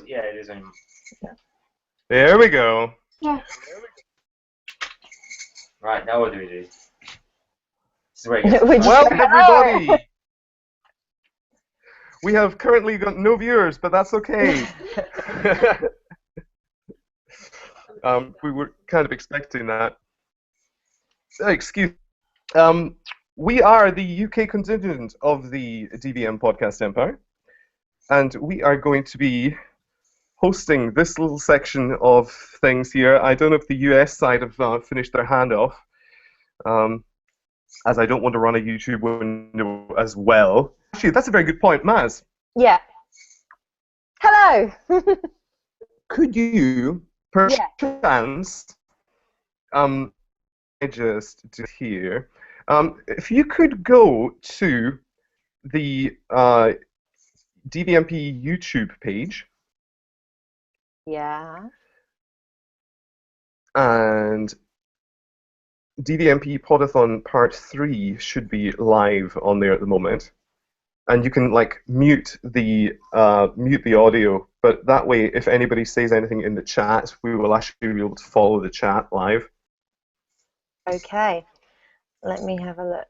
Yeah, it is on. Yeah. There we go. Yeah. Right, now what do we do? This is where it gets Well, everybody, we have currently got no viewers, but that's okay. We were kind of expecting that. Excuse. We are the UK contingent of the DVM Podcast Empire, and we are going to be hosting this little section of things here. I don't know if the US side have finished their handoff, as I don't want to run a YouTube window as well. Actually, that's a very good point, Maz. Yeah. Hello. Could you, perchance, just do here, if you could go to the DVMP YouTube page. Yeah. And DVMP Podathon Part 3 should be live on there at the moment. And you can like mute the audio, but that way if anybody says anything in the chat, we will actually be able to follow the chat live. Okay. Let me have a look.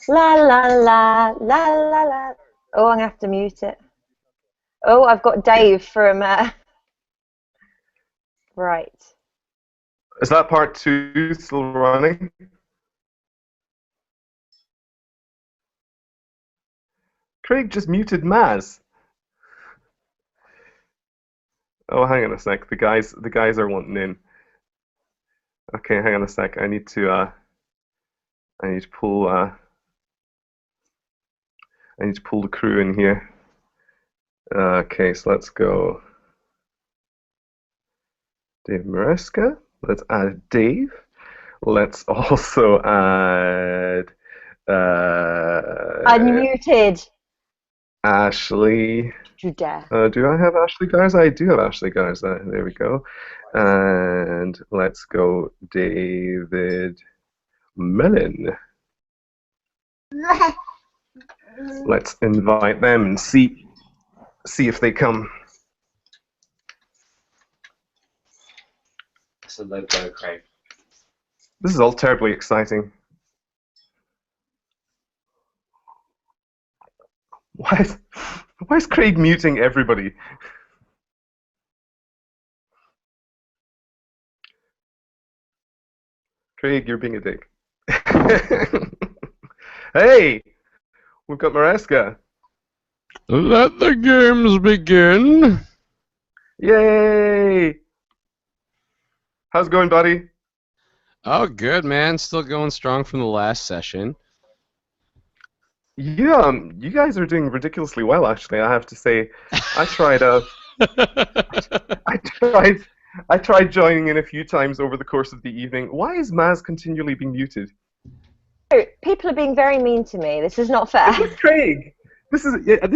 La la la la la la. Oh, I'm gonna have to mute it. Oh, I've got Dave from. Right. Is that Part 2 still running? Craig just muted Maz. Oh, hang on a sec. The guys are wanting in. Okay, hang on a sec. I need to pull the crew in here. Okay, so let's go. Dave Maresca. Let's add Dave. Let's also add Unmuted. Ashley. Judah. Do I have Ashley Gars? I do have Ashley Gars. There we go. And let's go David Mellon. Let's invite them and see if they come. That's a low blow, Craig. This is all terribly exciting. Why is Craig muting everybody? Craig, you're being a dick. Hey, we've got Maresca. Let the games begin. Yay! How's it going, buddy? Oh, good, man. Still going strong from the last session. You guys are doing ridiculously well, actually. I have to say, I tried joining in a few times over the course of the evening. Why is Maz continually being muted? People are being very mean to me. This is not fair. This is Craig. This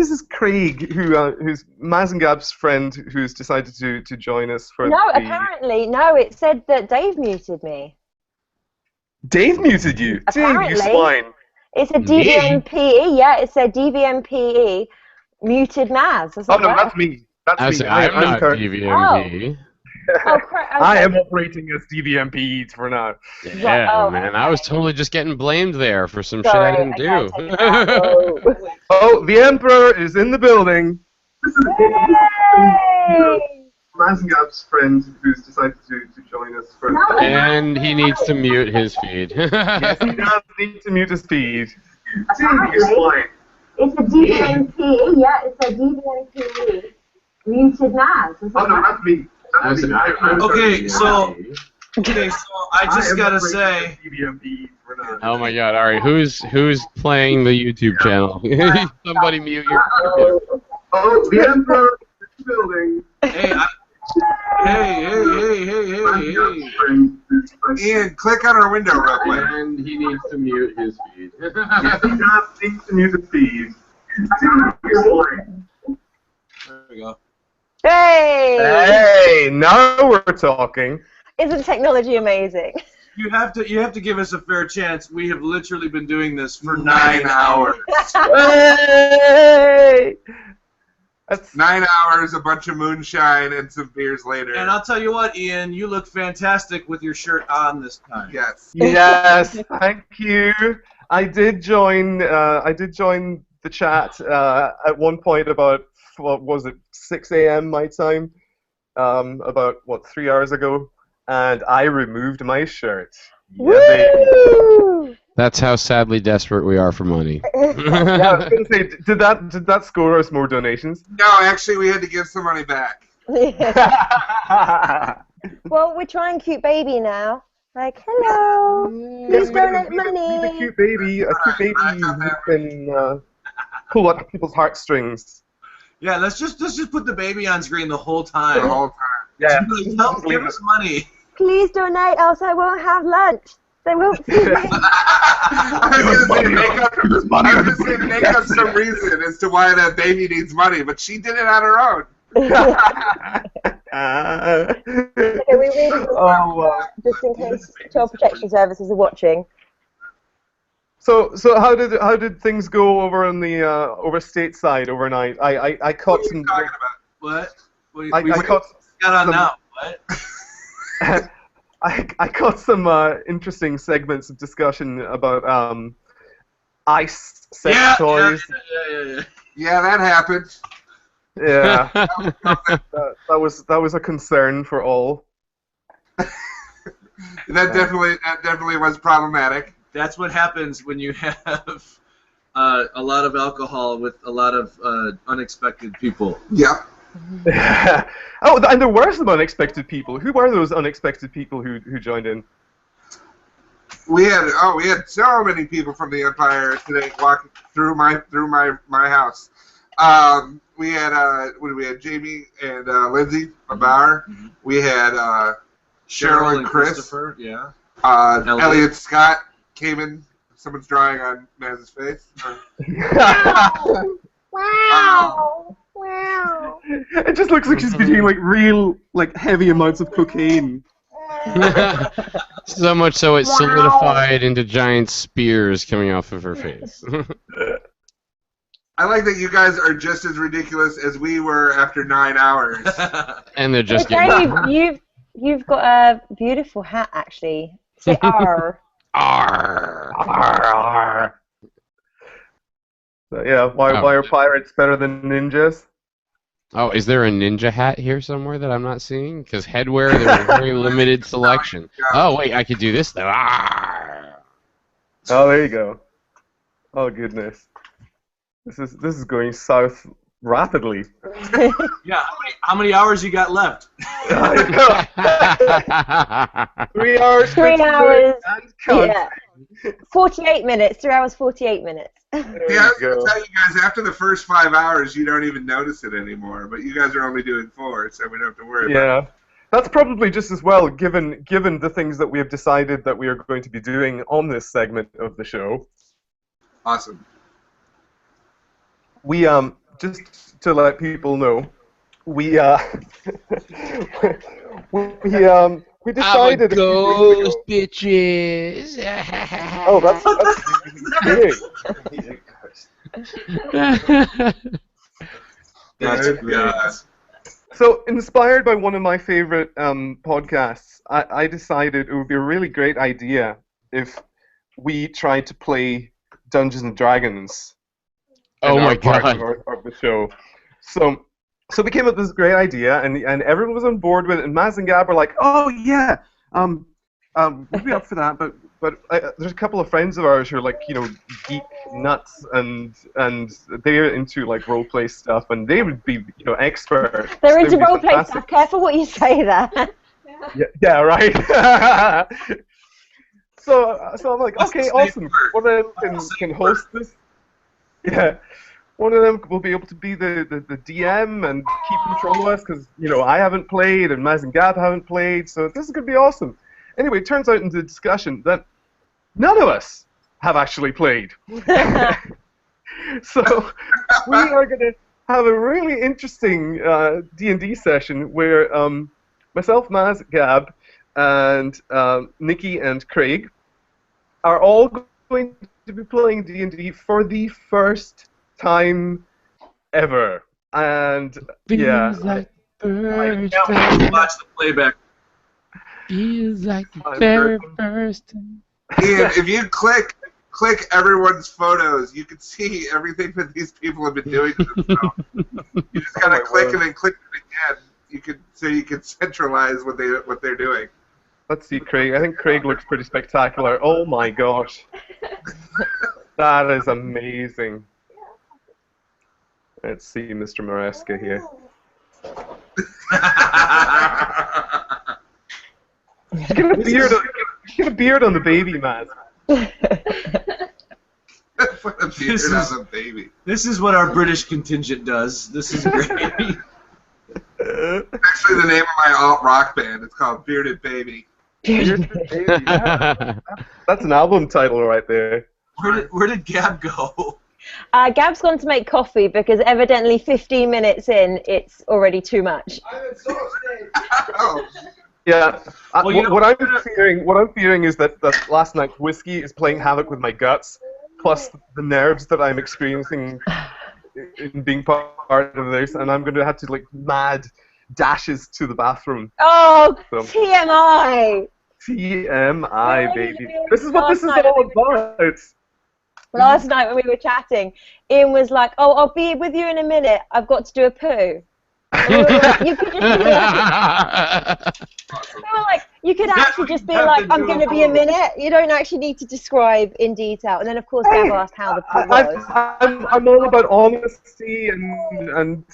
is Craig, who's Maz and Gab's friend, who's decided to join us for. No, apparently, no. It said that Dave muted me. Dave muted you. Apparently. Dave, you swine. It's a DVMPE. Yeah, it said DVMPE muted Maz. Oh no, that's me. That's me. I'm not DVMP. Oh, crap. Okay. I am operating as DVMPE for now. Yeah, man. I was totally just getting blamed there for some Sorry, shit I didn't do. Oh, the Emperor is in the building. This is Mazengab's friend who's decided to join us for. And he needs to mute his feed. Yes, he does need to mute his feed. It's a DVMPE. Yeah, it's a DVMPE muted Maz. Oh no, that's me. Okay, so I just gotta say. Oh my God, Ari, who's playing the YouTube channel? Somebody mute your computer. Oh, the Emperor is in the building. Hey. Ian, click on our window real quick. And he needs to mute his feed. Yes, he does need to mute his feed. There we go. Hey! Hey, now we're talking. Isn't technology amazing? You have to give us a fair chance. We have literally been doing this for 9 hours. Hey! That's 9 hours, a bunch of moonshine, and some beers later. And I'll tell you what, Ian, you look fantastic with your shirt on this time. Yes. yes, thank you. I did join the chat at one point about what was it, 6 a.m. my time, about 3 hours ago, and I removed my shirt. Yeah, baby. Woo! That's how sadly desperate we are for money. Yeah, I was gonna say, did that score us more donations? No, actually, we had to give some money back. Well, we're trying cute baby now. Like, hello. Please donate Be the money. cute baby, a cute baby who can pull at people's heartstrings. Yeah, let's just put the baby on screen the whole time. The whole time. Yeah. Like, help, give us money. Please donate, else I won't have lunch. They won't feed me. I was going to say, make up some reason as to why that baby needs money, but she did it on her own. Okay, we really just in case Child Protection Services are watching. So how did things go over on the over stateside overnight? I caught some. Talking about what? I caught got on some, now. What? I caught some interesting segments of discussion about ice sex toys. Yeah. Yeah, that happened. Yeah, that was a concern for all. That definitely was problematic. That's what happens when you have a lot of alcohol with a lot of unexpected people. Yep. Oh, and there were some unexpected people. Who were those unexpected people who joined in? We had so many people from the Empire today walking through my house. We had Jamie and Lindsay Bauer. Mm-hmm. We had Cheryl and Chris. Christopher, yeah. Elliot Scott came in. Someone's drawing on Maz's face. Wow! Wow! It just looks like she's been doing like real heavy amounts of cocaine. So much so it solidified into giant spears coming off of her face. I like that you guys are just as ridiculous as we were after 9 hours. And they're just Okay, getting... you've got a beautiful hat actually. Say R. Arr. Arr, arr. So, yeah, why are pirates better than ninjas? Oh, is there a ninja hat here somewhere that I'm not seeing? Because headwear, there's a very limited selection. Oh, wait, I could do this, though. Arr. Oh, there you go. Oh, goodness. This is going south rapidly. Yeah, how many hours you got left? 3 hours. 3 hours. And count. Yeah. 48 minutes. 3 hours, 48 minutes. Yeah, I was going to tell you guys, after the first 5 hours, you don't even notice it anymore. But you guys are only doing 4, so we don't have to worry about it. That's probably just as well, given the things that we have decided that we are going to be doing on this segment of the show. Awesome. We just to let people know, we we decided. I'm a ghost, bitches. Oh, that's That's great. So, inspired by one of my favorite podcasts, I decided it would be a really great idea if we tried to play Dungeons and Dragons. Oh my part god. of the show. So we came up with this great idea, and everyone was on board with it. And Maz and Gab were like, "Oh yeah, we'd be up for that." But there's a couple of friends of ours who are like, geek nuts, and they're into like role play stuff, and they would be experts. They're into They would be role play fantastic. stuff. Careful what you say there. Yeah, right. So I'm like, okay, awesome. One of them can host this. Yeah, one of them will be able to be the DM and keep control of us because I haven't played and Maz and Gab haven't played, so this is gonna be awesome. Anyway, it turns out in the discussion that none of us have actually played. So we are gonna have a really interesting D&D session where myself, Maz, Gab, and Nikki and Craig are all going to be playing D&D for the first time ever. And yeah, Feels like the I first can't wait to time. watch the playback. Feels like the I'm very certain. first time. Ian, if you click everyone's photos, you can see everything that these people have been doing to themselves. You just gotta my click word. and then click it again. You can centralize what they're doing. Let's see, Craig. I think Craig looks pretty spectacular. Oh my gosh. That is amazing. Let's see Mr. Maresca here. Get a beard on the baby, man. Put a beard This is- on a baby. This is what our British contingent does. This is great. Actually, the name of my alt rock band. It's called Bearded Baby. Bearded baby. Yeah. That's an album title right there. Where did Gab go? Gab's gone to make coffee because evidently 15 minutes in, it's already too much. Oh, Yeah. Well, you know, what I'm fearing is that last night's whiskey is playing havoc with my guts, plus the nerves that I'm experiencing in being part of this, and I'm going to have to like mad dashes to the bathroom. Oh, So- TMI! TMI, baby. Yeah, This is what this is last night all about. Last night when we were chatting, Ian was like, "Oh, I'll be with you in a minute. I've got to do a poo." And we were like, you could just be like, you could actually just be like, "I'm going to be a minute." You don't actually need to describe in detail. And then of course Gab asked how the poo was. I'm all about honesty and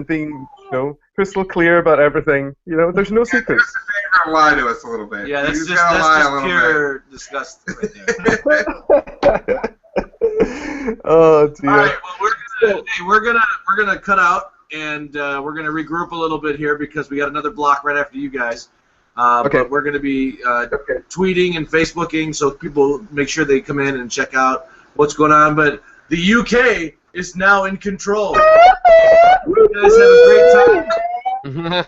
being crystal clear about everything. There's no secrets. just a favor, lie to us a little bit. Yeah, You that's gotta lie a just little pure disgust right there. Oh dear. All right, well we're gonna cut out and we're gonna regroup a little bit here because we got another block right after you guys. Okay. But we're gonna be Okay. tweeting and Facebooking, so people make sure they come in and check out what's going on. But the UK is now in control. You guys have a great time.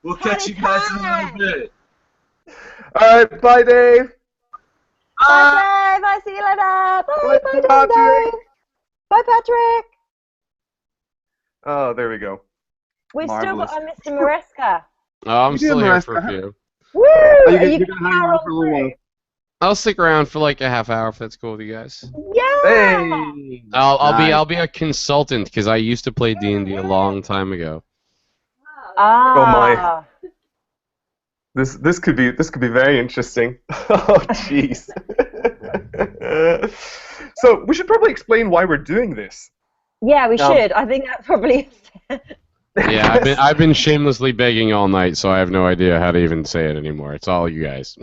We'll catch you guys in a little bit. All right. Bye, Dave. Bye, Dave. I'll see you later. Bye, Bye, bye, Patrick. Dave. Bye, Patrick. Oh, there we go. We've Marvelous. still got our Mr. Maresca. Oh, I'm You still do, here Maresca. for a few. Woo! Are you Are you gonna hang around for a little while? I'll stick around for like a half hour if that's cool with you guys. Yeah. Hey. I'll be a consultant because I used to play D&D a long time ago. Ah. Oh, my. This could be very interesting. Oh jeez. So we should probably explain why we're doing this. Yeah, we should. I think that's probably. Yeah, I've been shamelessly begging all night, so I have no idea how to even say it anymore. It's all you guys.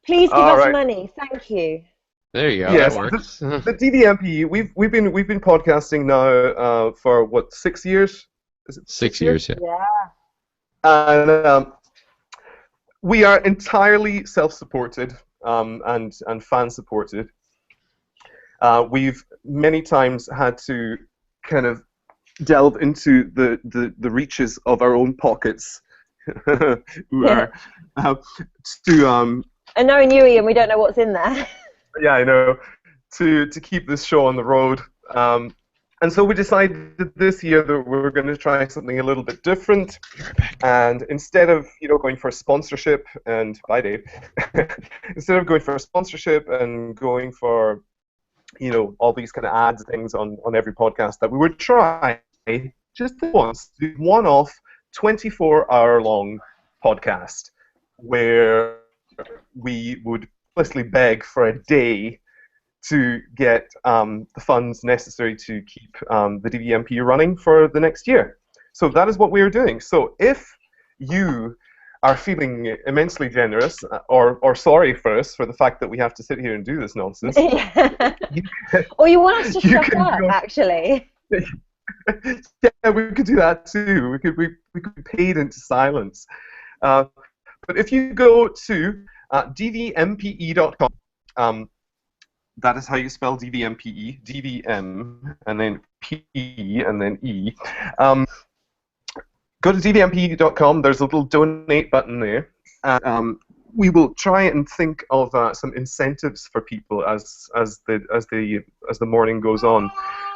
Please give All us right. money. Thank you. There you go. Yes, That works. The DVMPE. We've been podcasting now for what, 6 years? Is it 6 years. Yeah. Yeah. And we are entirely self-supported and fan-supported. We've many times had to kind of delve into the reaches of our own pockets, to And knowing you, Ian, we don't know what's in there. yeah, I know, to keep this show on the road. And so we decided this year that we're going to try something a little bit different. And instead of going for sponsorship and bye Dave, instead of going for a sponsorship and going for all these kind of ads and things on every podcast, that we would try just once, do one-off 24-hour-long podcast where we would honestly beg for a day to get the funds necessary to keep the DVMP running for the next year. So that is what we are doing. So if you are feeling immensely generous or sorry for us for the fact that we have to sit here and do this nonsense, Or you want us to You shut can up, go- actually. yeah, we could do that too. We could be paid into silence. But if you go to dvmpe.com, that is how you spell DVMPE, DVM, and then P, and then E. go to dvmpe.com. There's a little donate button there. And, we will try and think of some incentives for people as the morning goes on.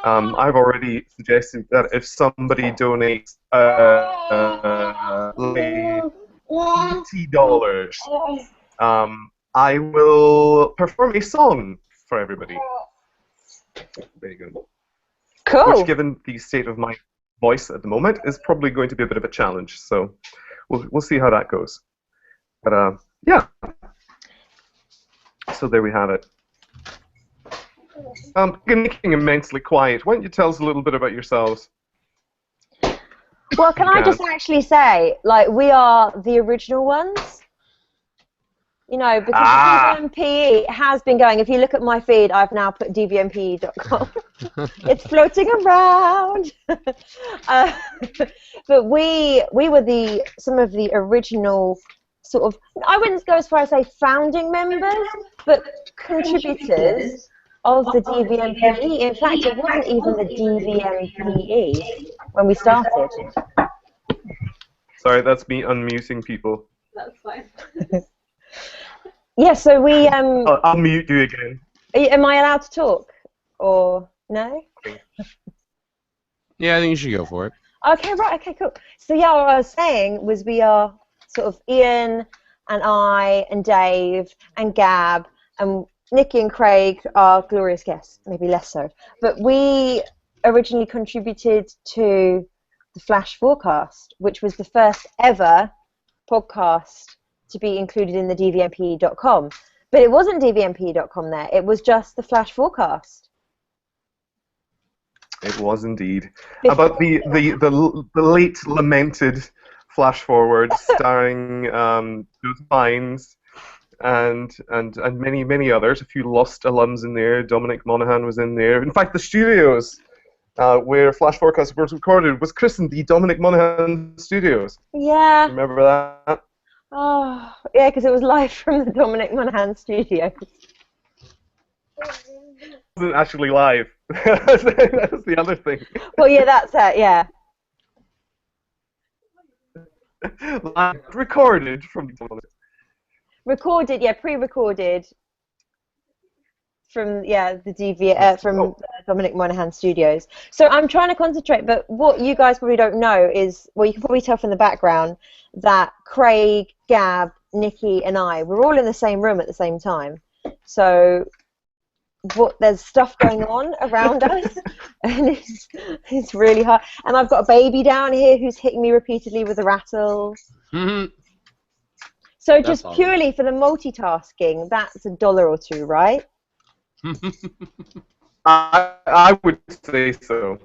I've already suggested that if somebody donates $80, I will perform a song for everybody. Very good. Cool. Which, given the state of my voice at the moment, is probably going to be a bit of a challenge. So we'll see how that goes. But yeah. So there we have it. Getting immensely quiet. Why don't you tell us a little bit about yourselves? Well, can I just actually say, like, we are the original ones? You know, because DVMPE has been going. If you look at my feed, I've now put DVMPE.com. It's floating around. But we were some of the original sort of, I wouldn't go as far as say founding members, but contributors of the DVMPE. In fact, it wasn't even the DVMPE when we started. Sorry, that's me unmuting people. That's fine. Yeah, so we... I'll mute you again. Am I allowed to talk? Or no? Yeah, I think you should go for it. Okay, right, okay, cool. So yeah, what I was saying was we are sort of Ian and I and Dave and Gab and Nikki and Craig are glorious guests, maybe less so. But we originally contributed to the Flash Forecast, which was the first ever podcast to be included in the DVMPE.com. But it wasn't DVMPE.com there, it was just the Flash Forecast. It was indeed. About the late lamented Flash Forward starring Joseph Hines and many others. A few Lost alums in there. Dominic Monaghan was in there. In fact, the studios where Flash Forecast was recorded was christened the Dominic Monaghan Studios. Yeah. Remember that? Oh, yeah, because it was live from the Dominic Monaghan Studios. It wasn't actually live. That's the other thing. Well, yeah, that's it, yeah. Live, recorded from Recorded, yeah, pre-recorded from from Dominic Monaghan Studios. So I'm trying to concentrate, but what you guys probably don't know is, well, you can probably tell from the background that Craig, Gab, Nikki, and I were all in the same room at the same time. So there's stuff going on around us, and it's really hard. And I've got a baby down here who's hitting me repeatedly with a rattle. So just purely for the multitasking, that's $1 or $2, right? I would say so.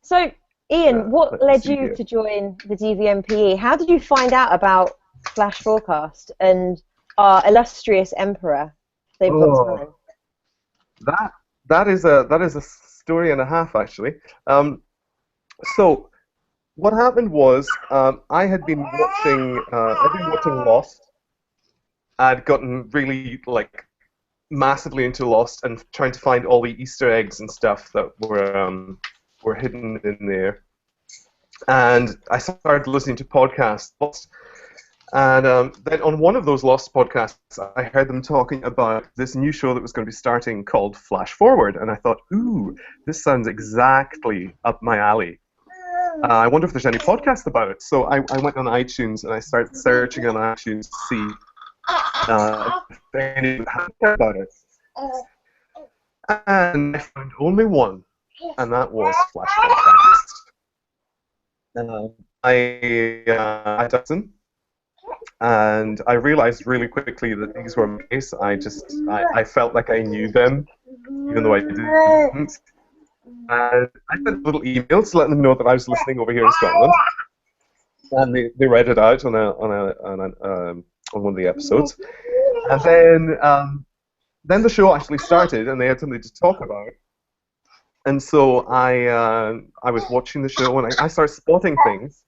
So, Ian, what led you to join the DVMPE? How did you find out about Flash Forecast and our illustrious emperor, Dave Podathon? That is a story and a half, actually. So what happened was I had been watching Lost. I'd gotten really massively into Lost and trying to find all the Easter eggs and stuff that were hidden in there. And I started listening to podcasts. And then on one of those Lost podcasts, I heard them talking about this new show that was going to be starting called Flash Forward. And I thought, ooh, this sounds exactly up my alley. I wonder if there's any podcast about it. So I went on iTunes and I started searching on iTunes to see if anyone had heard about it. And I found only one, and that was Flash Podcast. I done, and I realized really quickly that these were my case. I felt like I knew them, even though I didn't. And I sent little emails to let them know that I was listening over here in Scotland, and they read it out on one of the episodes. And then the show actually started, and they had something to talk about. And so I was watching the show, and I started spotting things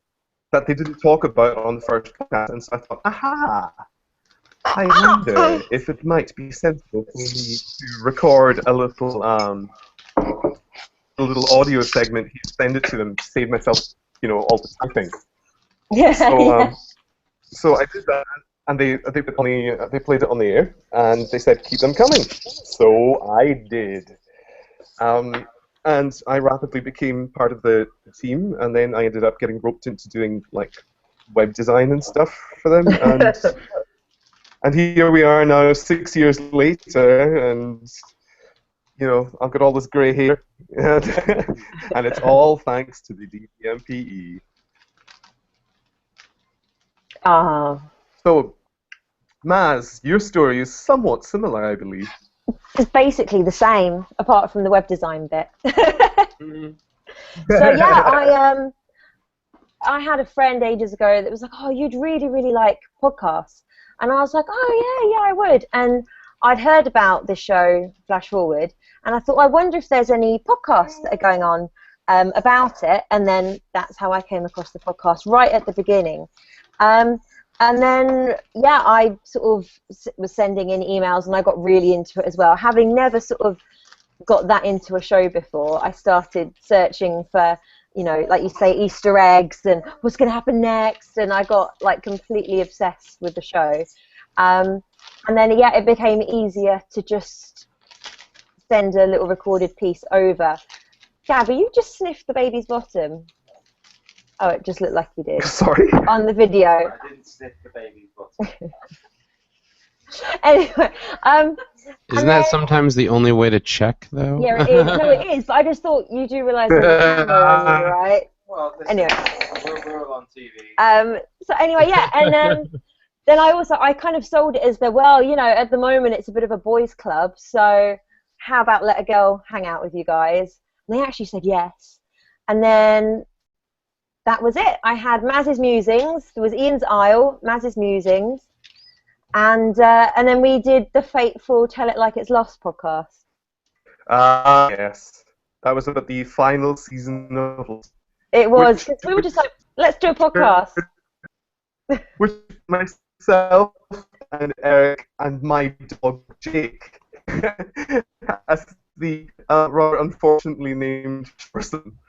that they didn't talk about on the first podcast. And so I thought, aha! I wonder if it might be sensible for me to record a little little audio segment, he'd send it to them to save myself, all the typing. Yeah. So I did that, and they played it on the air, and they said keep them coming. So I did, and I rapidly became part of the team, and then I ended up getting roped into doing like web design and stuff for them, and here we are now 6 years later, and I've got all this grey hair, and it's all thanks to the DVMPE. So, Maz, your story is somewhat similar, I believe. It's basically the same, apart from the web design bit. So yeah, I had a friend ages ago that was like, "Oh, you'd really, really like podcasts," and I was like, "Oh yeah, I would." And I'd heard about this show, Flash Forward, and I thought, I wonder if there's any podcasts that are going on about it. And then that's how I came across the podcast right at the beginning. And then, yeah, I sort of was sending in emails, and I got really into it as well. Having never sort of got that into a show before, I started searching for, like you say, Easter eggs and what's going to happen next, and I got like completely obsessed with the show. And then, yeah, it became easier to just send a little recorded piece over. Gabby, you just sniffed the baby's bottom. Oh, it just looked like you did. Sorry. On the video. I didn't sniff the baby's bottom. Anyway, Isn't that sometimes the only way to check, though? Yeah, it is. No, it is. But I just thought you do realise there's a camera on you, right? Well, listen, Anyway. we're all on TV. So anyway, yeah, and then I kind of sold it as at the moment it's a bit of a boys' club, so how about let a girl hang out with you guys? And they actually said yes. And then that was it. I had Maz's Musings. There was Ian's Isle, Maz's Musings, and then we did the fateful Tell It Like It's Lost podcast. Yes. That was about the final season of... It was. We were just like, let's do a podcast. Which myself and Eric and my dog Jake as the rather unfortunately named person.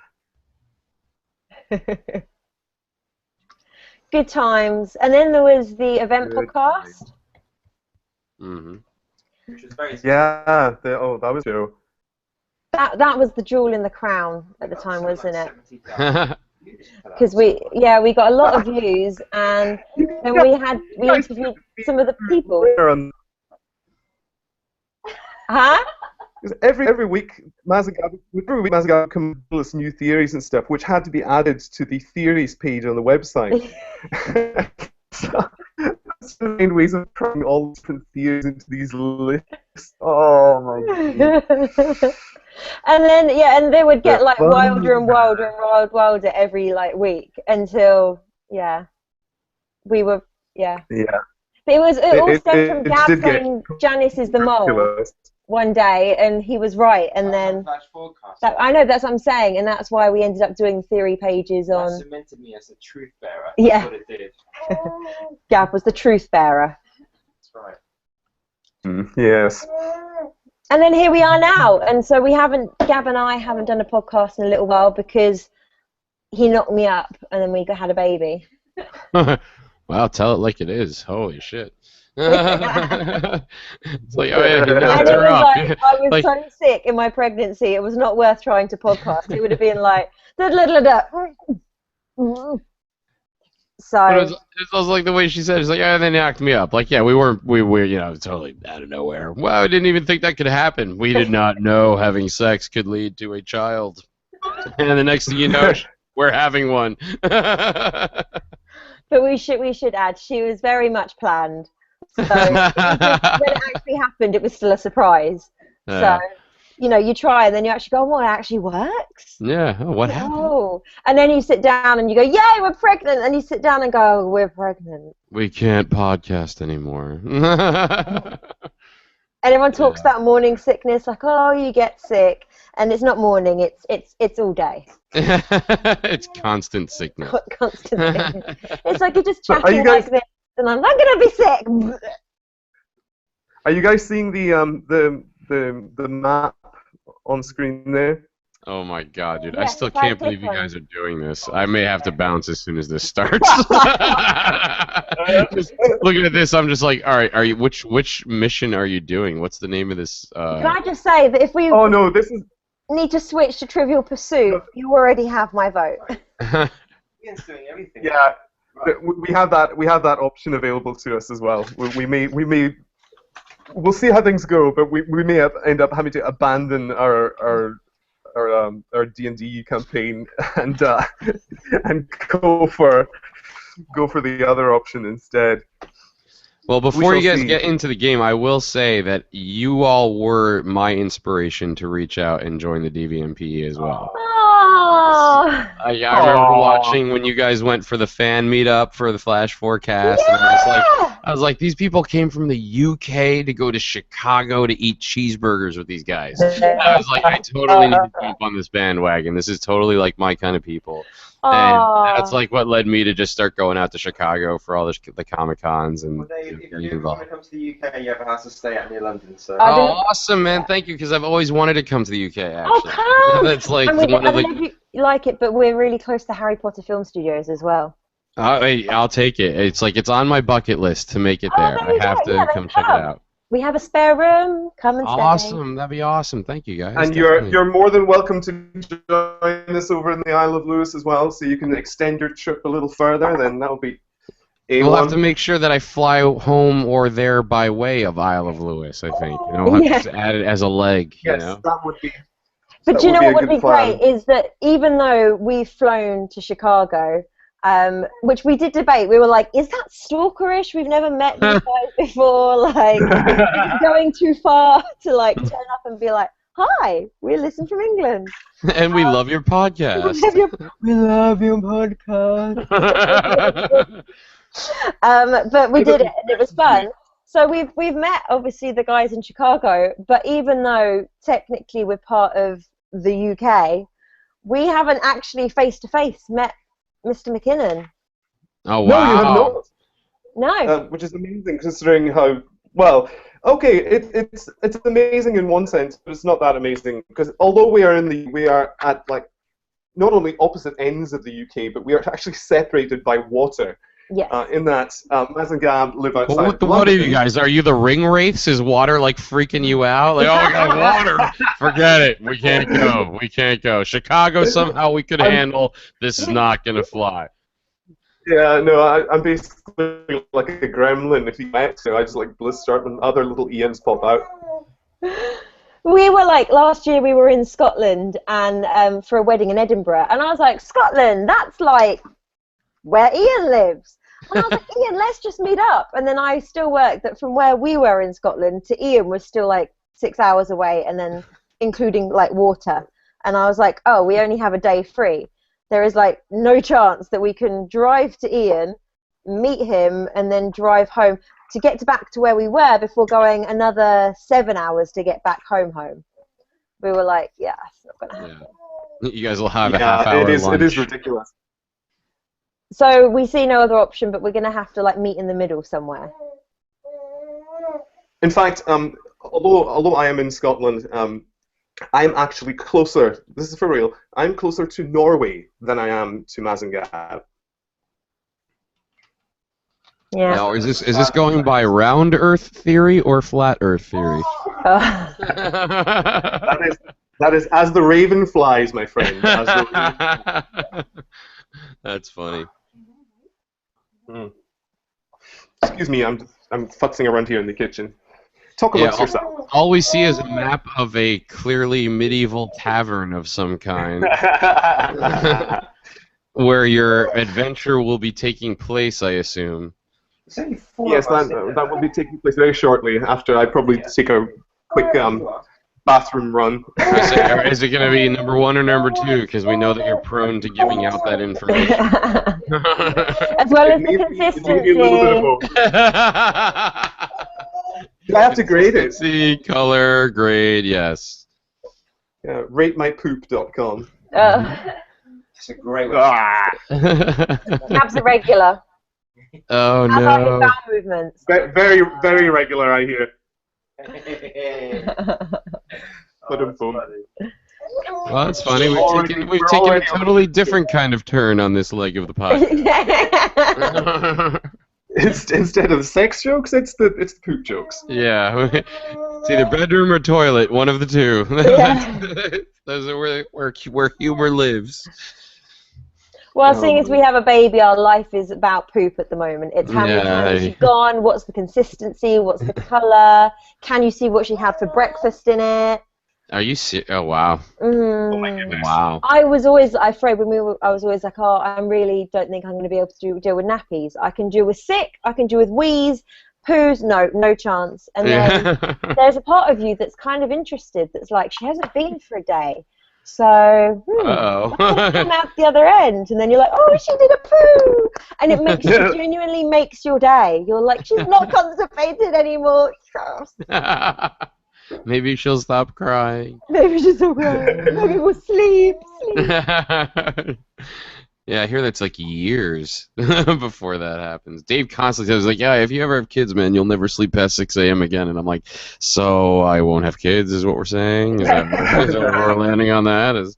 Good times. And then there was the event podcast. Mm-hmm. Which was very Yeah, that was true. That was the jewel in the crown at the time, wasn't it? 70,000. Because we got a lot of views, and then we interviewed some of the people. Huh? Every week, Mazagab would come up with us new theories and stuff, which had to be added to the theories page on the website. So, that's the main ways of trying all different theories into these lists. Oh my god. And then and they would get like wilder and wilder and wilder every like week until we were But it all stemmed from Gab saying Janice is the mole one day, and he was right, and then I know, that's what I'm saying, and that's why we ended up doing theory pages on. That cemented me as a truth bearer. Yeah. That's what it did. Gab was the truth bearer. That's right. Yes. And then here we are now, and so Gab and I haven't done a podcast in a little while because he knocked me up, and then we had a baby. Wow, tell it like it is. Holy shit. It's like, oh yeah, he knocked her up. I was so sick in my pregnancy, it was not worth trying to podcast. It would have been like, da, da, da, da. So it was like the way she said, it's like, oh, they knocked me up. Like, yeah, we were totally out of nowhere. Well, I didn't even think that could happen. We did not know having sex could lead to a child. And the next thing you know, we're having one. But we should add, she was very much planned. So when it actually happened, it was still a surprise. So, you try, and then you actually go, well, it actually works. Yeah, what happened? Oh, and then you sit down and you go, yay, we're pregnant. And you sit down and go, we're pregnant. We can't podcast anymore. And everyone talks about morning sickness, like, oh, you get sick. And it's not morning, it's all day. It's constant sickness. Constant sickness. It's like you're just chatting like this, and I'm not going to be sick. Are you guys seeing the map on screen there? Oh my god, dude. I Yeah, still if I can't believe click you on- guys are doing this. I may have to bounce as soon as this starts. Just looking at this, I'm just like, all right, which mission are you doing? What's the name of this? Can I just say that if we Oh no, this is. need to switch to Trivial Pursuit, you already have my vote. Ian's doing everything. Yeah, we have that option available to us as well. We may we'll see how things go, but we may end up having to abandon our D&D campaign and go for the other option instead. Well, before you shall guys see. get into the game, I will say that you all were my inspiration to reach out and join the DVMPE as well. Oh, I remember Aw. watching when you guys went for the fan meetup for the Flash Forecast, and I was like, these people came from the UK to go to Chicago to eat cheeseburgers with these guys. I was like, I totally need to jump on this bandwagon. This is totally like my kind of people. And that's like what led me to just start going out to Chicago for all the Comic-Cons and Well, Dave, if getting you ever involved. want to come to the UK, you have a house to stay at near London, so. I Oh, don't- awesome, man! Thank you, because I've always wanted to come to the UK. oh, Actually, come! that's like I mean, one I of the. don't know if you like it, but we're really close to Harry Potter film studios as well. I'll take it. It's like it's on my bucket list to make it Oh, there. there I you have go. to Yeah, come then check it come. out. We have a spare room. Come and stay. Awesome, that'd be awesome. Thank you guys. And definitely. you're more than welcome to join us over in the Isle of Lewis as well, so you can extend your trip a little further. Then that would be We'll have to A1. make sure that I fly home or there by way of Isle of Lewis. I think we'll have to just add it as a leg. Yes, You know. that would be. But That do you would know be a what would good be plan. great is that even though we've flown to Chicago, which we did debate, we were like, is that stalkerish? We've never met these guys before. Like, is it going too far to like turn up and be like, hi, we listen from England. And we love your podcast. We love your podcast. But we did it and it was fun. So we've met obviously the guys in Chicago, but even though technically we're part of the UK, we haven't actually face to face met Mr. McKinnon. Oh wow! No, you have not. No. Which is amazing considering how well. Okay, it's amazing in one sense, but it's not that amazing because although we are at like not only opposite ends of the UK, but we are actually separated by water. Yes. In that Maz and Gab live outside. What are you guys? Are you the ring wraiths? Is water like freaking you out? Like, oh, we got water. Forget it. We can't go. We can't go. Chicago somehow we could handle. This is not gonna fly. Yeah, no, I'm basically like a gremlin. If you met, so I just like blister and other little Ians pop out. We were like, last year we were in Scotland and for a wedding in Edinburgh, and I was like, Scotland, that's like where Ian lives. And I was like, Ian, let's just meet up. And then I still worked that from where we were in Scotland to Ian was still like 6 hours away, and then including like water. And I was like, oh, we only have a day free. There is like no chance that we can drive to Ian, meet him, and then drive home to get back to where we were before going another 7 hours to get back home. We were like, yeah, it's not going to happen. Yeah. You guys will have a half-hour it is. lunch. It is ridiculous. So we see no other option, but we're going to have to like meet in the middle somewhere. In fact, although I am in Scotland, I'm actually closer. This is for real. I'm closer to Norway than I am to Maz and Gab. Yeah. Now, is this going by round Earth theory or flat Earth theory? That is as the raven flies, my friend. As the raven... That's funny. Excuse me, I'm futzing around here in the kitchen. Talk amongst yourself. All we see is a map of a clearly medieval tavern of some kind, where your adventure will be taking place, I assume. There's only 4 Yes, of us that will be taking place very shortly after I probably take a quick bathroom run. Is it going to be number 1 or number 2? Because we know that you're prone to giving out that information. As well as the Maybe a consistency. little bit of both. I have to grade it. See, color, grade, yes. Yeah, ratemypoop.com. It's a great one. Gab's a regular. Oh How about his no. bowel movements? Very, very regular, I hear. Oh, But that's boom. funny. Well, that's funny. We've taken We're a already- totally different kind of turn on this leg of the podcast. Instead of sex jokes, it's the poop jokes. Yeah, it's either bedroom or toilet, one of the two. Those are where humor lives. Well, seeing as we have a baby, our life is about poop at the moment. It's how many times has she gone, what's the consistency, what's the colour, can you see what she had for breakfast in it? Are you serious? Oh, wow. Oh my goodness. Wow. I was always afraid I was always like, oh, I really don't think I'm going to be able to deal with nappies. I can deal with sick, I can deal with wheeze, poos, no chance. And then there's a part of you that's kind of interested, that's like, she hasn't been for a day. So, Uh-oh. come out the other end, and then you're like, oh, she did a poo, and it genuinely makes your day. You're like, she's not constipated anymore. Maybe she'll stop crying. Maybe she's so good. Maybe we'll sleep. Yeah, I hear that's like years before that happens. Dave constantly says, like, yeah, if you ever have kids, man, you'll never sleep past 6 a.m. again. And I'm like, so I won't have kids is what we're saying? Is that what we're landing on that? Is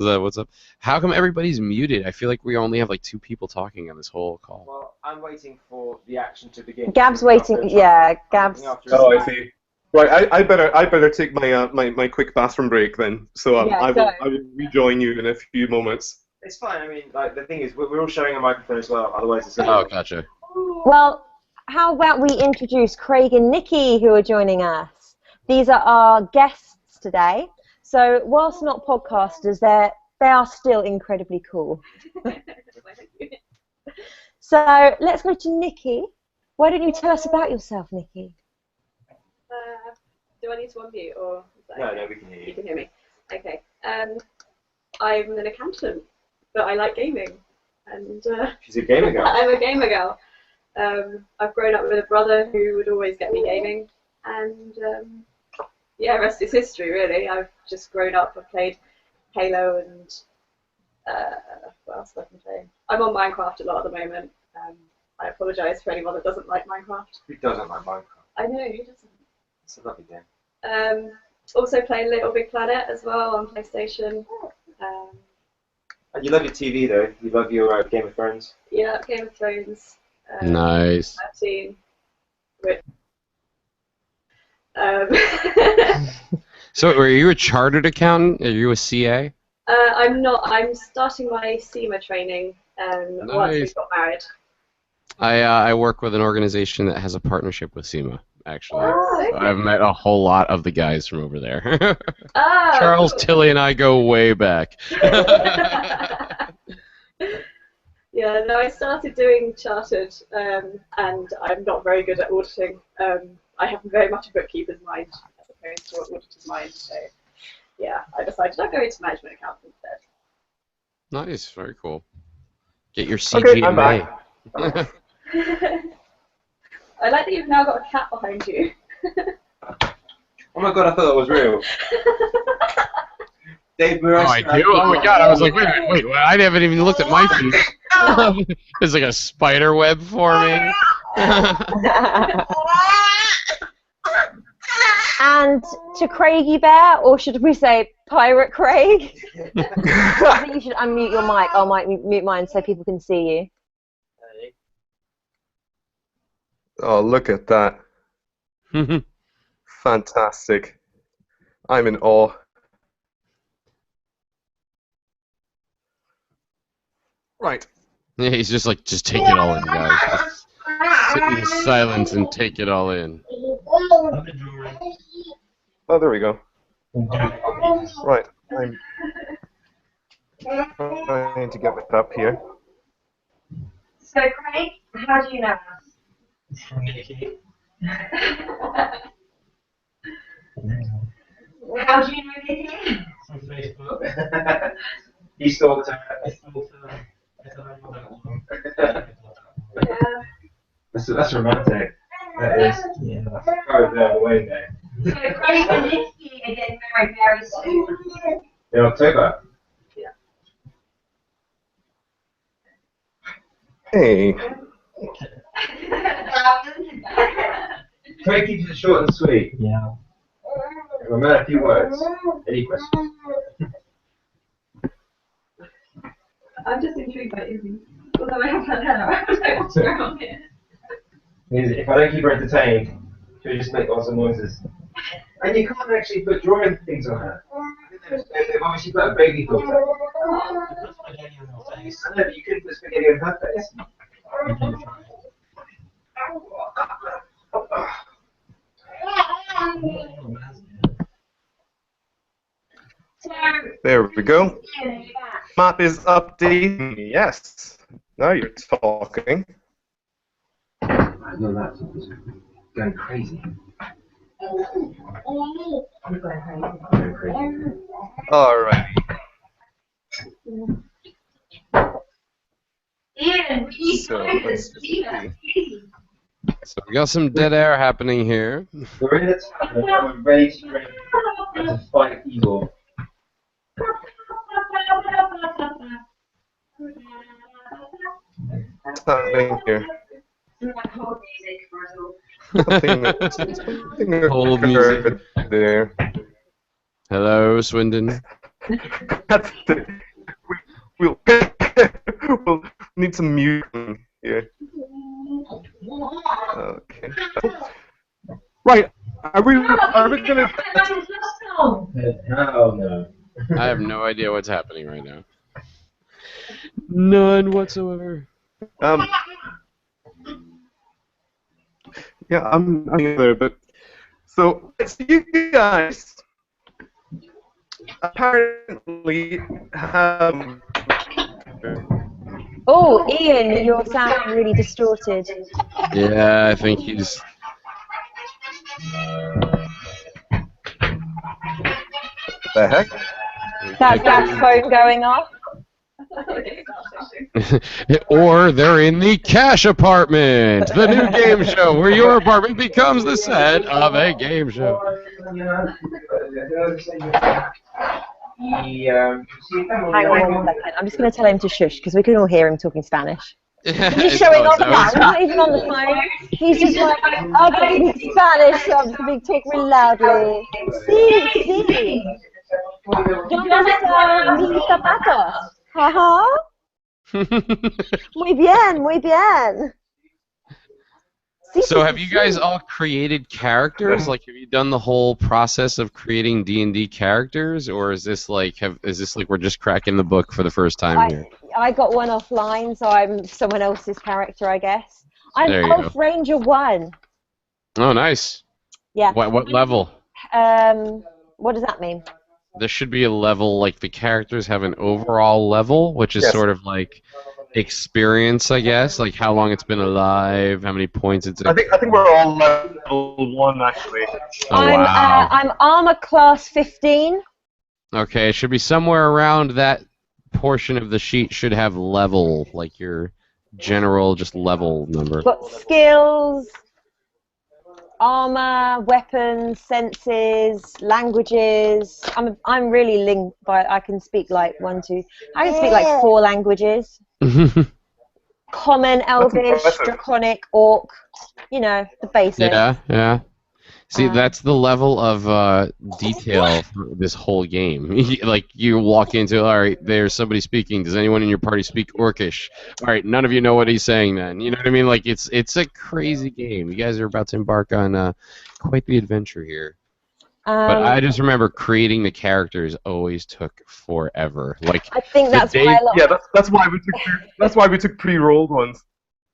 that what's up? How come everybody's muted? I feel like we only have like 2 people talking on this whole call. Well, I'm waiting for the action to begin. Gab's waiting. Yeah, Gab's. Oh, I see. Right, I better take my quick bathroom break then. So I will rejoin you in a few moments. It's fine. I mean, like the thing is, we're all sharing a microphone as well. Otherwise, it's. Oh, gotcha. Well, how about we introduce Craig and Nikki, who are joining us? These are our guests today. So, whilst not podcasters, they are still incredibly cool. So, let's go to Nikki. Why don't you tell us about yourself, Nikki? Do I need to unmute or? No, we can hear you. You can hear me. Okay. I'm an accountant, but I like gaming, and She's a gamer girl. I'm a gamer girl. I've grown up with a brother who would always get me gaming, and yeah, rest is history. Really, I've just grown up. I've played Halo and what else have I been playing? I'm on Minecraft a lot at the moment. I apologise for anyone that doesn't like Minecraft. Who doesn't like Minecraft? I know who doesn't. It's a lovely game. Also playing Little Big Planet as well on PlayStation. And you love your TV though. You love your Game of Thrones. Yeah, Game of Thrones. Nice. 13. So, are you a chartered accountant? Are you a CA? I'm not. I'm starting my SEMA training once we got married. I work with an organization that has a partnership with SEMA, actually. Oh, okay. So I've met a whole lot of the guys from over there. Ah, Charles, cool. Tilly, and I go way back. Yeah, no, I started doing chartered, and I'm not very good at auditing. I have very much a bookkeeper's mind as opposed to an auditor's mind. So, yeah, I decided I'd go into management accounting instead. Nice, very cool. Get your Okay, I'm CGMA. back. I like that you've now got a cat behind you. Oh my god, I thought that was real. Dave Murray. Oh, I do? Oh my god, I was like, wait, I haven't even looked at my feet. There's like a spider web forming. And to Craigie Bear, or should we say Pirate Craig? I think you should unmute your mic. I'll mute mine so people can see you. Oh, look at that. Fantastic. I'm in awe. Right. Yeah, he's just like, just take it all in, guys. Just sit in silence and take it all in. Oh, there we go. Right. I'm trying to get it up here. So, Craig, how do you know us? From Nikki. How do you know Nikki? From Facebook. He stalked her. I stalked her. I said I'm not that long. That's romantic. That is. Yeah. Oh, no, way there. So, Craig and Nikki are getting married very soon. In October. Hey. Craig keeps it short and sweet. Yeah. Remember a few words. Any questions? I'm just intrigued by Izzy. Although I haven't had her, I don't know what's going on here. If I don't keep her entertained, she'll just make lots of noises. And you can't actually put drawing things on her. They've obviously put a baby filter. I know, but you couldn't put spaghetti on her face. There we go. Map is updating. Yes. Now you're talking. My laptop is going crazy. Going crazy. Alrighty. So let's just see. So we got some dead air happening here. We're in the town and we're ready to drink and to fight evil. What's happening here? Something Hold music. occurred there. Hello, Swindon. That's the, we'll need some music here. Okay. Right. Are we gonna? Oh no. I have no idea what's happening right now. None whatsoever. Yeah, I'm there, but so you guys apparently have. Oh, Ian, you're sounding really distorted. Yeah, I think he's. The heck? That's Gab's phone going off. Or they're in the Cash Apartment, the new game show where your apartment becomes the set of a game show. Hang on 1 second. I'm just going to tell him to shush because we can all hear him talking Spanish. He's just showing off now. He's not even on the phone. He's just like, I'm going to speak Spanish, so I'm just going to talk really loudly. Sí. ¿Dónde están mis zapatos? Ajá. Muy bien, muy bien. So have you guys all created characters? Like, have you done the whole process of creating D&D characters, or is this like we're just cracking the book for the first time here? I got one offline, so I'm someone else's character, I guess. I'm Elf Ranger 1. Oh, nice. Yeah. What level? What does that mean? There should be a level, like the characters have an overall level, which is sort of like experience, I guess, like how long it's been alive, how many points it's. I think we're all level 1 actually. Oh, wow. I'm armor class 15. Okay, it should be somewhere around that portion of the sheet. Should have level, like your general just level number. Got skills, armor, weapons, senses, languages. I'm really I can speak like I can speak like 4 languages. Common, Elvish, Draconic, Orc. You know, the basics. Yeah. See, that's the level of detail for this whole game. Like, you walk into, all right, there's somebody speaking. Does anyone in your party speak Orcish? All right, none of you know what he's saying then. You know what I mean? Like, it's a crazy game. You guys are about to embark on quite the adventure here. But I just remember creating the characters always took forever. Like, I think that's why that's why we took pre-rolled ones.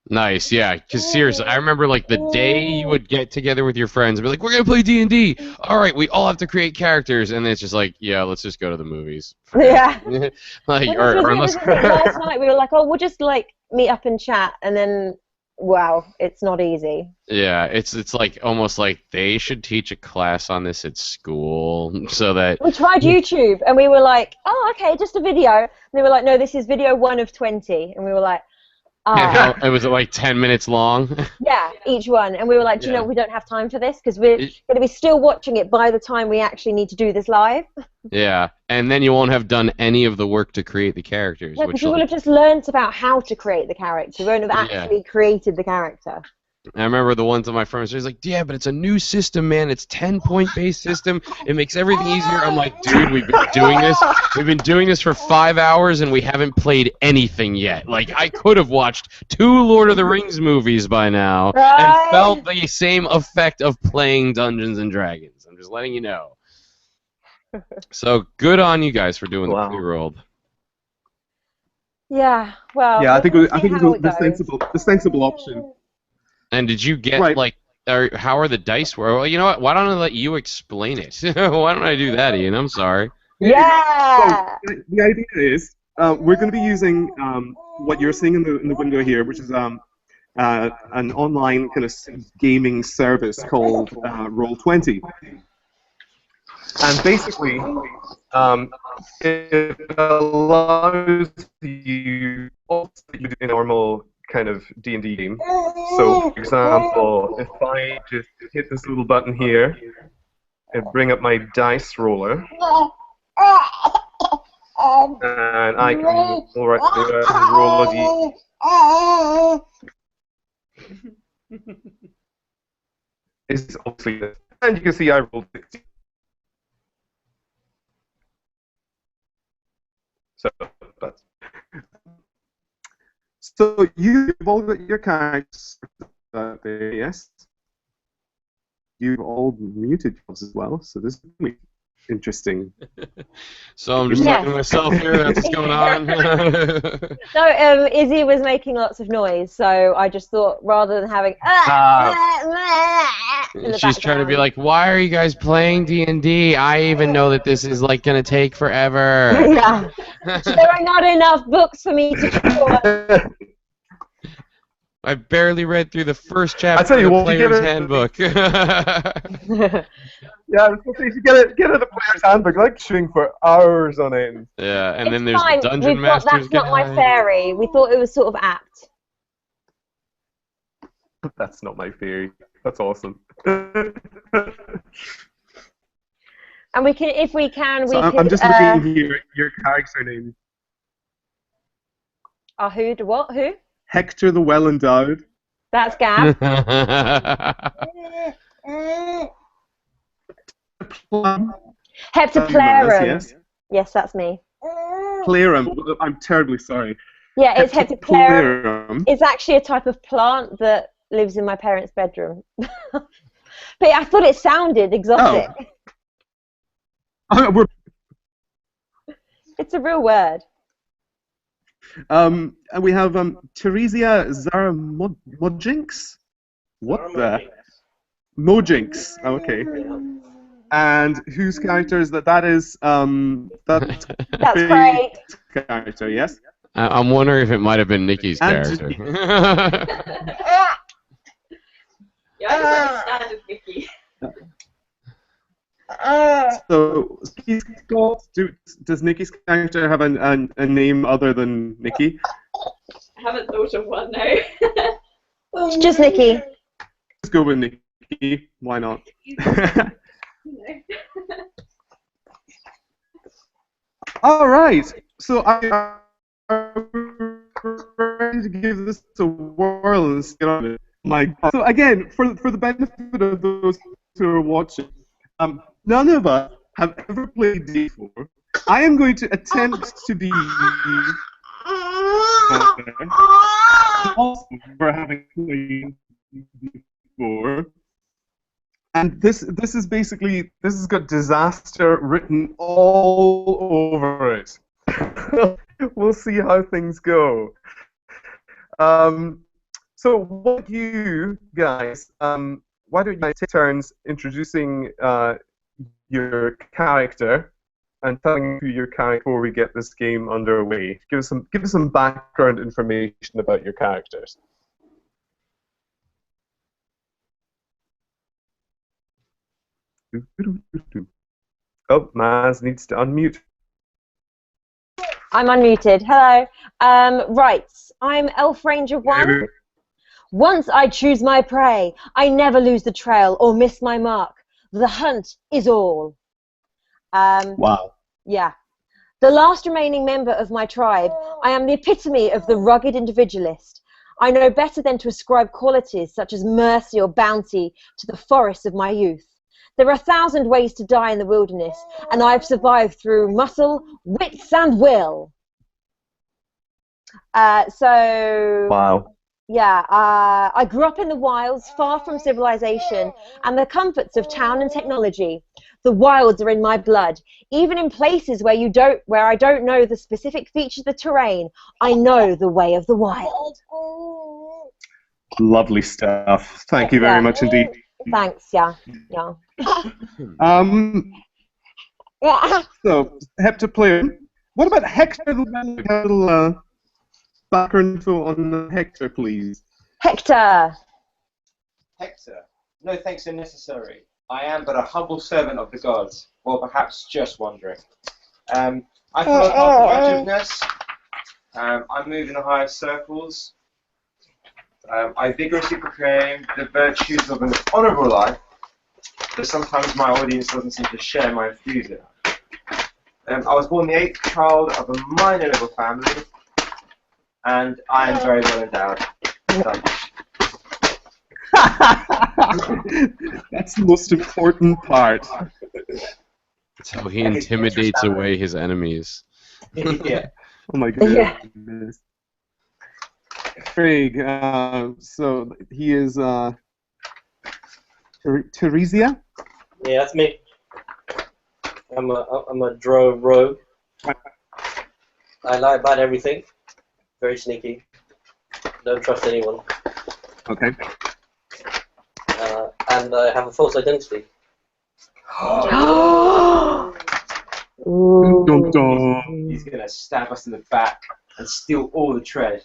Nice, yeah. Because seriously, I remember like the day you would get together with your friends and be like, "We're gonna play D&D. All right, we all have to create characters," and then it's just like, "Yeah, let's just go to the movies." Yeah. Like, last night we were like, "Oh, we'll just like meet up and chat," and then, wow, it's not easy. Yeah, it's like almost like they should teach a class on this at school, so that we tried YouTube and we were like, "Oh, okay, just a video." And they were like, "No, this is video 1 of 20," and we were like. It was like 10 minutes long. Yeah, each one, and we were like, do you know, we don't have time for this because we're going to be still watching it by the time we actually need to do this live. Yeah, and then you won't have done any of the work to create the characters. Yeah, because you will have just learnt about how to create the character. You won't have actually created the character. I remember the one to my friend, he's like, yeah, but it's a new system, man. It's 10-point based system. It makes everything easier. I'm like, dude, we've been doing this. We've been doing this for 5 hours, and we haven't played anything yet. Like, I could have watched 2 Lord of the Rings movies by now and felt the same effect of playing Dungeons and Dragons. I'm just letting you know. So, good on you guys for doing the pre-rolled. Yeah, well. Yeah, I think we'll it was the sensible option. And did you get, like, how are the dice? Well, you know what? Why don't I let you explain it? Why don't I do that, Ian? I'm sorry. Yeah! So, the idea is, we're going to be using what you're seeing in the window here, which is an online kind of gaming service called Roll20. And basically, it allows you also to do a normal kind of D&D game. So, for example, if I just hit this little button here and bring up my dice roller, and I can go right through and roll a D. It's obviously this. And you can see I rolled 60. So you've all got your characters there, yes? You've all muted yours as well, so this is really interesting. So I'm just talking to myself here, that's what's going on. No, Izzy was making lots of noise, so I just thought rather than having she's trying to be like, why are you guys playing D&D? I even know that this is like gonna take forever. Yeah. There are not enough books for me to I barely read through the first chapter of the Player's Handbook. Yeah, I was going to say, you get it the Player's Handbook, like shooting for hours on end. Yeah, and then it's there's fine. the Dungeon Master's That's not my fairy. We thought it was sort of apt. That's not my theory. That's awesome. And we can, if we can, so I'm just looking here at your character name. Who? What? Who? Hector the Well-Endowed. That's Gab. Heptaplerum. Yes. Yes, that's me. Plerum. I'm terribly sorry. Yeah, it's Heptaplerum. It's actually a type of plant that lives in my parents' bedroom. But I thought it sounded exotic. Oh. It's a real word. And we have Theresia Zaramojinx. What the? Mojinx. Okay. And whose character is that? That is that's right. Character, yes. I'm wondering if it might have been Nikki's character. Yeah, I just understand Nikki. So, does Nikki's character have a name other than Nikki? I haven't thought of one, no. It's just Nikki. Let's go with Nikki. Why not? All right. So I'm ready to give this a whirl and get on it. So again, for the benefit of those who are watching, none of us have ever played D before. I am going to attempt to be awesome for having played before. And this is basically, this has got disaster written all over it. We'll see how things go. So what you guys, why don't you take turns introducing your character and telling who your character before we get this game underway. Give us some background information about your characters. Oh, Maz needs to unmute. I'm unmuted. Hello. Right. I'm Elf Ranger 1. Once I choose my prey, I never lose the trail or miss my mark. The hunt is all. Wow. Yeah. The last remaining member of my tribe, I am the epitome of the rugged individualist. I know better than to ascribe qualities such as mercy or bounty to the forests of my youth. There are 1,000 ways to die in the wilderness, and I've survived through muscle, wits, and will. Wow. Yeah, I grew up in the wilds, far from civilization and the comforts of town and technology. The wilds are in my blood, even in places where I don't know the specific features of the terrain. I know the way of the wild. Lovely stuff. Thank you very much indeed. Thanks. Yeah. So, heptaplayer. What about Hector? A little background info on Hector, please. Hector. Hector, no thanks are necessary. I am but a humble servant of the gods, or perhaps just wandering. I follow path of righteousness. I move in the higher circles. I vigorously proclaim the virtues of an honourable life, but sometimes my audience doesn't seem to share my enthusiasm. I was born the 8th child of a minor little family, and I am very well endowed. That's the most important part. That's how he intimidates away his enemies. Yeah. Oh my goodness. Yeah. Craig, so he is Theresia? Yeah, that's me. I'm a drone rogue. I lie about everything. Very sneaky. Don't trust anyone. Okay. And I have a false identity. Dun, dun. He's going to stab us in the back and steal all the tread.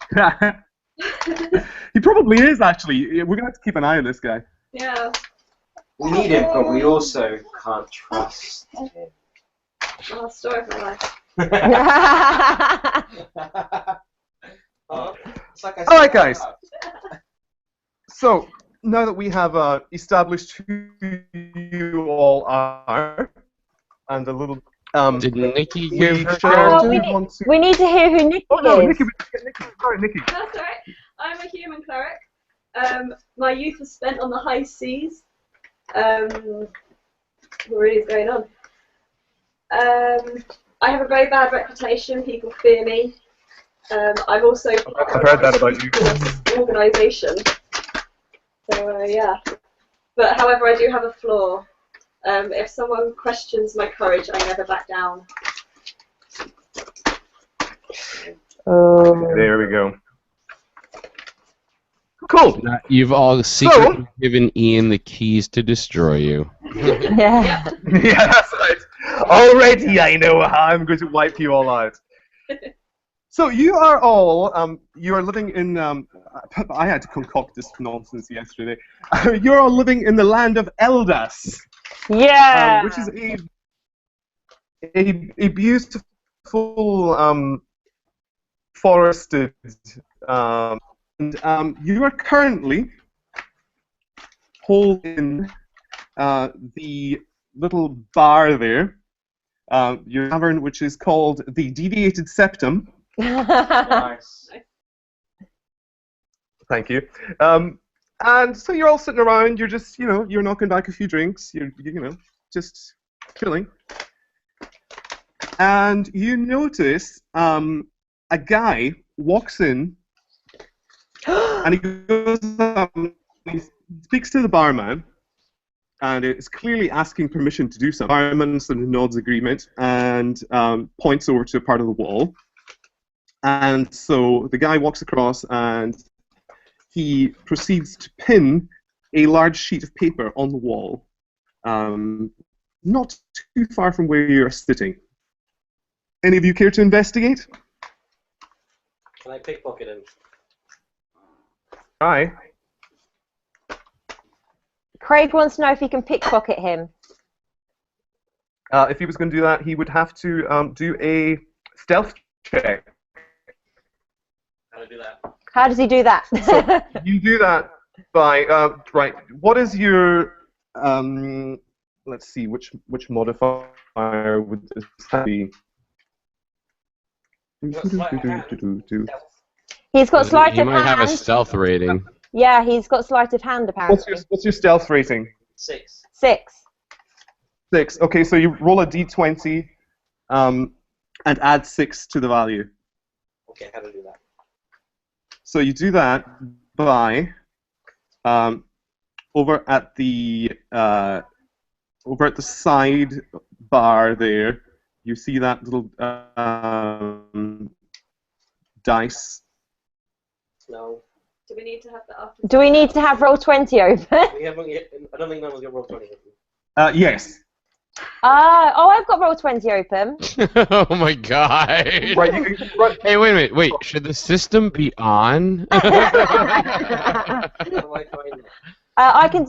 He probably is, actually. We're going to have to keep an eye on this guy. Yeah. We need him, but we also can't trust him. Oh, story of my life. It's like I All right, guys. So, now that we have established who you all are, and a little... Did Nikki give her we need to hear who Nikki no, is. Nikki, sorry, Nikki. That's alright. I'm a human cleric. My youth was spent on the high seas. What really is going on? I have a very bad reputation. People fear me. I'm also I've heard that about you. Organisation. So yeah. But however, I do have a flaw. If someone questions my courage, I never back down. There we go. Cool. You've all secretly given Ian the keys to destroy you. Yeah. Yeah, that's right. Already I know how I'm going to wipe you all out. So you are all, you are living in, I had to concoct this nonsense yesterday. You're all living in the land of Eldas. Yeah. Which is a beautiful forested, and you are currently holding the little bar there, your tavern, which is called the Deviated Septum. Nice. Thank you. And so you're all sitting around. You're just, you know, you're knocking back a few drinks. You're, you know, just chilling. And you notice a guy walks in, and he goes he speaks to the barman, and is clearly asking permission to do something. The barman sort of nods agreement and points over to a part of the wall. And so the guy walks across and he proceeds to pin a large sheet of paper on the wall, not too far from where you're sitting. Any of you care to investigate? Can I pickpocket him? Try. Craig wants to know if he can pickpocket him. If he was going to do that, he would have to do a stealth check. How do I do that? How does he do that? So you do that by right. What is your let's see, which modifier would this be? He's got sleight He of might have a hand. stealth rating. Yeah, he's got sleight of hand apparently. What's your stealth rating? 6. 6. 6. Okay, so you roll a d20 and add 6 to the value. Okay, how to do that? So you do that by over at the side bar there. You see that little dice. No. Do we need to have that after? Do we need to have roll 20 open? We haven't yet. I don't think no one's got roll 20. Yes. Oh, I've got roll 20 open. Oh my god. Right. Hey, wait a minute. Wait, should the system be on? How do I find it? I can.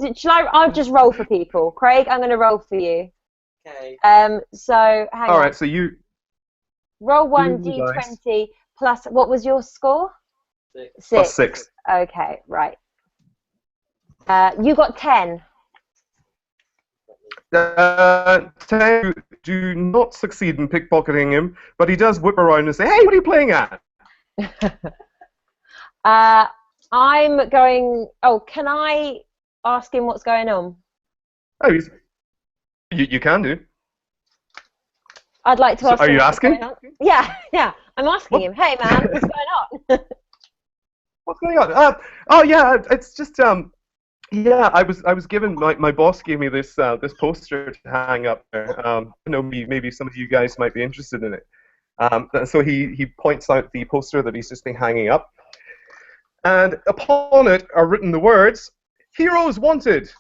I'll just roll for people. Craig, I'm going to roll for you. Okay. So hang All on. right. So you Roll 1 do dice. d20 plus. What was your score? 6. plus 6. Okay, right. You got 10. 10 do not succeed in pickpocketing him, but he does whip around and say, "Hey, what are you playing at?" I'm going. Oh, can I ask him what's going on? Oh, you can do. I'd like to So ask are him you what's asking? going on. Yeah. I'm asking him. Hey, man, what's going on? What's going on? Oh yeah, it's just yeah. I was given my boss gave me this this poster to hang up there. Maybe some of you guys might be interested in it. So he points out the poster that he's just been hanging up, and upon it are written the words "Heroes Wanted."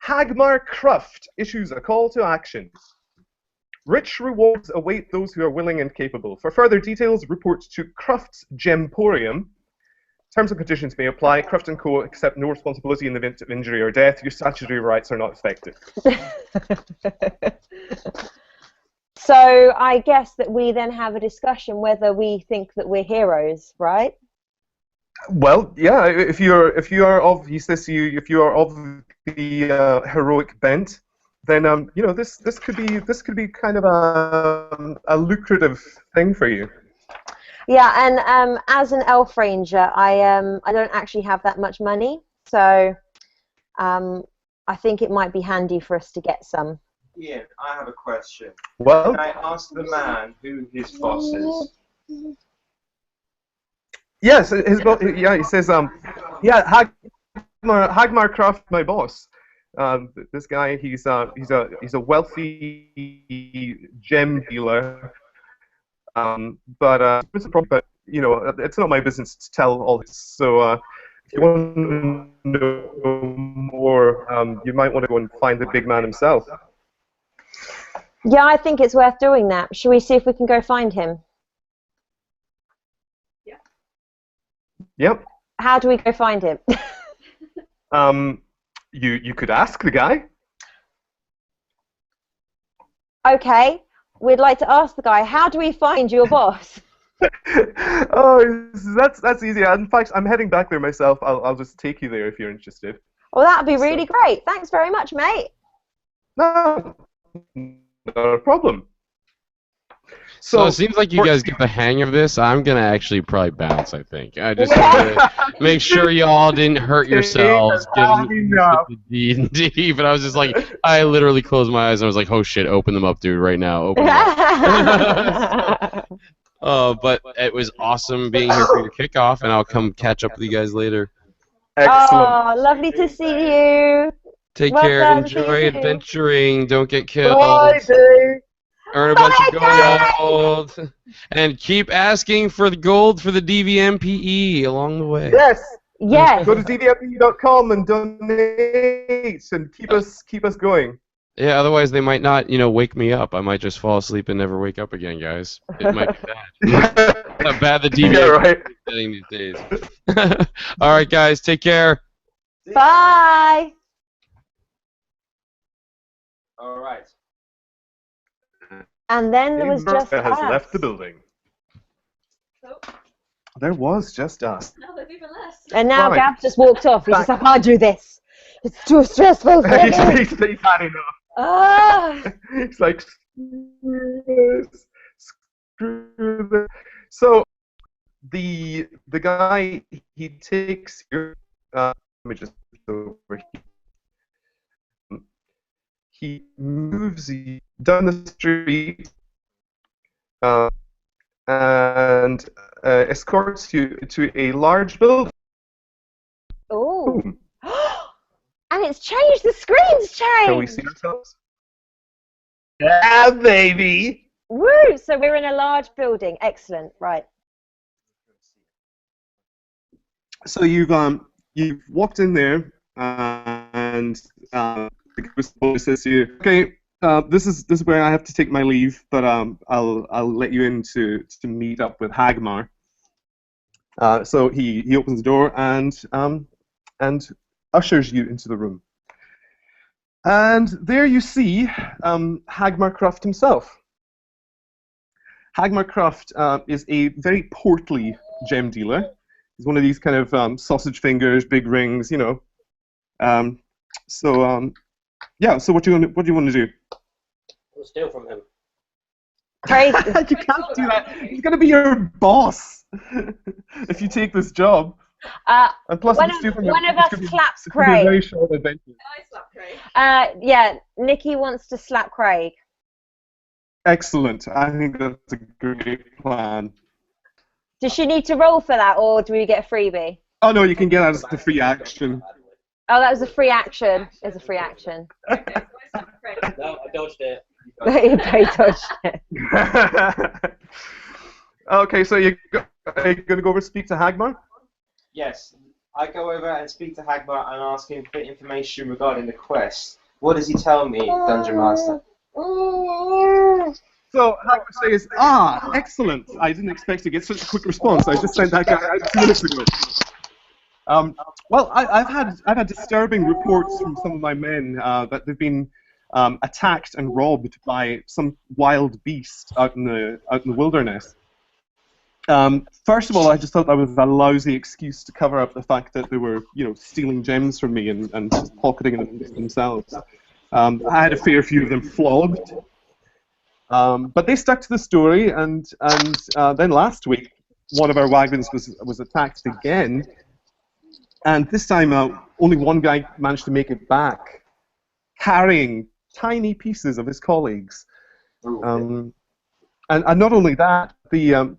Hagmar Cruft issues a call to action. Rich rewards await those who are willing and capable. For further details, report to Cruft's Gemporium. Terms and conditions may apply. Cruft & Co. accept no responsibility in the event of injury or death. Your statutory rights are not affected. So I guess that we then have a discussion whether we think that we're heroes, right? Well, yeah. If you are of, he says to you, if you are of the heroic bent, then this could be kind of a lucrative thing for you. Yeah, and as an elf ranger, I don't actually have that much money, so I think it might be handy for us to get some. Ian, I have a question. Well, Can I ask the man who his boss is? yes, his boss. Yeah, he says, yeah, Hagmar Craft, my boss. This guy, he's a wealthy gem dealer. But it's not my business to tell all this. So if you want to know more, you might want to go and find the big man himself. Yeah, I think it's worth doing that. Should we see if we can go find him? Yeah. Yep. How do we go find him? You could ask the guy. Okay, we'd like to ask the guy, how do we find your boss? Oh, that's easy. In fact, I'm heading back there myself. I'll just take you there if you're interested. Well, that'd be really great. Thanks very much, mate. No, not a problem. So it seems like you guys get the hang of this. I'm gonna actually probably bounce. I think I just wanted to make sure y'all didn't hurt yourselves getting the D&D. But I was just like, I literally closed my eyes and I was like, oh shit, open them up, dude, right now. Open them up. But it was awesome being here for your kickoff, and I'll come catch up with you guys later. Excellent. Oh, lovely to see you. Take Well care. done, Enjoy see you. adventuring. Don't get killed. Bye, Dave. Earn a bunch of gold. And keep asking for the gold for the DVMPE along the way. Yes. Yes. Go to dvmpe.com and donate and keep us going. Yeah, otherwise they might not, wake me up. I might just fall asleep and never wake up again, guys. It might be bad. How bad the DVMPE is getting these days. All right, guys, take care. Bye. All right. And then there was just has us. left the building. Oh, There was just us. now there's even less. And now Right. Gab just walked off. He's just like, I do this. It's too stressful for me. he's had enough. Ah. He's like, screw this. So, the guy, he takes your, let me just over here. He moves you down the street and escorts you to a large building. Oh. And it's changed. The screen's changed. Can we see ourselves? Yeah, baby. Woo! So we're in a large building. Excellent. Right. So you've walked in there, and the guy says to you, "Okay, this is where I have to take my leave, but I'll let you in to meet up with Hagmar." So he opens the door and ushers you into the room. And there you see Hagmar Croft himself. Hagmar Croft is a very portly gem dealer. He's one of these kind of sausage fingers, big rings, you know. Yeah. So what do you want to do? We'll steal from him. Craig. You can't do that. He's gonna be your boss if you take this job. And plus, one of us slaps Craig. A very short adventure. I slap Craig. Yeah, Nikki wants to slap Craig. Excellent. I think that's a great plan. Does she need to roll for that, or do we get a freebie? Oh no, you can get that as the free action. Oh, that was a free action. It's a free action. Okay, so I slap Craig. No, I dodged it. You both dodged it. Okay, so are you going to go over and speak to Hagmar? Yes, I go over and speak to Hagmar and ask him for information regarding the quest. What does he tell me, Dungeon Master? So Hagmar says, excellent. I didn't expect to get such a quick response. I just sent that guy out 2 minutes ago. Well, I've had disturbing reports from some of my men that they've been attacked and robbed by some wild beast out in the wilderness. First of all, I just thought that was a lousy excuse to cover up the fact that they were, stealing gems from me and just pocketing them themselves. I had a fair few of them flogged, but they stuck to the story. And then last week, one of our wagons was attacked again, and this time only one guy managed to make it back, carrying tiny pieces of his colleagues. And not only that,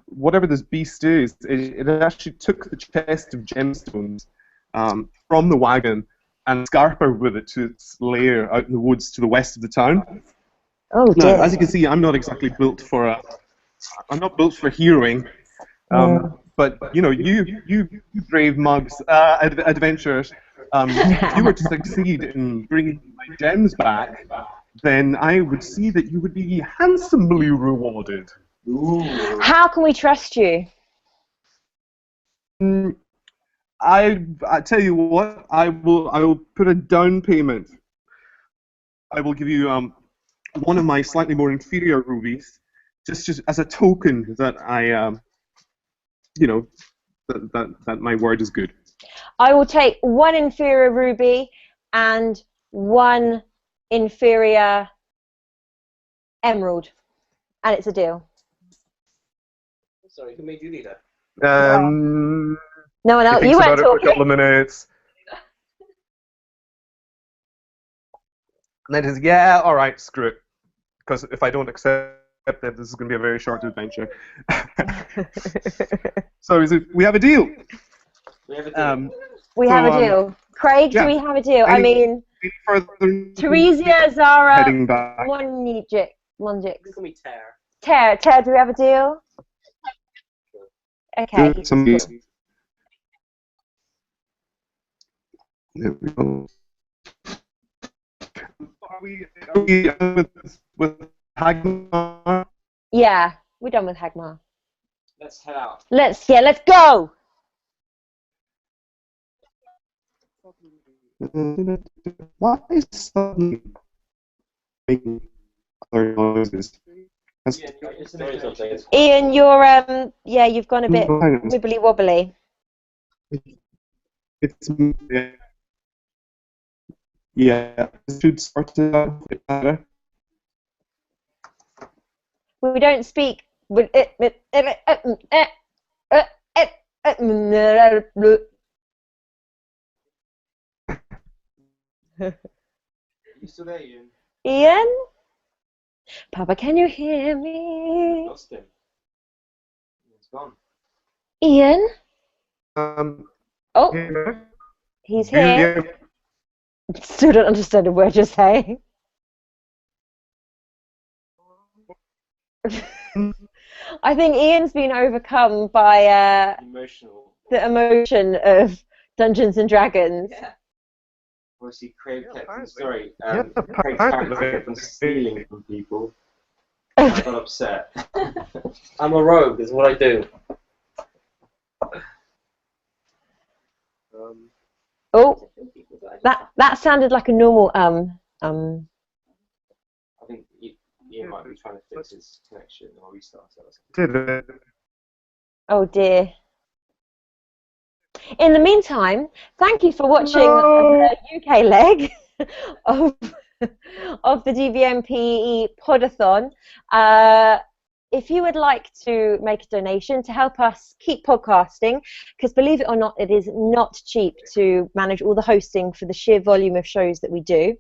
whatever this beast is, it actually took the chest of gemstones from the wagon and scarpered with it to its lair out in the woods to the west of the town. Oh dear. Now, as you can see, I'm not exactly built for I'm not built for heroing. But you brave mugs, adventurers, if you were to succeed in bringing my gems back, then I would see that you would be handsomely rewarded. Ooh. How can we trust you? I tell you what, I will put a down payment. I will give you one of my slightly more inferior rubies, just as a token that I that my word is good. I will take 1 inferior ruby and 1 inferior emerald, and it's a deal. Sorry, who made you leader? No one else. He You thinks weren't about it for a talking. couple of minutes. And then he says, "Yeah, all right, screw it. Because if I don't accept it, this is going to be a very short adventure." So he says, "We have a deal." We have a deal. We have a deal. Craig, yeah. do we have a deal? Any further Theresia, Zara, heading back. Monjix. You call me Tear. Tear, do we have a deal? Okay. There we go. Are we with Hagmar? Yeah, we're done with Hagmar. Let's head out. Let's go! Why is suddenly making other noises? Ian, you're you've gone a bit wibbly wobbly. It's yeah. It should start to get better. We don't speak. You still there, Ian? Ian? Papa, can you hear me? Lost him. He's gone. Ian? Oh, Here. he's here. Still don't understand a word you're saying. I think Ian's been overcome by the emotion of Dungeons and Dragons. Yeah. Obviously, Craig kept on, Craig's apparently. kept on stealing from people. I got upset. I'm a rogue, is what I do. Oh, that sounded like a normal I think Ian might be trying to fix his connection or restart it or something. Did it. Oh dear. In the meantime, thank you for watching the UK leg of the DVMPE Podathon. If you would like to make a donation to help us keep podcasting, because believe it or not, it is not cheap to manage all the hosting for the sheer volume of shows that we do,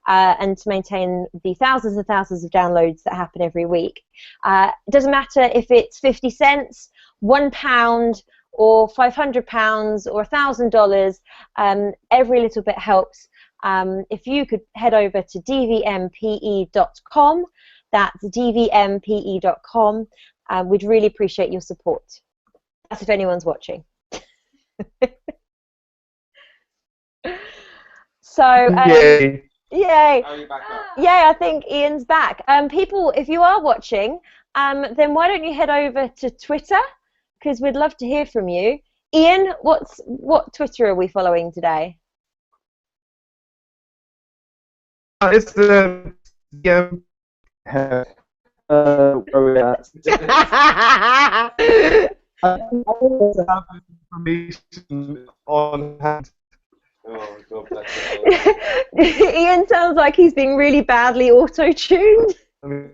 and to maintain the thousands and thousands of downloads that happen every week. It doesn't matter if it's 50 cents, £1, or £500 or $1,000, every little bit helps. If you could head over to dvmpe.com, that's dvmpe.com, we'd really appreciate your support. That's if anyone's watching. So, Yay. yay! Are you back up? Yay, I think Ian's back. People, if you are watching, then why don't you head over to Twitter? Because we'd love to hear from you. Ian, what Twitter are we following today? It's the Where we at? I also have this information on hand. Oh, God bless you. Ian sounds like he's being really badly auto-tuned. I mean,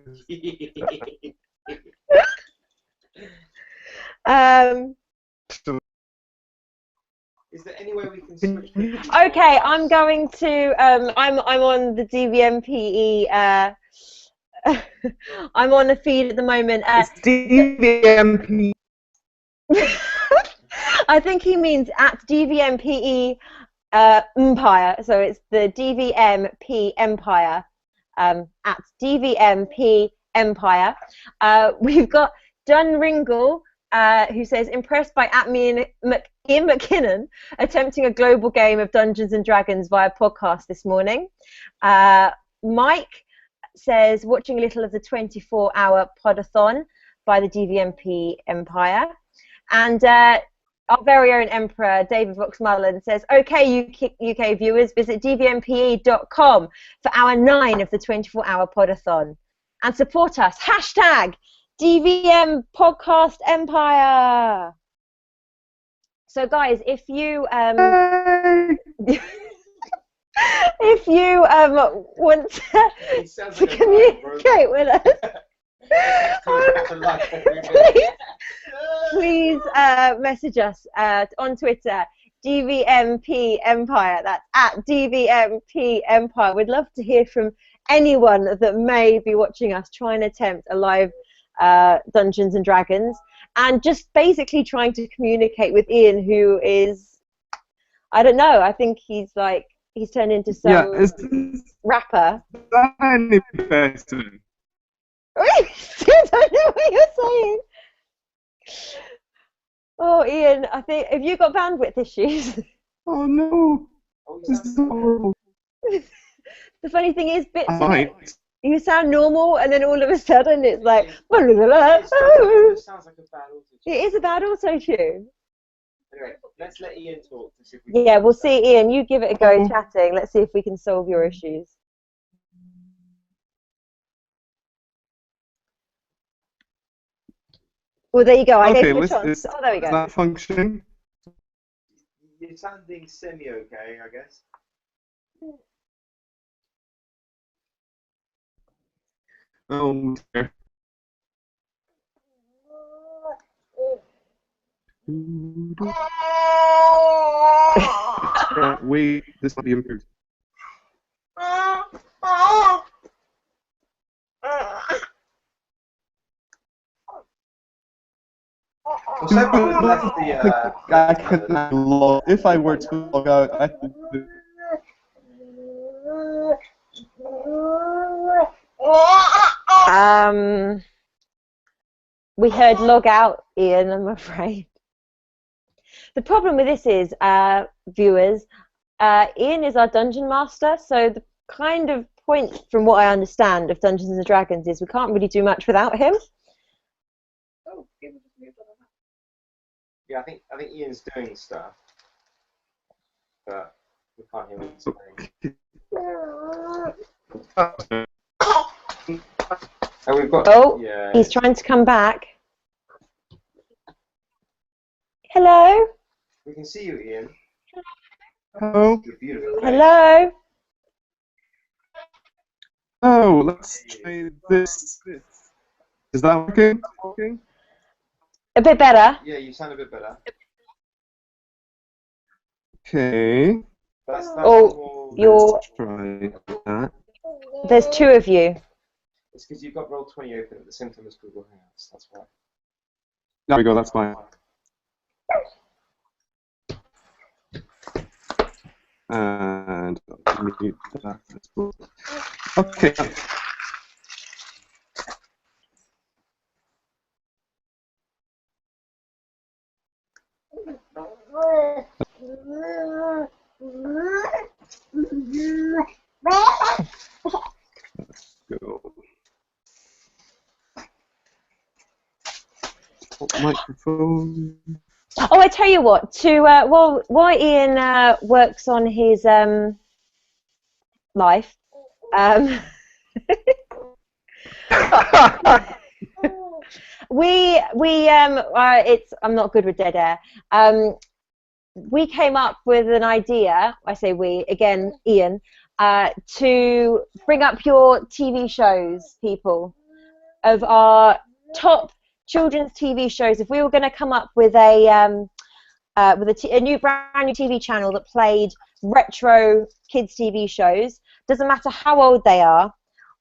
Is there any way we can switch? Okay, I'm going to. I'm on the DVMPE. I'm on the feed at the moment. it's DVMP. I think he means at DVMPE Empire. So it's the DVMP Empire. At DVMP Empire. We've got Dun Ringle, who says, impressed by Ian McKinnon attempting a global game of Dungeons and Dragons via podcast this morning. Mike says, watching a little of the 24-hour Podathon by the DVMP Empire. And our very own Emperor, David Vox-Mullen, says, okay, UK viewers, visit dvmpe.com for hour 9 of the 24-hour Podathon. And support us. Hashtag DVM Podcast Empire. So, guys, if you if you want to communicate with us, please message us on Twitter, DVMP Empire. That's at DVMP Empire. We'd love to hear from anyone that may be watching us try and attempt a live Dungeons and Dragons, and just basically trying to communicate with Ian, who is, I don't know, I think he's turned into some rapper. Any person. I still don't know what you're saying. Oh, Ian, I think, have you got bandwidth issues? Oh no, this is horrible. The funny thing is, bits of it, you sound normal, and then all of a sudden it's like, It sounds like a bad auto-tune. it is a bad auto-tune. Anyway, let's let Ian talk to see if we can Yeah, we'll see, Ian. You give it a go chatting. Let's see if we can solve your issues. Well, there you go. I gave you a chance. Oh, there we go. Is that functioning? You're sounding semi-okay, I guess. Oh dear. Wait, this will be improved. Well, so far we've left the. I could not log. If I were to log out, I could. We heard log out, Ian, I'm afraid. The problem with this is, viewers, Ian is our dungeon master, so the kind of point, from what I understand, of Dungeons and Dragons is we can't really do much without him. Oh, people just moved on that. Yeah, I think Ian's doing stuff, but we can't hear what he's saying. And we've got. Oh, yeah. he's trying to come back. Hello? We can see you, Ian. Hello. You're beautiful. Hello? Oh, let's try this. Is that working? A bit better. Yeah, you sound a bit better. Okay. That's Oh, you're. Try that. There's two of you. It's because you've got Roll20 open at the same time as Google Hangouts. That's why. There we go. That's fine. And mute that. Okay. Go. Microphone. Oh, I tell you what. To while Ian works on his life, it's I'm not good with dead air. We came up with an idea. I say we again, Ian, to bring up your TV shows, people, of our top children's TV shows. If we were going to come up with a brand new TV channel that played retro kids TV shows, doesn't matter how old they are,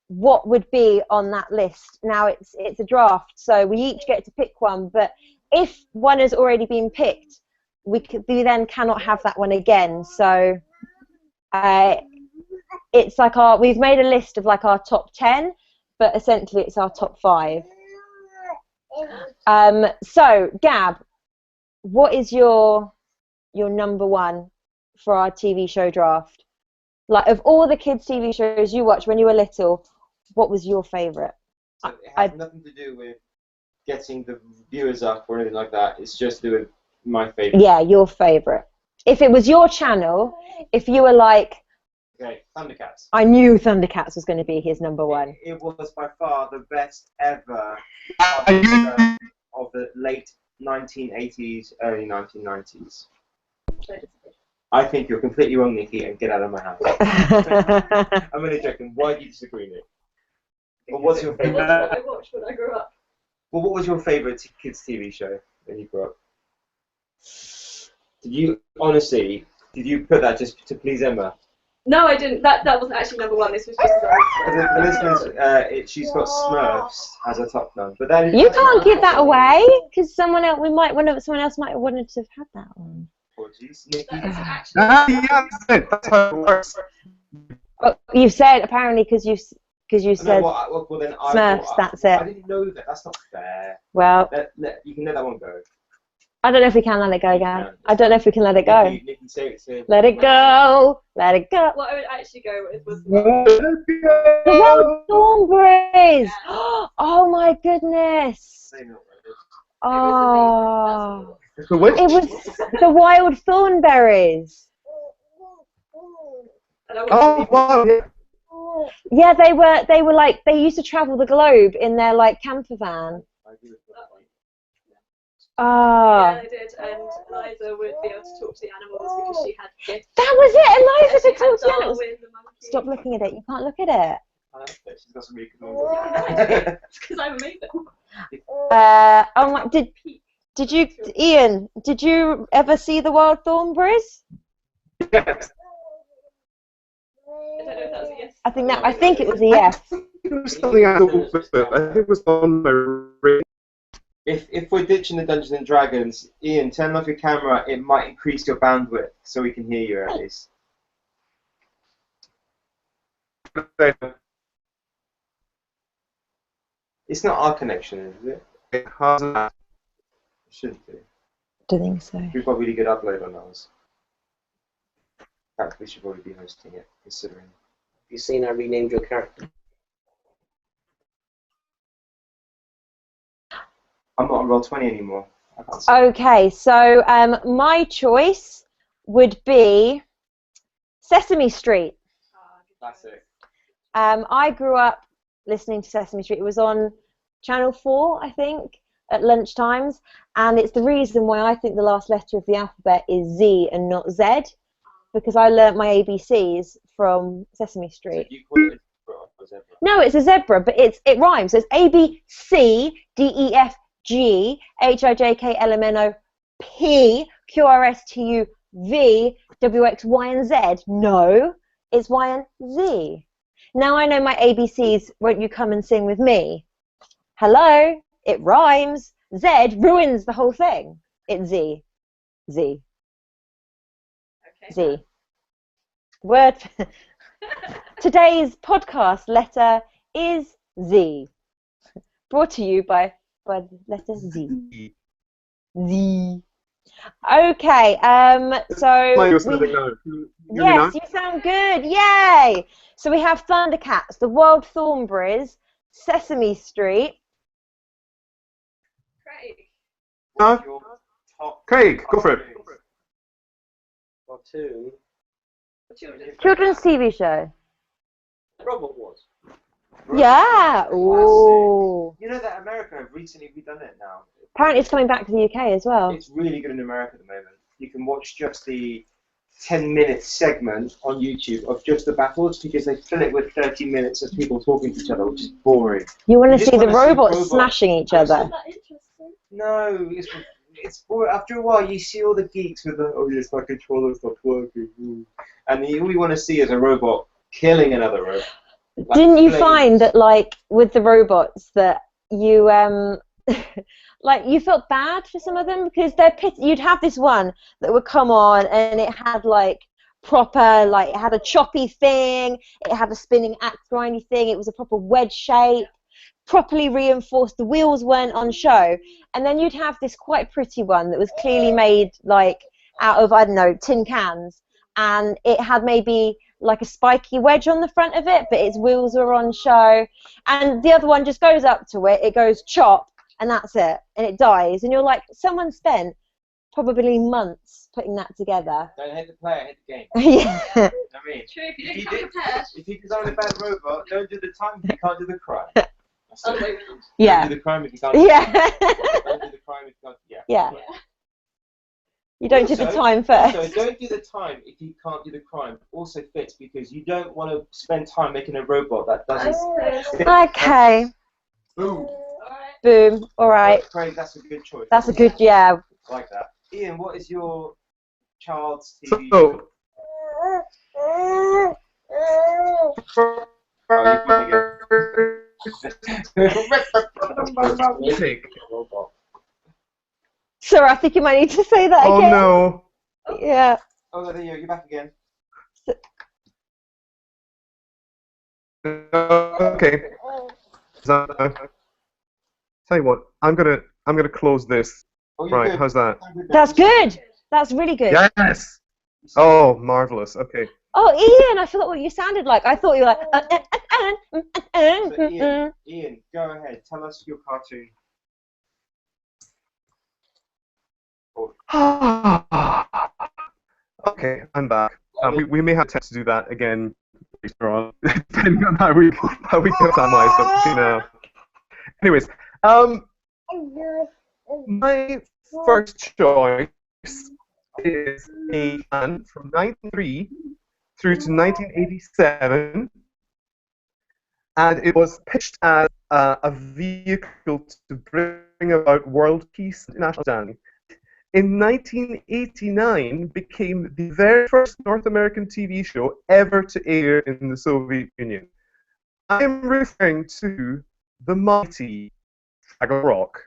what would be on that list? Now it's a draft, so we each get to pick one. But if one has already been picked, we then cannot have that one again. So it's like we've made a list of like our top 10, but essentially it's our top 5. So Gab, what is your number 1 for our TV show draft? Like, of all the kids TV shows you watched when you were little, what was your favourite? So it has nothing to do with getting the viewers up or anything like that. It's just to do with my favourite. Yeah, your favourite. If it was your channel, if you were like, okay, Thundercats. I knew Thundercats was going to be his number 1. It was by far the best ever of the late 1980s, early 1990s. I think you're completely wrong, Nikki, and get out of my house. I'm only joking. Why do you disagree, Nick? Well, what's your favourite? I watched when I grew up. Well, what was your favourite kids' TV show when you grew up? Did you put that just to please Emma? No, I didn't. That wasn't actually number 1. This was just. For the listeners, she's got Smurfs as a top one, but then You can't give that away because someone else might have wanted to have had that one. Apologies, Nikki. Yeah, that's how it works. Well, you said apparently because you said Well, then Smurfs. That's it. I didn't know that. That's not fair. Well, You can let that one go. I don't know if we can let it go, Gab. I don't know if we can let it go. Nikki, say it. Let it go. Let it go. What I would actually go with was The Wild Thornberrys. Oh my goodness. Oh. The which? It was the Wild Thornberrys. Oh wow! Yeah, they were like they used to travel the globe in their like camper van. Yeah, they did, and Eliza would be able to talk to the animals because she had gifts. That was it. Eliza could talk to the animals. Darwin, the monkey. Stop looking at it. You can't look at it. She's got some really good ones. It's because I'm amazing. Oh my! Ian, did you ever see the Wild Thornberrys? Yes. I don't know if that was a yes. I think it was a yes. It was something I thought, but I think it was on my radar. If we're ditching the Dungeons and Dragons, Ian, turn off your camera. It might increase your bandwidth so we can hear you at least. It's not our connection, is it? How's that? It shouldn't be. Don't think so. We've got really good upload on ours. In fact, we should probably be hosting it, considering. Have you seen I renamed your character? I'm not on Roll20 anymore. I can't see. Okay, so my choice would be Sesame Street. That's it. I grew up listening to Sesame Street. It was on Channel 4, I think, at lunch times, and it's the reason why I think the last letter of the alphabet is Z and not Z, because I learnt my ABCs from Sesame Street. So you call it a zebra? No, it's a zebra, but it rhymes. So it's A, B, C, D, E, F, G, H, I, J, K, L, M, N, O, P, Q, R, S, T, U, V, W, X, Y, and Z. No, it's Y and Z. Now I know my ABCs. Won't you come and sing with me? Hello, it rhymes. Z ruins the whole thing. It's Z. Z. Okay. Z. Word. Today's podcast letter is Z. Brought to you by the letter Z. Z. Okay. Yes, you sound good. Yay! So we have Thundercats, the Wild Thornberrys, Sesame Street. Craig. Craig, go for it. Cartoon. Children's TV show. Robot Wars. Yeah. Ooh. You know that America have recently redone it now. Apparently it's coming back to the UK as well. It's really good in America at the moment. You can watch just the 10-minute segment on YouTube of just the battles because they fill it with 30 minutes of people talking to each other, which is boring. You want to just see the wanna see robots robots. smashing each other. Isn't that interesting? No, it's boring. After a while, you see all the geeks with the, oh yes, my controller stopped working. And all you want to see is a robot killing another robot. Like Didn't you flames. find that, like, with the robots, that you like you felt bad for some of them because you'd have this one that would come on and it had like proper, like it had a choppy thing, it had a spinning axe grindy thing, it was a proper wedge shape, properly reinforced, the wheels weren't on show, and then you'd have this quite pretty one that was clearly made like out of, I don't know, tin cans, and it had maybe like a spiky wedge on the front of it, but its wheels were on show, and the other one just goes up to it, it goes chop, and that's it, and it dies, and you're like, someone spent probably months putting that together. Don't hate the player, hate the game. Yeah. I mean, True, if you don't come prepared. if you design a bad robot, don't do the time if you can't do the crime. Yeah. Don't do the crime if you can't do Yeah. Don't do the crime if you can't. Yeah. Yeah. You don't do the time first. So don't do the time if you can't do the crime. Also fits because you don't want to spend time making a robot that doesn't. Okay. Boom. Boom. All right. Craig, that's a good choice. That's a good, yeah. I like that. Ian, what is your child's TV So, Sorry, I think you might need to say that oh again. no. Yeah. Oh, there you go. You're back again. Okay. Tell you what, I'm gonna close this. Oh, you're Right, good. how's that? That's good. That's really good. Yes. Oh, marvelous. Okay. Oh, Ian, I forgot what you sounded like. I thought you were So, Ian, go ahead. Tell us your cartoon. Okay, I'm back. We may have to do that again later on, depending on how we get time-wise. But, you know. Anyways, my first choice is a man from 1993 through to 1987, and it was pitched as a vehicle to bring about world peace and international understanding. In 1989, became the very first North American TV show ever to air in the Soviet Union. I am referring to the mighty Fraggle Rock.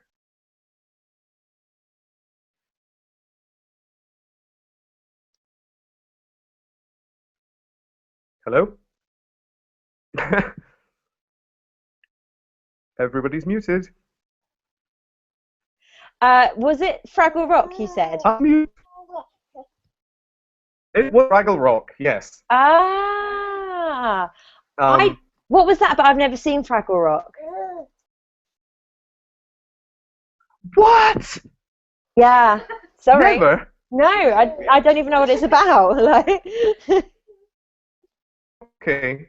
Hello? Everybody's muted. Was it Fraggle Rock, you said? Unmute. It was Fraggle Rock, yes. Ah. What was that? But I've never seen Fraggle Rock. What? Yeah. Sorry. Never? No, I don't even know what it's about. Like. Okay.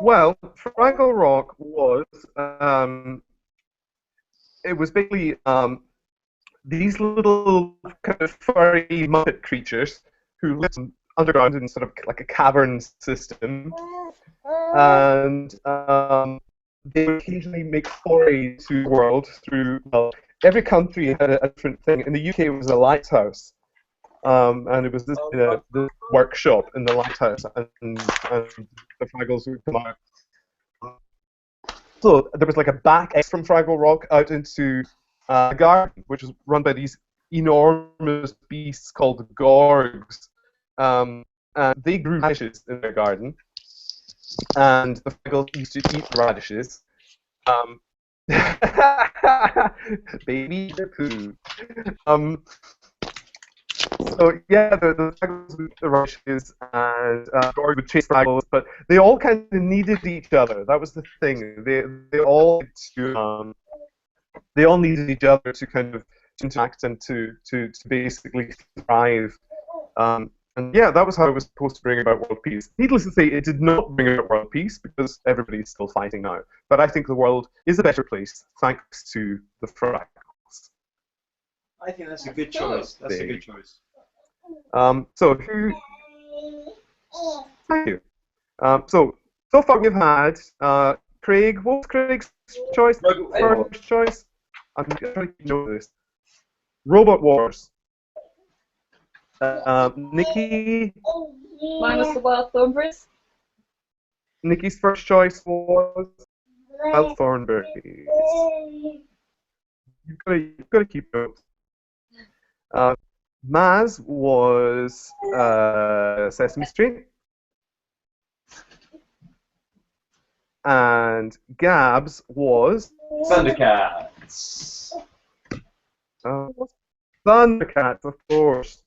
Well, Fraggle Rock was it was basically these little kind of furry Muppet creatures who lived underground in sort of like a cavern system, and they would occasionally make forays to the world through. Well, every country had a different thing. In the UK, it was a lighthouse. And it was this workshop in the lighthouse, and the Fraggles would come out. So there was like a back X from Fraggle Rock out into a garden, which was run by these enormous beasts called the Gorgs. And they grew radishes in their garden, and the Fraggles used to eat the radishes. Baby poo. So yeah, the Fraggles would eat the radishes, and Gorg would chase Fraggles, but they all kind of needed each other. That was the thing. They all needed each other to kind of interact and to basically thrive. And yeah, that was how it was supposed to bring about world peace. Needless to say, it did not bring about world peace because everybody's still fighting now. But I think the world is a better place thanks to the Fraggles. I think that's a good choice. That's a good choice. So who? Thank you. So far we've had Craig. What was Craig's choice? First choice. I'm trying to know this. Robot Wars. Nikki. Mine was the Wild Thornberries. Nikki's first choice was Wild Thornberries. You've got to keep notes. Maz was Sesame Street, and Gabs was Thundercats. Thundercats, of course,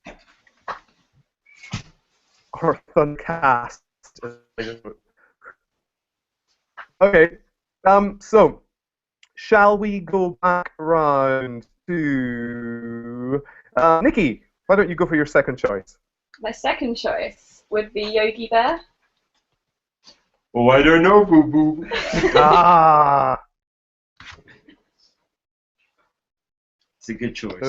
or Thundercast. Okay, so shall we go back around to Nikki? Why don't you go for your second choice? My second choice would be Yogi Bear. Oh, I don't know, Boo Boo. Ah. It's a good choice.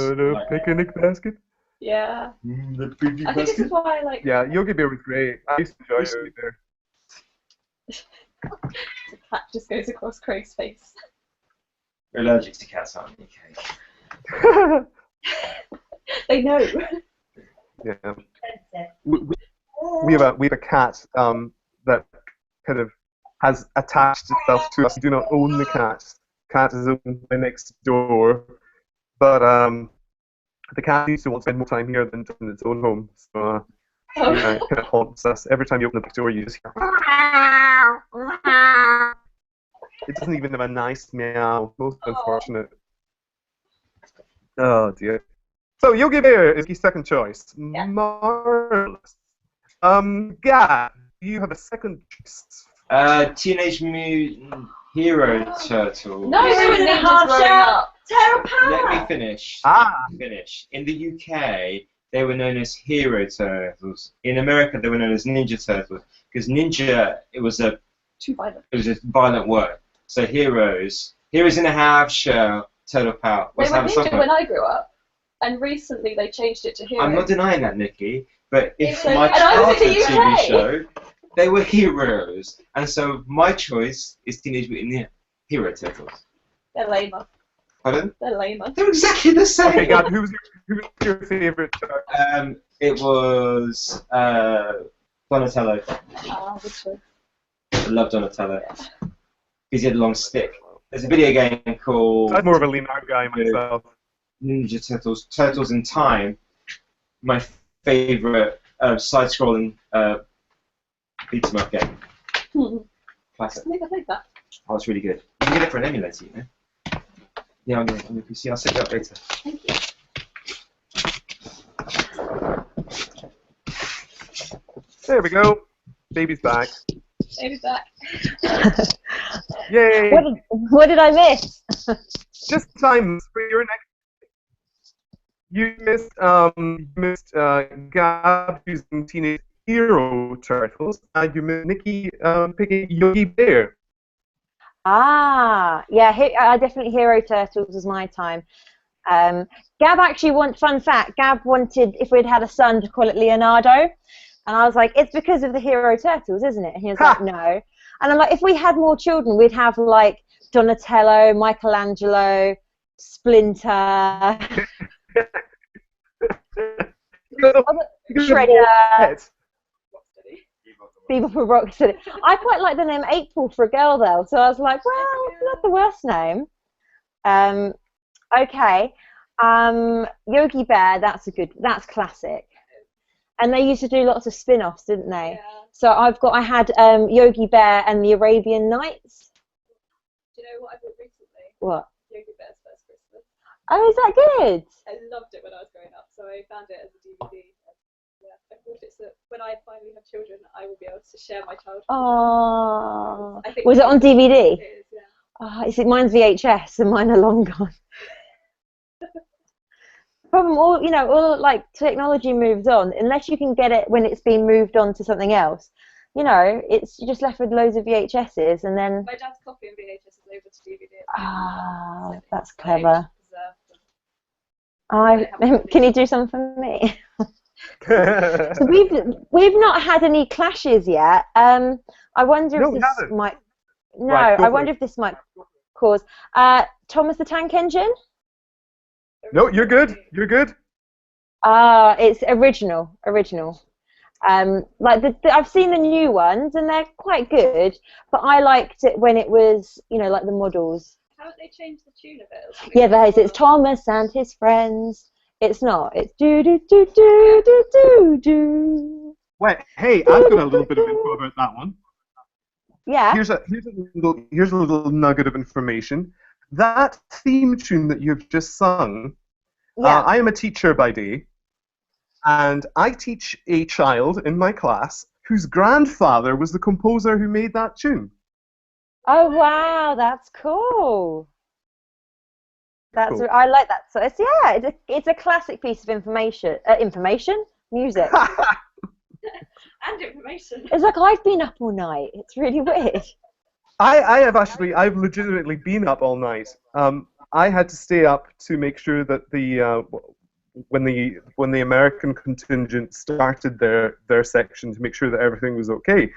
Picnic basket? Yeah. The picnic I think this is why I like. Yeah, Yogi Bear was great. I used to enjoy Yogi Bear. The cat just goes across Craig's face. You're allergic to cats, aren't you, Kate? They know. Yeah. We have a cat that kind of has attached itself to us. We do not own the cat. The cat is owned by next door, but the cat seems to want to spend more time here than in its own home. So yeah, it kind of haunts us. Every time you open the door, you just hear. It doesn't even have a nice meow. Most unfortunate. Oh dear. So Yogi Bear is his second choice. Yeah. Marvelous. Gab, you have a second choice. Teenage Mutant Hero Turtle. No, they were ninjas growing up. Let me finish. In the UK, they were known as Hero Turtles. In America, they were known as Ninja Turtles because ninja it was a violent word. So heroes in a half shell, turtle power. They were ninja when I grew up, and recently they changed it to Hero. I'm not denying that, Nikki, but if So- my and I was in childhood the TV UK. show They were heroes, and so my choice is Teenage Mutant Ninja Hero Turtles. They're lamer. Pardon? They're lamer. They're exactly the same. Okay, Gab, who was your favorite? It was Donatello. Ah, good choice. I love Donatello. Because he had a long stick. There's a video game called I'm more of a lean out guy myself. Ninja Turtles, Turtles in Time. My favorite side-scrolling beat 'em up game. Classic. I think I played that. Oh, it's really good. You can get it for an emulator, you know. Yeah, on your PC. I'll set it up later. Thank you. There we go. Baby's back. Baby's back. Yay! What did I miss? Just time for your next. You missed Gab using Teenage Hero Turtles, and you missed Nikki picking Yogi Bear. Ah, yeah, I definitely Hero Turtles was my time. Gab actually fun fact, Gab wanted, if we'd had a son, to call it Leonardo. And I was like, it's because of the Hero Turtles, isn't it? And he was like, no. And I'm like, if we had more children, we'd have like Donatello, Michelangelo, Splinter, Shredder, Bebop and Rocksteady. I quite like the name April for a girl though, so I was like, well, not the worst name. Okay, Yogi Bear, that's classic. And they used to do lots of spin-offs, didn't they? Yeah. So I had Yogi Bear and the Arabian Nights. Do you know what I bought recently? What? Yogi Bear's First Christmas. Oh, is that good? I loved it when I was growing up, so I found it as a DVD. Yeah, I thought it's that when I finally have children, I will be able to share my childhood. Oh. I think Was it on DVD? It is, yeah. Oh, mine's VHS and mine are long gone. Problem, all like technology moves on. Unless you can get it when it's been moved on to something else, you're just left with loads of VHSs, and then. My dad's copying VHS over to DVD. Ah, So that's I clever. preserve them. Can you do something for me? So we've not had any clashes yet. I wonder if this might. No, Right, I wonder if this might cause. Thomas the Tank Engine. No, you're good. You're good. It's original. I've seen the new ones and they're quite good, but I liked it when it was, like the models. Haven't they changed the tune of it? Yeah, there is. It's Thomas and his friends. It's not. It's do do do do do do do. Wait, hey, I've got a little bit of info about that one. Yeah. Here's a little nugget of information. That theme tune that you've just sung, Yeah. I am a teacher by day, and I teach a child in my class whose grandfather was the composer who made that tune. Oh wow, that's cool. Cool. I like that. So it's a classic piece of information. Music. And information. It's like I've been up all night. It's really weird. I've legitimately been up all night. I had to stay up to make sure that when the American contingent started their section, to make sure that everything was okay.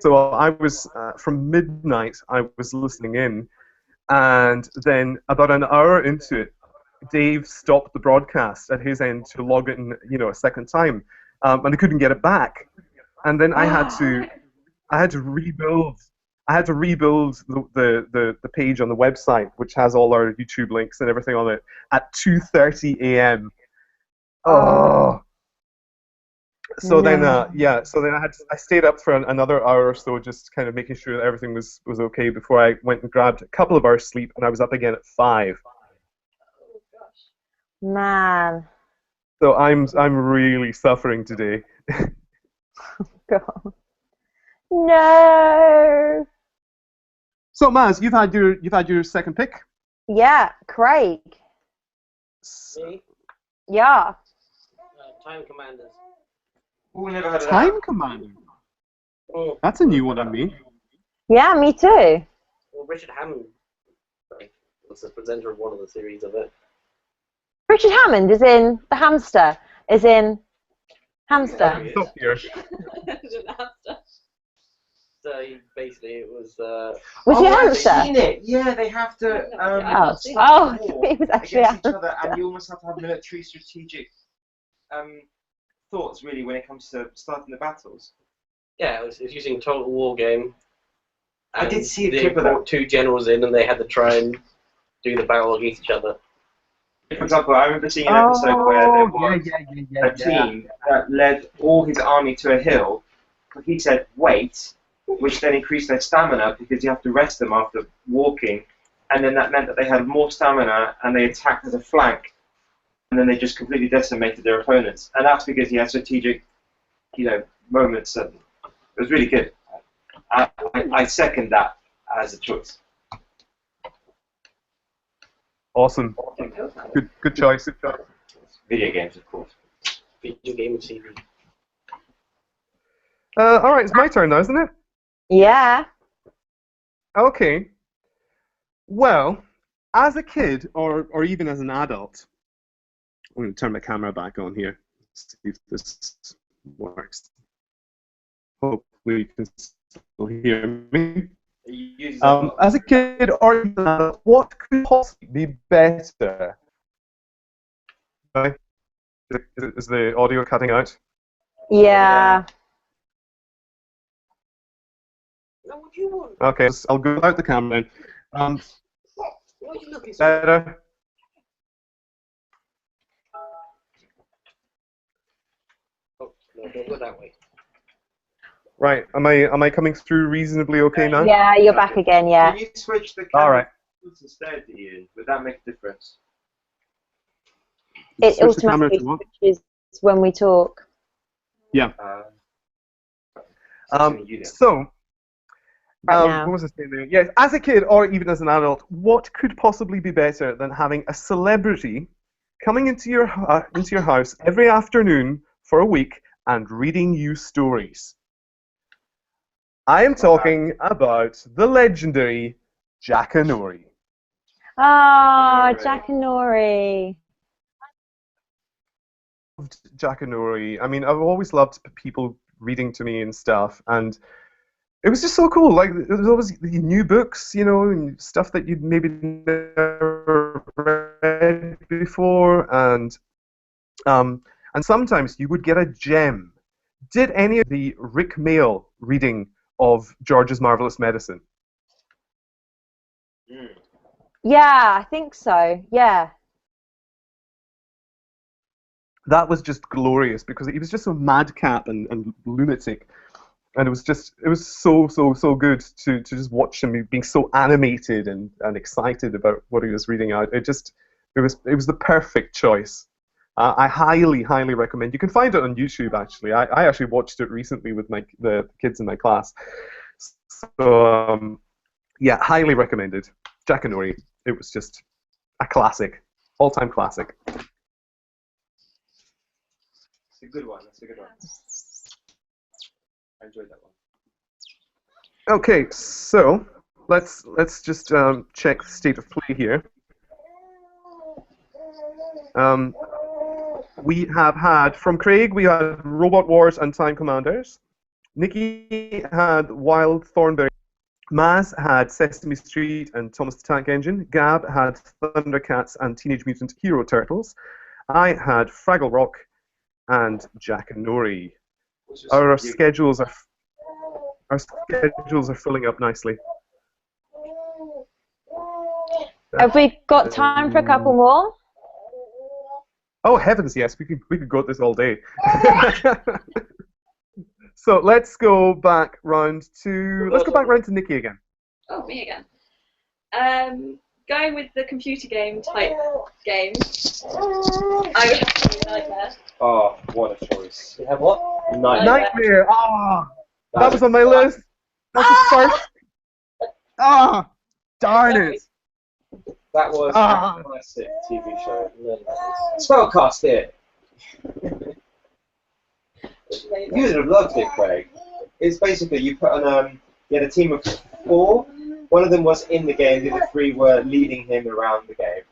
So I was from midnight. I was listening in, and then about an hour into it, Dave stopped the broadcast at his end to log in, a second time, and I couldn't get it back. And then I had to rebuild. I had to rebuild the page on the website, which has all our YouTube links and everything on it, at 2:30 a.m. Oh. So then I stayed up for another hour or so, just kind of making sure that everything was okay before I went and grabbed a couple of hours sleep, and I was up again at 5. Oh gosh. Man. So I'm really suffering today. God. No. So Maz, you've had your second pick. Yeah, Craig. Me? Yeah. Time Commanders. Oh, never heard of that. Time Commander. Oh. That's a new one on me. Yeah, me too. Well, Richard Hammond was the presenter of one of the series of it. Richard Hammond is in the hamster. Is in hamster. Stop here. An hamster. basically it was. Was he a I've hamster? seen it. Yeah, they have to Oh, start a war it was actually a against each other, hamster. and you almost have to have military strategic thoughts, really, when it comes to starting the battles. Yeah, it was using Total War game. I did see a they clip of brought that. 2 generals in, and they had to try and do the battle against each other. For example, I remember seeing an episode where there was yeah, a team that led all his army to a hill, but he said, wait, which then increased their stamina because you have to rest them after walking, and then that meant that they had more stamina and they attacked as a flank, and then they just completely decimated their opponents. And that's because he had strategic, moments. And it was really good. I second that as a choice. Awesome. Good choice. Video games, of course. Video game TV. All right, it's my turn now, isn't it? Yeah. Okay. Well, as a kid, or even as an adult, I'm going to turn my camera back on here. See if this works. Hopefully you can still hear me. As a kid or even an adult, what could possibly be better? Right? Is the audio cutting out? Yeah. Okay, I'll go without the camera then. Better. Oh, no, don't go that way. Right, am I coming through reasonably okay now? Yeah, you're back again, yeah. Can you switch the All camera right. instead, Ian? Would that make a difference? It Switch the camera automatically to what? switches when we talk. Yeah. So, now. What was I saying there? Yes, as a kid or even as an adult, what could possibly be better than having a celebrity coming into your house every afternoon for a week and reading you stories? I am talking about the legendary Jackanory. Oh, Jackanory. Jackanory. I mean, I've always loved people reading to me and stuff, and it was just so cool. Like, there was always new books, and stuff that you'd maybe never read before, and sometimes you would get a gem. Did any of the Rick Mail reading of George's Marvelous Medicine? Yeah, I think so. Yeah. That was just glorious because he was just so madcap and lunatic. And it was so good to just watch him being so animated and excited about what he was reading out. It was the perfect choice. I highly recommend. You can find it on YouTube actually. I actually watched it recently with the kids in my class. So yeah, highly recommended. Jackanory. It was just a classic, all-time classic. it's a good one. That's a good one. I enjoyed that one. Okay, so let's just check the state of play here. We have had from Craig. We had Robot Wars and Time Commanders. Nikki had Wild Thornberry. Maz had Sesame Street and Thomas the Tank Engine. Gab had Thundercats and Teenage Mutant Hero Turtles. I had Fraggle Rock and Jackanory. Our schedules are filling up nicely. Have we got time for a couple more? Oh heavens, yes! We could go at this all day. So let's go back round to Nikki again. Oh, me again. Going with the computer game type game, I would have to do Nightmare. Oh, what a choice. You have what? Nightmare. Ah, that was on my list. That's the first. Ah, darn it. That was a classic TV show. Spellcast it. You would have loved it, Craig. It's basically you put on you had a team of 4. One of them was in the game. The other 3 were leading him around the game,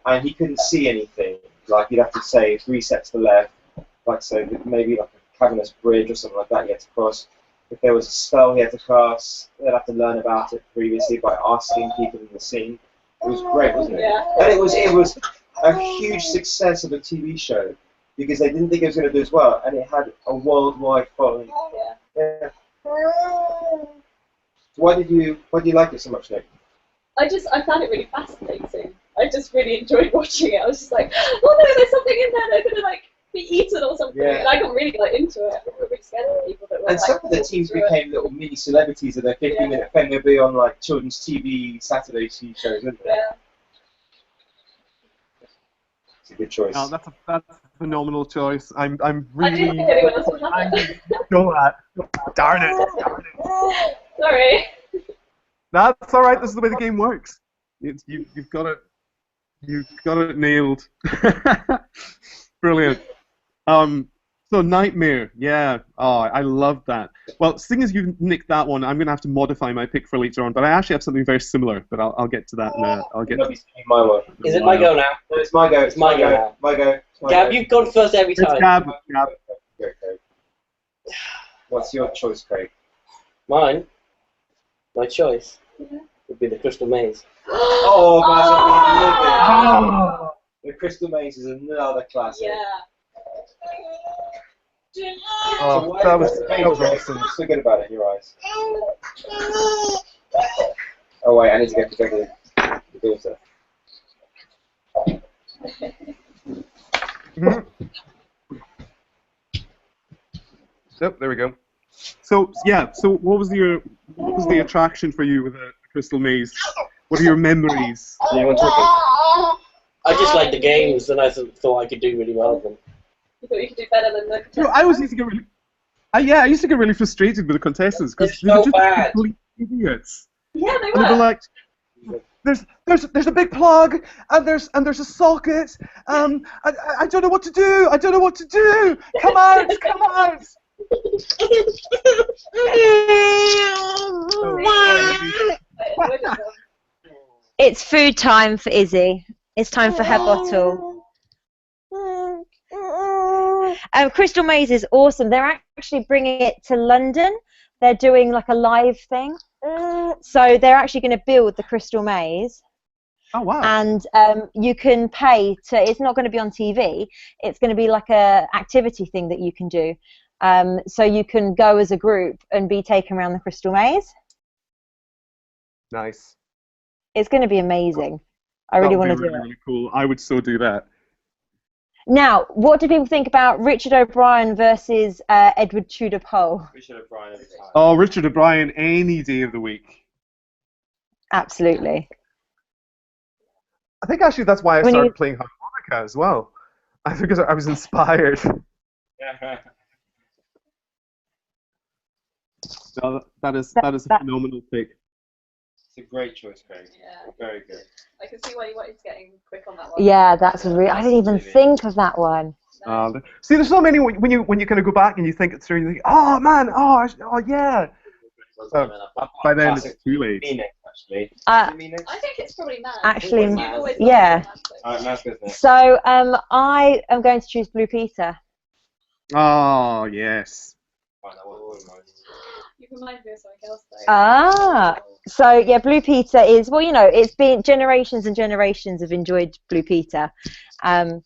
and he couldn't see anything. Like you'd have to say 3 steps to the left, like so maybe like a cavernous bridge or something like that you had to cross. If there was a spell he had to cast, they'd have to learn about it previously by asking people in the scene. It was great, wasn't it? Yeah. And it was a huge success of a TV show because they didn't think it was going to do as well, and it had a worldwide following. Yeah. Why do you like it so much, Nick? I found it really fascinating. I just really enjoyed watching it. I was just like, oh no, there's something in there. They're gonna like be eaten or something. Yeah. And I got really into it. I got really scared of people that were And like, some of the teams became little mini celebrities of their 15-minute thing. They'd be on like children's TV Saturday TV shows, wouldn't they? Yeah. It's a good choice. No, that's a phenomenal choice. I'm I didn't really. think anyone else would have it. Go that. Darn it. Sorry. That's all right. This is the way the game works. You've got it nailed. Brilliant. So Nightmare, yeah. Oh, I love that. Well, seeing as you've nicked that one, I'm going to have to modify my pick for later on. But I actually have something very similar. But I'll get to that. I'll get. My one. Is it my go now? No, it's my go. It's my go now. My go. Gab, you've gone first every time. It's Gab. Go, Craig. What's your choice, Craig? Mine? My choice would be the Crystal Maze. Oh, man, the Crystal Maze is another classic. Yeah. Oh, that was awesome. Forget about it in your eyes. Oh wait, I need to get to the daughter. Yep, there we go. So yeah, so what was the attraction for you with the Crystal Maze? What are your memories? I just liked the games, and I thought I could do really well with them. You thought you could do better than the contestants? I used to get really, I used to get really frustrated with the contestants because they They're were so just bad. complete idiots. Yeah, they And they'd be were. like, there's a big plug and there's a socket. I don't know what to do. I don't know what to do. Come out, come out. It's food time for Izzy. It's time for her bottle. Crystal Maze is awesome. They're actually bringing it to London. They're doing like a live thing. So they're actually going to build the Crystal Maze. Oh wow! And you can pay to. It's not going to be on TV. It's going to be like a activity thing that you can do. So you can go as a group and be taken around the Crystal Maze. Nice. It's going to be amazing. I really want to do it. Really cool. I would so do that. Now, what do people think about Richard O'Brien versus Edward Tudor Pole? Richard O'Brien every time. Oh, Richard O'Brien any day of the week. Absolutely. I think actually that's why I started playing harmonica as well. I think I was inspired. No, that is a phenomenal pick. It's a great choice, Craig. Yeah. Very good. I can see why you wanted to get in quick on that one. Yeah, that's a I didn't even think of that one. See, there's so many when you kind of go back and you think it through, you think, oh man, oh yeah. By then it's too late. I think it's probably Maz. Actually, You've yeah. So I am going to choose Blue Peter. Oh yes. You remind me of something else though. So yeah, Blue Peter is, well, you know, it's been generations and generations have enjoyed Blue Peter, and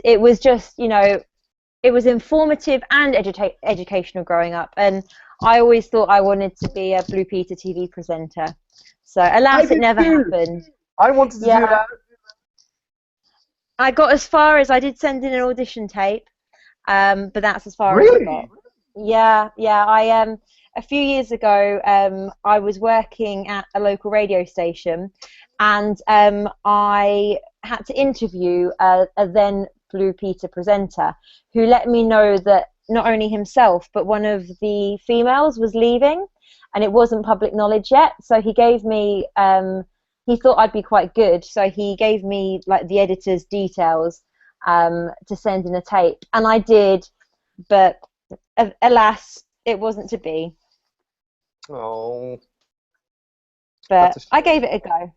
it was just, you know, it was informative and educational growing up, and I always thought I wanted to be a Blue Peter TV presenter. So alas, it never happened. I wanted to do that. I got as far as I did send in an audition tape, but that's as far as I got. Yeah. A few years ago, I was working at a local radio station, and I had to interview a then Blue Peter presenter who let me know that not only himself, but one of the females was leaving, and it wasn't public knowledge yet. So he gave me, he thought I'd be quite good, so he gave me like the editor's details to send in a tape, and I did, but alas, it wasn't to be. Oh. But I gave it a go.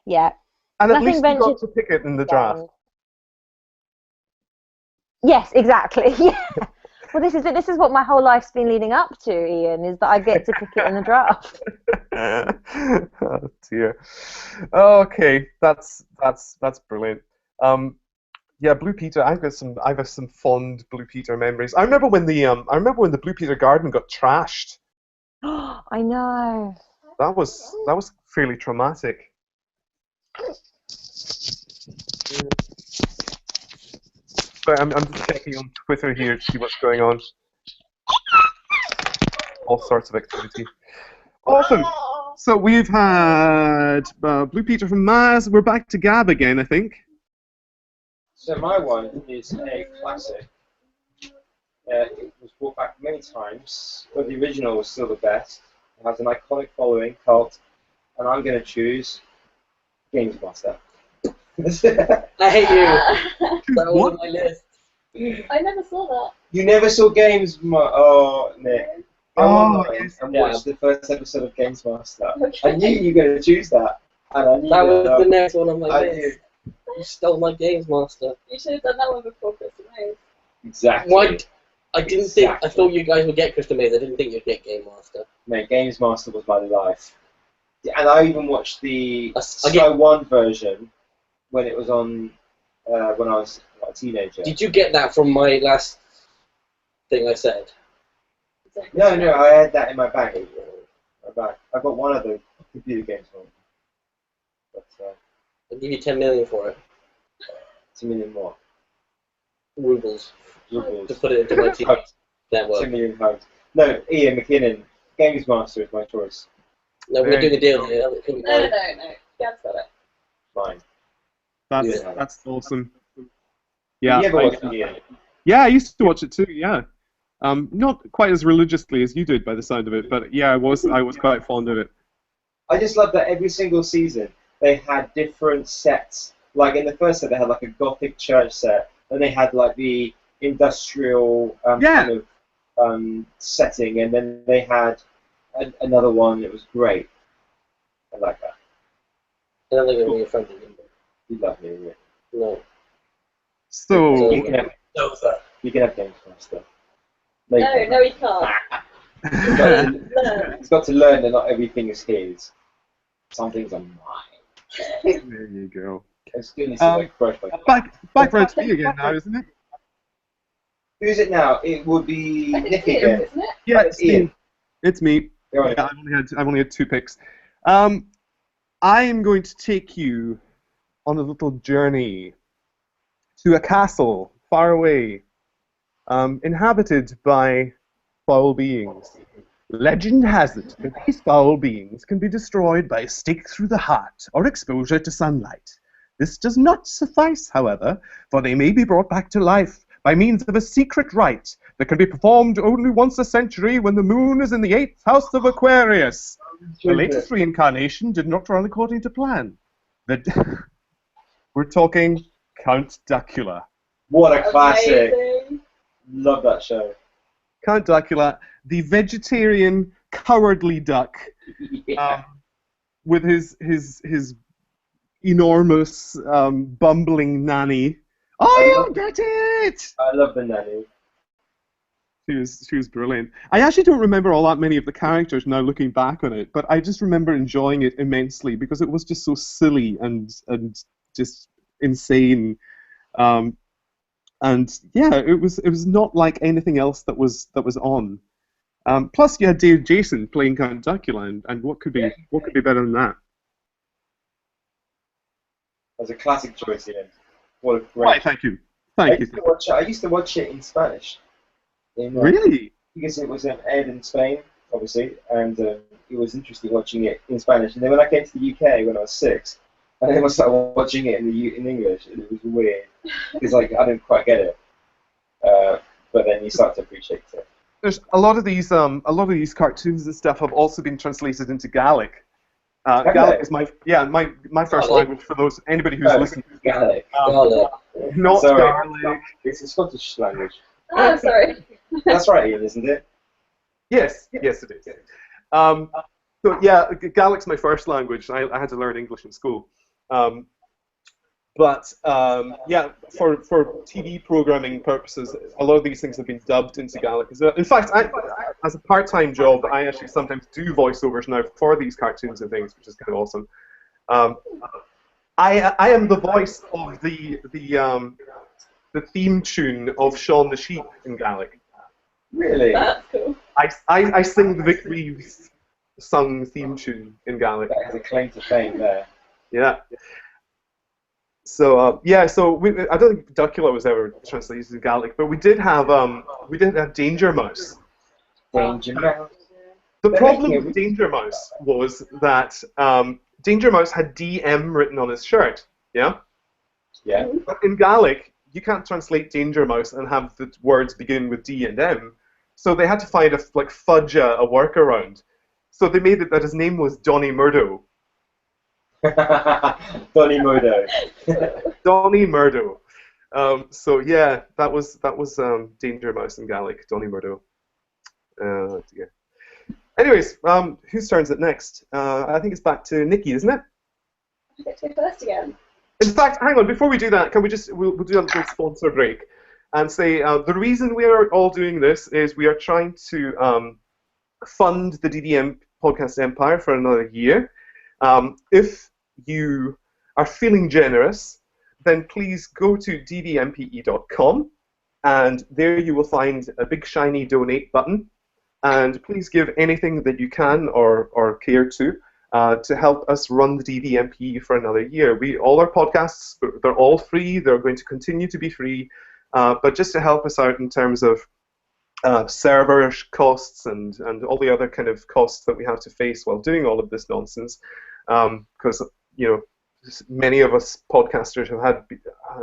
Yeah. And at least you got to pick it in the draft. Yes, exactly. Yeah. Well, this is it. This is what my whole life's been leading up to, Ian, is that I get to pick it in the draft. Oh dear. Okay, that's brilliant. Yeah, Blue Peter. I've got some fond Blue Peter memories. I remember when the Blue Peter garden got trashed. I know. That was fairly traumatic. But I'm just checking on Twitter here to see what's going on. All sorts of activity. Awesome. So we've had Blue Peter from Maz. We're back to Gab again, I think. So my one is a classic. It was brought back many times, but the original was still the best. It has an iconic following, cult, and I'm going to choose Games Master. I hate you. That was on my list. I never saw that. You never saw Games Master? Oh, Nick. Go online yes. and watch the first episode of Games Master. I knew you were going to choose that. And I knew That was the next one on my I list. You stole my Games Master. You should have done that one before Crystal Maze. Exactly. Why? I didn't think. I thought you guys would get Crystal Maze. I didn't think you'd get Game Master. Mate, Games Master was my life. And I even watched the I Sky One version when it was on when I was a teenager. Did you get that from my last thing I said? No, I had that in my bag. I've got one other computer games one. But I'll give you 10 million for it. 2 million more. Rubles. Rubles. To put it into my TV network. 2 million hugs. No, Ian McKinnon. Games Master is my choice. No, we're doing a deal here. No. Gab's got it. Fine. That's awesome. Yeah. You ever watched Ian? Yeah, I used to watch it too. Yeah. Not quite as religiously as you did, by the sound of it, but yeah, I was quite fond of it. I just love that every single season they had different sets. Like in the first set, they had like a gothic church set, then they had like the industrial kind of setting, and then they had another one that was great. I like that. I don't think I'm your friend anymore. You love me, really. No. So you can have Games Master. No, he can't. He's got to learn that not everything is his. Some things are mine. There you go. As soon as like fresh, Back round to me again now, isn't it? Who's it now? It would be Nick Ian, again. isn't it? Yeah, it's Ian. me. It's me. Go on. Yeah, I've only had 2 picks. I am going to take you on a little journey to a castle far away, inhabited by foul beings. Legend has it that these foul beings can be destroyed by a stake through the heart or exposure to sunlight. This does not suffice, however, for they may be brought back to life by means of a secret rite that can be performed only once a century when the moon is in the 8th house of Aquarius. The latest reincarnation did not run according to plan. We're talking Count Dracula. What a classic! Amazing. Love that show. Count Dracula, the vegetarian, cowardly duck, with his enormous, bumbling nanny. I'll get it! I love the nanny. She was brilliant. I actually don't remember all that many of the characters now looking back on it, but I just remember enjoying it immensely because it was just so silly and just insane. And yeah, it was not like anything else that was on. Plus, you had Dave Jason playing Count Dracula, and what could be better than that? That's a classic choice, Ian. What a great. Why, thank you. Thank you. I used to watch it in Spanish. Really? Because it was aired in Spain, obviously, and it was interesting watching it in Spanish. And then when I came to the UK when I was 6, and then I started watching it in English, and it was weird because like I didn't quite get it. But then you start to appreciate it. There's a lot of these cartoons and stuff have also been translated into Gaelic. Gaelic is my first language for anybody who's listening. Gaelic. Not Sorry. Gaelic. It's a Scottish language. Oh, sorry. That's right, Ian, isn't it? Yes, it is. So yeah, Gaelic's my first language. I had to learn English in school. But yeah, for TV programming purposes, a lot of these things have been dubbed into Gaelic. In fact, as a part-time job, I actually sometimes do voiceovers now for these cartoons and things, which is kind of awesome. I am the voice of the theme tune of Shaun the Sheep in Gaelic. Really? That's cool. I sing the Vic Reeves sung theme tune in Gaelic. That has a claim to fame there. Yeah. So yeah, so I don't think Duckula was ever translated to Gaelic, but we did have Danger Mouse. Danger Mouse. The problem with Danger Mouse was that Danger Mouse had DM written on his shirt. Yeah. Yeah. But in Gaelic, you can't translate Danger Mouse and have the words begin with D and M. So they had to find a workaround. So they made it that his name was Donny Murdo. Donny Murdo. Donny Murdo. So yeah, that was Danger Mouse in Gaelic, Donny Murdo. Yeah. Anyways, whose turn is it next? I think it's back to Nikki, isn't it? I get to go first again. In fact, hang on, before we do that, can we we'll do a little sponsor break and say the reason we are all doing this is we are trying to fund the DVM podcast empire for another year. If you are feeling generous, then please go to dvmpe.com, and there you will find a big shiny donate button, and please give anything that you can or care to help us run the DVMPE for another year. All our podcasts, they're all free. They're going to continue to be free, but just to help us out in terms of server costs and all the other kind of costs that we have to face while doing all of this nonsense, because many of us podcasters have had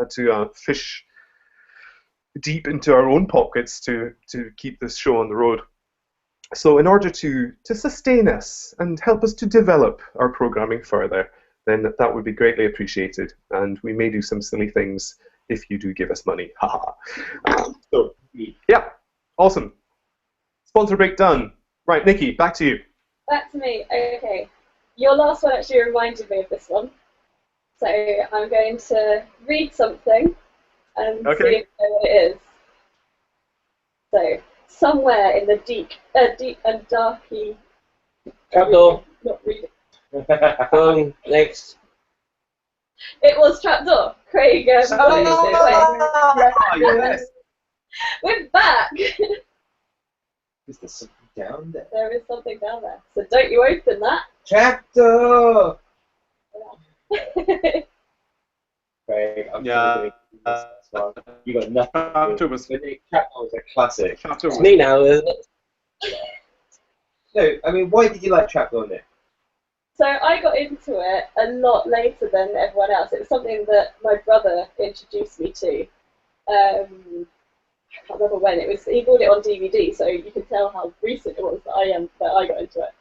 to fish deep into our own pockets to keep this show on the road. So in order to sustain us and help us to develop our programming further, then that would be greatly appreciated, and we may do some silly things if you do give us money. Haha. So yeah, awesome. Sponsor break done. Right, Nikki, back to you. Back to me. Okay. Your last one actually reminded me of this one. So I'm going to read something and see if you know what it is. So, somewhere in the deep and darky... Trapdoor. Not reading. Next. It was Trapdoor. Craig, Yes. we're back! Is there something down there? There is something down there. So don't you open that. Trapdoor! Craig, I'm Yeah. this one. You got nothing. Trapdoor was a classic. It's me now, isn't it? No, I mean, why did you like Trapdoor, Nick? So I got into it a lot later than everyone else. It was something that my brother introduced me to. I can't remember when it was. He bought it on DVD, so you can tell how recent it was that I got into it.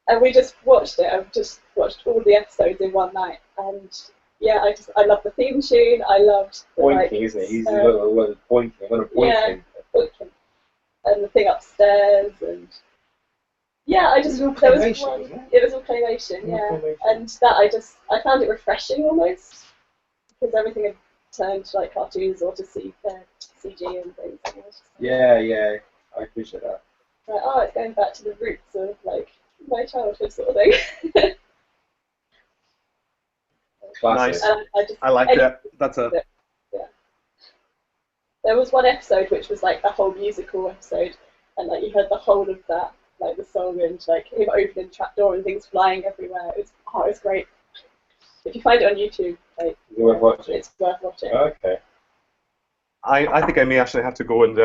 And we just watched it. I've just watched all the episodes in one night, and yeah, I loved the theme tune. I loved the Boinking, isn't it? He's boinking. I'm gonna boink him. Boinking. And the thing upstairs, and yeah, I just It was all there was claymation, one. wasn't it? It was all claymation, yeah. And that I found it refreshing almost, because everything had turned to like cartoons or to CG and things. And it was just Yeah, I appreciate that. like, oh, it's going back to the roots of like my childhood sort of thing. Classic. Nice. I like that. That's a... Yeah. There was one episode which was like a whole musical episode, and like you heard the whole of that, like the song and like him opening the trapdoor and things flying everywhere. It was great. If you find it on YouTube, like It's worth watching. it's worth watching. Okay. I think I may actually have to go and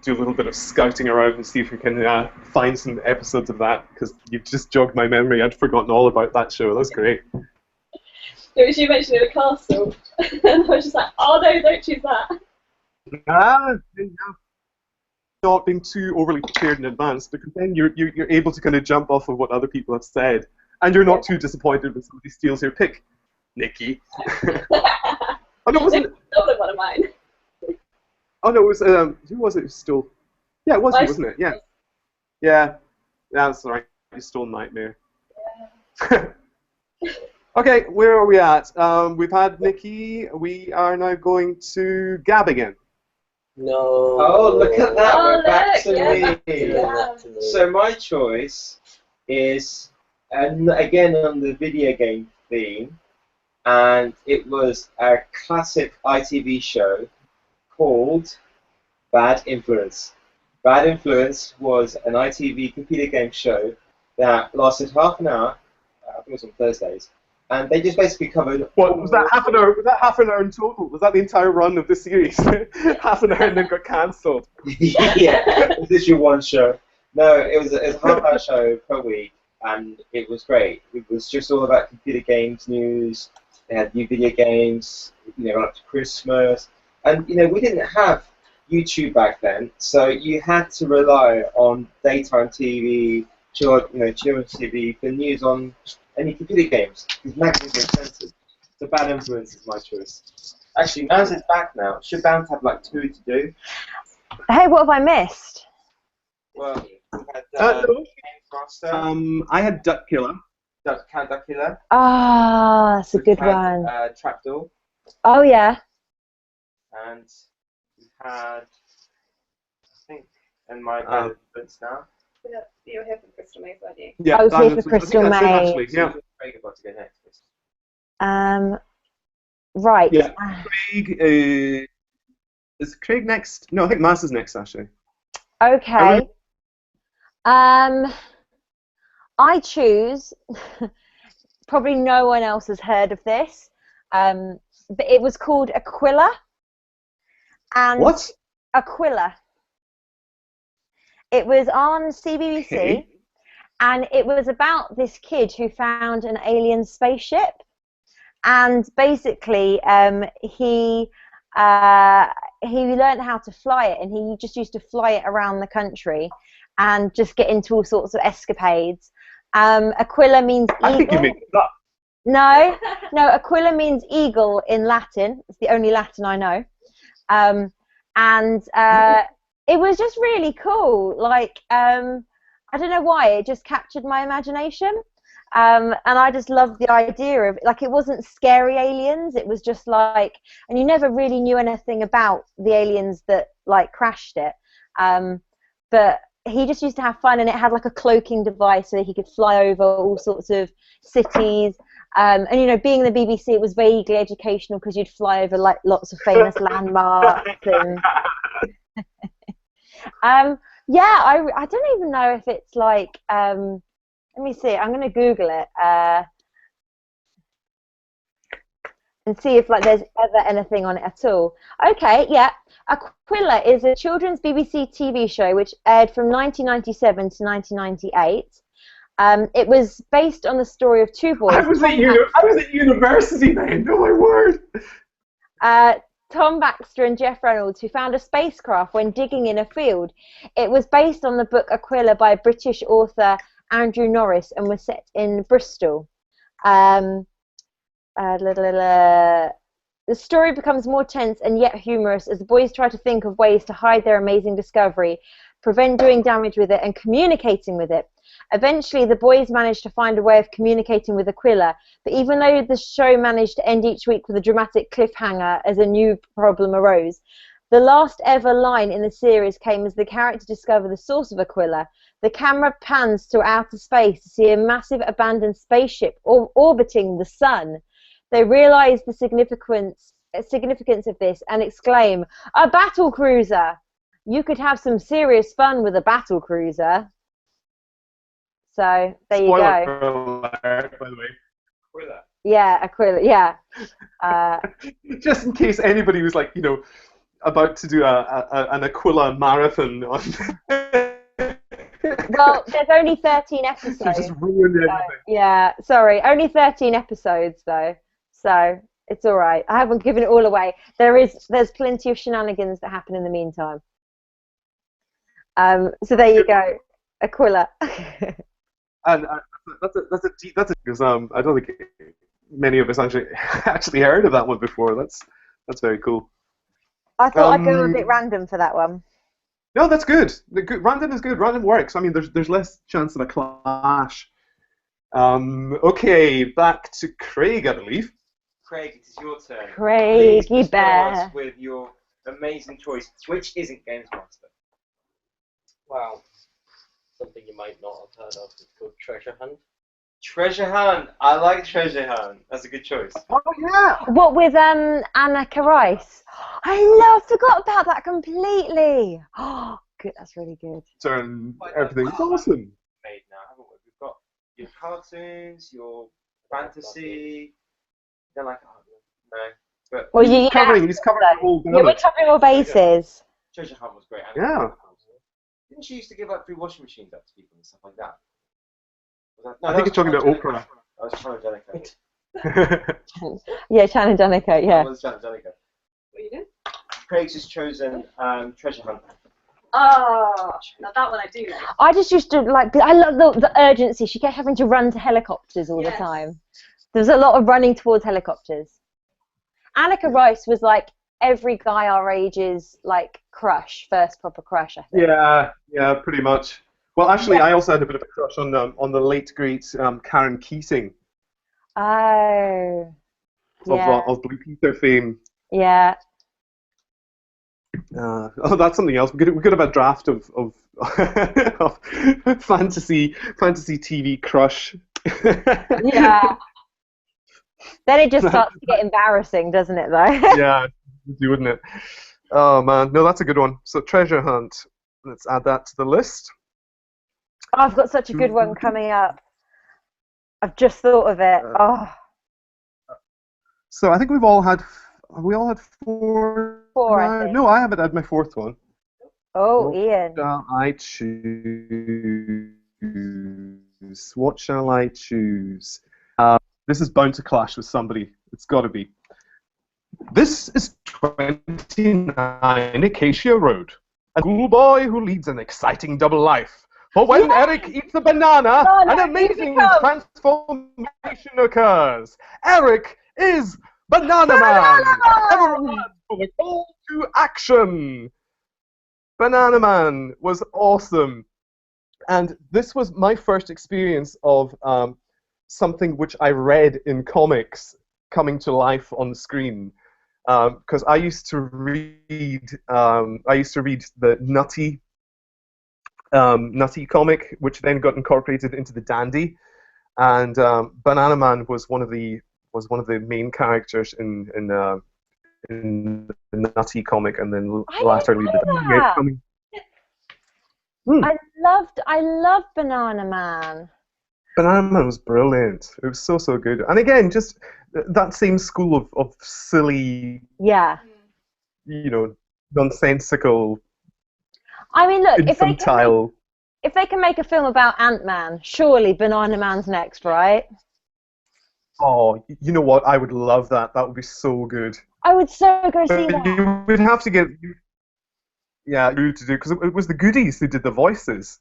do a little bit of scouting around and see if we can find some episodes of that, because you've just jogged my memory. I'd forgotten all about that show. That was great. It was you mentioned in a castle, and I was just like, oh no, don't choose that. Not being too overly prepared in advance, because then you're able to kind of jump off of what other people have said, and you're not too disappointed when somebody steals your pick, Nikki. Oh no, wasn't it? Stolen one of mine. Oh no, it was who was it who stole? Yeah, it was you, wasn't it? Yeah. Yeah, that's right. You stole Nightmare. Yeah. Okay, where are we at? We've had Nikki. We are now going to Gab again. No. Oh, look at that! Oh, We're back look, to yeah, me. back to So my choice is again on the video game theme, and it was a classic ITV show called Bad Influence. Bad Influence was an ITV computer game show that lasted half an hour. I think it was on Thursdays, and they just basically covered. What was that? Half an hour? Was that half an hour in total? Was that the entire run of the series? Half an hour and then got cancelled. Yeah, it was literally one show. No, it was a half-hour show per week, and it was great. It was just all about computer games news. They had new video games, up to Christmas, and we didn't have YouTube back then, so you had to rely on daytime TV, children's TV for news on any computer games because magazines are expensive. So Bad Influence is my choice. Actually, Mans is back now. Should Bounce have like 2 to do? Hey, what have I missed? Well, we had No. Froster, I had Duck Killer. Duck Killer. Ah, that's a good one. Trapdoor, Oh yeah. and we had, I think, and my Bad Influence now. You're here for Crystal Maze, aren't you? Yeah, I was here for I think Crystal that's it, Maze. actually. Yeah. Craig about to go next. Right. Yeah. Craig is Craig next? No, I think Mass is next actually. Okay. I choose. Probably no one else has heard of this. But it was called Aquila. And What? Aquila. It was on CBBC, Okay. and it was about this kid who found an alien spaceship, and basically he learned how to fly it, and he just used to fly it around the country and just get into all sorts of escapades. Aquila means eagle. I think you make it up. No, Aquila means eagle in Latin. It's the only Latin I know. It was just really cool. Like, I don't know why, it just captured my imagination. And I just loved the idea of, like, it wasn't scary aliens. It was just like, and you never really knew anything about the aliens that, like, crashed it. But he just used to have fun, and it had, like, a cloaking device so that he could fly over all sorts of cities. And, being the BBC, it was vaguely educational because you'd fly over, like, lots of famous landmarks. And yeah, I don't even know if it's like, let me see, I'm going to Google it and see if, like, there's ever anything on it at all. Okay, yeah. Aquila is a children's BBC TV show which aired from 1997 to 1998. It was based on the story of two boys. I was at university then. Oh my word. Tom Baxter and Jeff Reynolds, who found a spacecraft when digging in a field. It was based on the book Aquila by British author Andrew Norris and was set in Bristol. The story becomes more tense and yet humorous as the boys try to think of ways to hide their amazing discovery, prevent doing damage with it, and communicating with it. Eventually, the boys managed to find a way of communicating with Aquila, but even though the show managed to end each week with a dramatic cliffhanger as a new problem arose, the last ever line in the series came as the characters discover the source of Aquila. The camera pans to outer space to see a massive abandoned spaceship orbiting the sun. They realize the significance of this and exclaim, "A battle cruiser! You could have some serious fun with a battle cruiser." So there you go. Alert, by the way. Aquila. Yeah, Aquila. Yeah. Just in case anybody was like, about to do an Aquila marathon on. Well, there's only 13 episodes. So just ruined everything. Yeah, sorry, only 13 episodes though, so it's all right. I haven't given it all away. There's plenty of shenanigans that happen in the meantime. So there you go, Aquila. And that's because I don't think many of us actually heard of that one before. That's very cool. I thought I'd go a bit random for that one. No, that's good. Random is good. Random works. I mean, there's less chance of a clash Okay, back to Craig, I believe. Craig, it is your turn. Craigie Please bestow us Bear. with your amazing choice, which isn't Games Master. Wow. Something you might not have heard of. It's called Treasure Hunt. Treasure Hunt. I like Treasure Hunt. That's a good choice. Oh yeah. What with Annika Rice? Forgot about that completely. Oh, good. That's really good. Turn everything's awesome. Made now, haven't we? We've got your cartoons, your fantasy. Then like, no, but Well, He's covering the whole Yeah, we're gamut. covering all bases. Treasure Hunt was great. Yeah. Didn't she used to give like free washing machines up to people and stuff like that? I think you're talking about Oprah. I was trying to Danica. Yeah, Shannon Danica, yeah. I was trying to Danica. What are you doing? Craig's just chosen Treasure Hunt. Oh, now that one I do know. I just used to like. I love the urgency. She kept having to run to helicopters all the Yes. time. There was a lot of running towards helicopters. Annika Rice was like every guy our age's like crush, first proper crush, I think. Yeah, pretty much. Well, actually, I also had a bit of a crush on the late great Karen Keating Oh. Yeah. of Blue Peter fame. Yeah. That's something else. We could have a draft of of fantasy TV crush. Yeah. Then it just starts to get embarrassing, doesn't it, though? Yeah, wouldn't it? Oh man, no, that's a good one. So Treasure Hunt. Let's add that to the list. Oh, I've got such a good one coming up. I've just thought of it. Oh, So I think we all had four. four, I think. No, I haven't had my fourth one. Oh, Ian. Shall I choose? What shall I choose? This is bound to clash with somebody. It's got to be. This is 29 Acacia Road. A schoolboy who leads an exciting double life. But when Eric eats a banana, an amazing transformation occurs. Eric is Banana Man! Everyone for the call to action! Banana Man was awesome. And this was my first experience of something which I read in comics coming to life on the screen. Because I used to read the Nutty comic, which then got incorporated into the Dandy, and Banana Man was one of the main characters in the Nutty comic, and then latterly the Dandy comic. I loved Banana Man. Banana Man was brilliant. It was so good. And again, just that same school of silly, nonsensical. I mean, look, infantile. if they can make a film about Ant-Man, surely Banana Man's next, right? Oh, you know what? I would love that. That would be so good. I would so go see that. You would have to get, to do, because it was the Goodies who did the voices.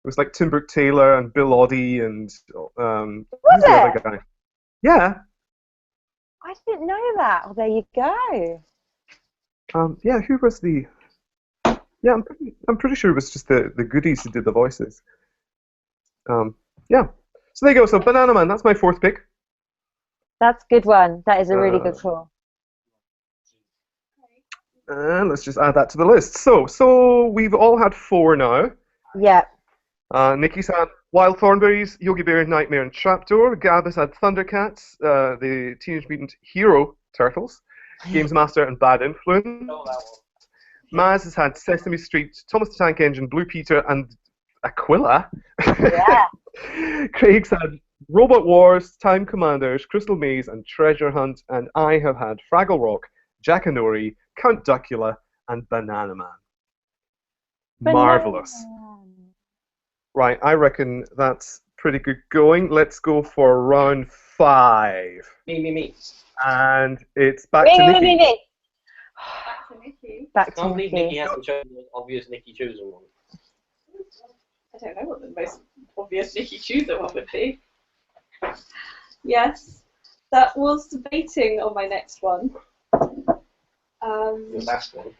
It was like Tim Brooke Taylor and Bill Oddie and who's the other guy? Yeah. I didn't know that. Well, there you go. Who was the? Yeah, I'm pretty sure it was just the Goodies who did the voices. So there you go. So Banana Man, that's my fourth pick. That's a good one. That is a really good call. And let's just add that to the list. So we've all had four now. Yeah. Nikki's had Wild Thornberries, Yogi Bear, Nightmare, and Trapdoor. Gab has had Thundercats, the Teenage Mutant Hero Turtles, Games Master, and Bad Influence. Maz has had Sesame Street, Thomas the Tank Engine, Blue Peter, and Aquila. Yeah. Craig's had Robot Wars, Time Commanders, Crystal Maze, and Treasure Hunt. And I have had Fraggle Rock, Jackanory, Count Duckula, and Banana Man. Marvelous. Right, I reckon that's pretty good going. Let's go for round 5. Me. And it's back to Nikki. Me. Back to Nikki. Back to Can't believe Nikki Nikki. hasn't chosen the obvious Nikki chosen one. I don't know what the most obvious Nikki Chooser one would be. Yes, that was debating on my next one. The last one.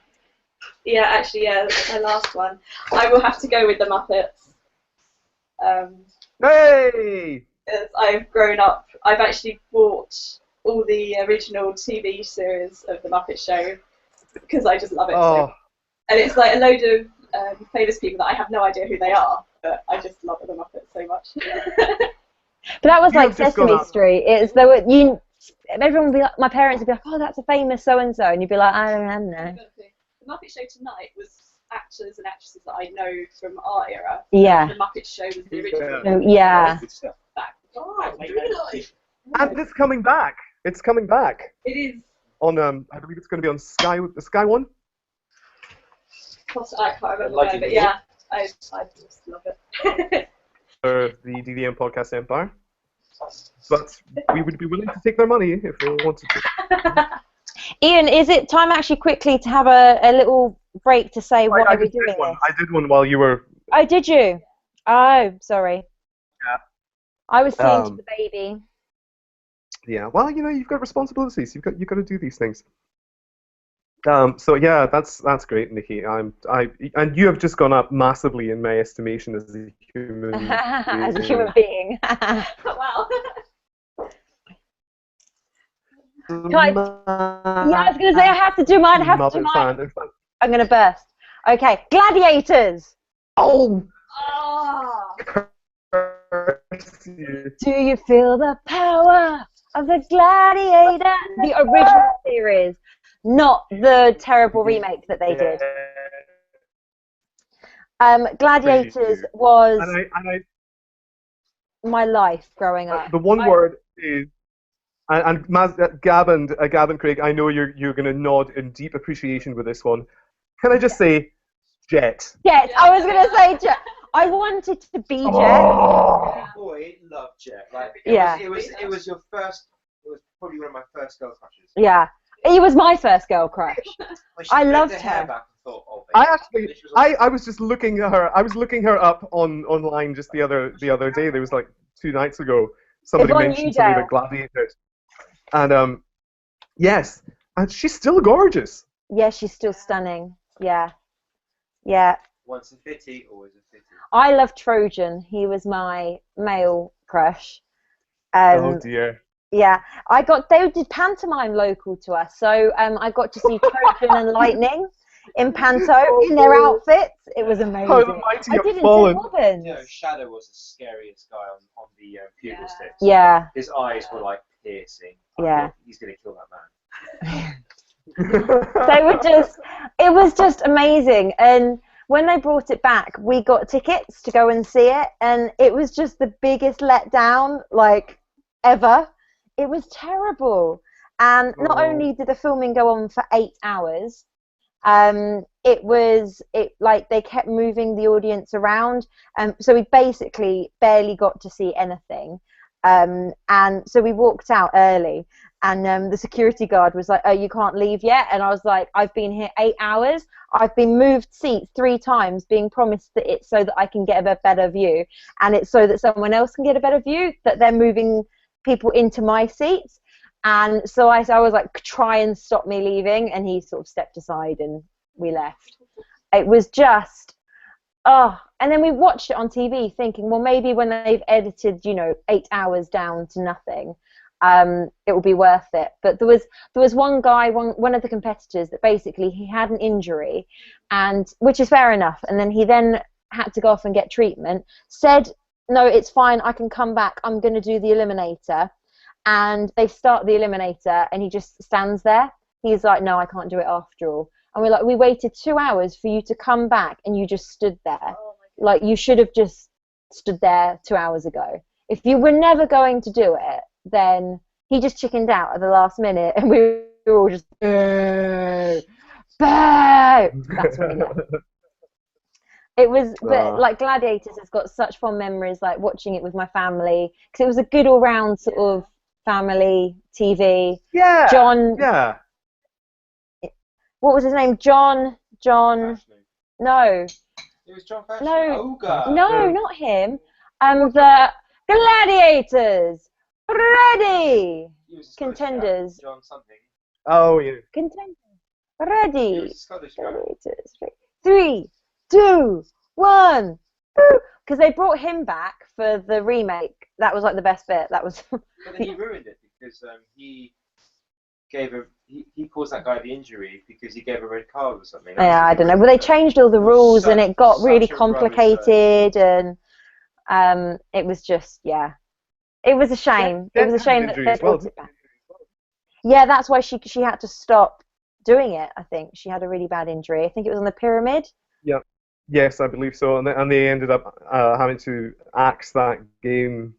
Yeah, actually, my last one. I will have to go with the Muppets. Hey! as I've grown up, I've actually bought all the original TV series of The Muppet Show because I just love it so much. And it's like a load of famous people that I have no idea who they are, but I just love The Muppets so much. But that was like Sesame Street. It's there were everyone would be like, my parents would be like, oh, that's a famous so and so, and you'd be like, I don't know. The Muppet Show Tonight was actors and actresses that I know from our era. Yeah. The Muppet Show was the original. Yeah. And it's coming back. It's coming back. It is. On I believe it's going to be on Sky One. I can't remember where, but yeah, I just love it. For the DVM Podcast Empire. But we would be willing to take their money if they wanted to. Ian, is it time actually quickly to have a little break to say why we're doing this? I did one while you were... Oh, did you? Oh, sorry. Yeah. I was seeing to the baby. Yeah, well, you know, you've got responsibilities. You've got to do these things. So yeah, that's great, Nikki. And you have just gone up massively in my estimation as a human being. As a human being. Wow. I was going to say I have to do mine. I'm going to burst. Okay, gladiators. Oh. Do you feel the power of the gladiator? The original series. Not the terrible remake that they did. Gladiators was my life growing up. The one word is, and Gab and Craig, I know you're going to nod in deep appreciation with this one. Can I just say, Jet? Jet. I was going to say Jet. I wanted to be Jet. Oh, boy, loved Jet. Like, it was your first. It was probably one of my first girl crushes. Yeah. He was my first girl crush. I loved her. I was just looking at her. I was looking her up online just the other day. There was like 2 nights ago. Somebody mentioned something about gladiators, and yes, and she's still gorgeous. Yeah, she's still stunning. Yeah, yeah. Once a fitty, always a fitty. I loved Trojan. He was my male crush. Oh dear. Yeah, they did pantomime local to us, so I got to see Trojan and Lightning in panto in their outfits. It was amazing. How the mighty I have didn't fallen. Robbins. You know, Shadow was the scariest guy on the bugle sticks. Yeah. His eyes were like piercing. Yeah. He's gonna kill that man. It was just amazing, and when they brought it back, we got tickets to go and see it, and it was just the biggest letdown like ever. It was terrible, and not only did the filming go on for 8 hours, like they kept moving the audience around, so we basically barely got to see anything, and so we walked out early, and the security guard was like, "Oh, you can't leave yet," and I was like, "I've been here 8 hours. I've been moved seats 3 times, being promised that it's so that I can get a better view, and it's so that someone else can get a better view, that they're moving people into my seats." And so I was like, try and stop me leaving, and he sort of stepped aside and we left. It was just, and then we watched it on TV thinking, well, maybe when they've edited, 8 hours down to nothing, it will be worth it. But there was one guy, one of the competitors, that basically he had an injury, and which is fair enough, and then he had to go off and get treatment, said, "No, it's fine, I can come back, I'm going to do the eliminator." And they start the eliminator, and he just stands there. He's like, "No, I can't do it after all." And we're like, "We waited 2 hours for you to come back, and you just stood there. Like, you should have just stood there 2 hours ago. If you were never going to do it," then he just chickened out at the last minute, and we were all just, boo, boo. That's what he did. It was, but like Gladiators has got such fond memories, like watching it with my family, because it was a good all-round sort of family TV. Yeah. John. Yeah. What was his name? John. No. It was John Fashion. No. Ogre. No, not him. The Gladiators. Ready. Contenders. John something. Oh yeah. Contenders. Ready. Scottish guy. Gladiators. 3, 2, 1. because they brought him back for the remake. That was like the best bit. That was. But then he ruined it because he caused that guy the injury because he gave a red card or something. Yeah, I don't know. Well, they changed all the rules and it got really complicated, and it was just, yeah, it was a shame. It was a shame that they brought it back. Yeah, that's why she had to stop doing it. I think she had a really bad injury. I think it was on the pyramid. Yeah. Yes, I believe so. And they ended up having to axe that game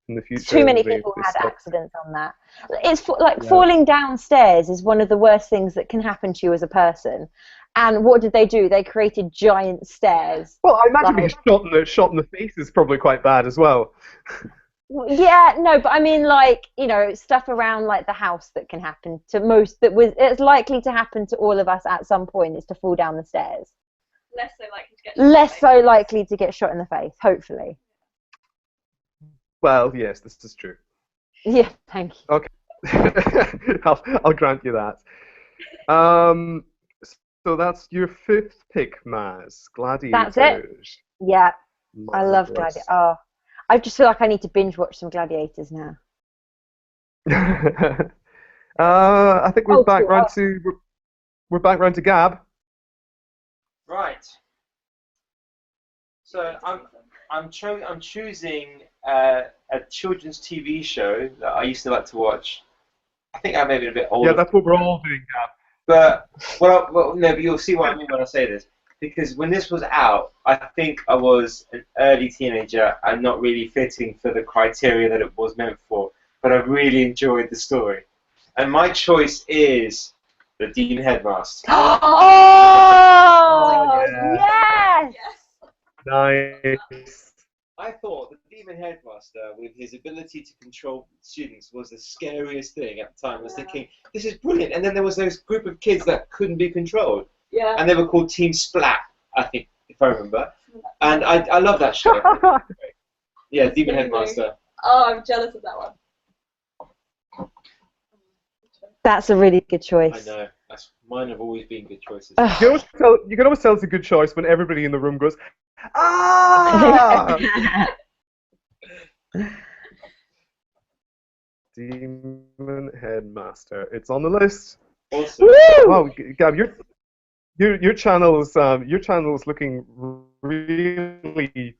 in the future. Too many people had accidents on that. It's like falling downstairs is one of the worst things that can happen to you as a person. And what did they do? They created giant stairs. Well, I imagine being shot in the face is probably quite bad as well. Yeah, no, but I mean, like, you know, stuff around like the house that can happen to most, it's likely to happen to all of us at some point, is to fall down the stairs. Less so likely to get shot in the face, hopefully. Well, yes, this is true. Yeah, thank you. Okay, I'll grant you that. So that's your 5th pick, Maz. Gladiators. That's it. Yeah, I love Gladiators. Oh, I just feel like I need to binge watch some Gladiators now. I think we're back round to Gab. Right. So I'm choosing a children's TV show that I used to like to watch. I think I may be a bit older. Yeah, that's what we're all doing, Gab. But but you'll see what I mean when I say this. Because when this was out, I think I was an early teenager and not really fitting for the criteria that it was meant for. But I really enjoyed the story. And my choice is The Demon Headmaster. Oh, yes! Nice. I thought the Demon Headmaster, with his ability to control students, was the scariest thing at the time. I was thinking, this is brilliant. And then there was this group of kids that couldn't be controlled. Yeah. And they were called Team Splat, I think, if I remember. And I love that show. Yeah, Demon Headmaster. Oh, I'm jealous of that one. That's a really good choice. I know. Mine have always been good choices. You can always tell it's a good choice when everybody in the room goes, ah! Demon Headmaster. It's on the list. Awesome. Wow, Gab, your channel is looking really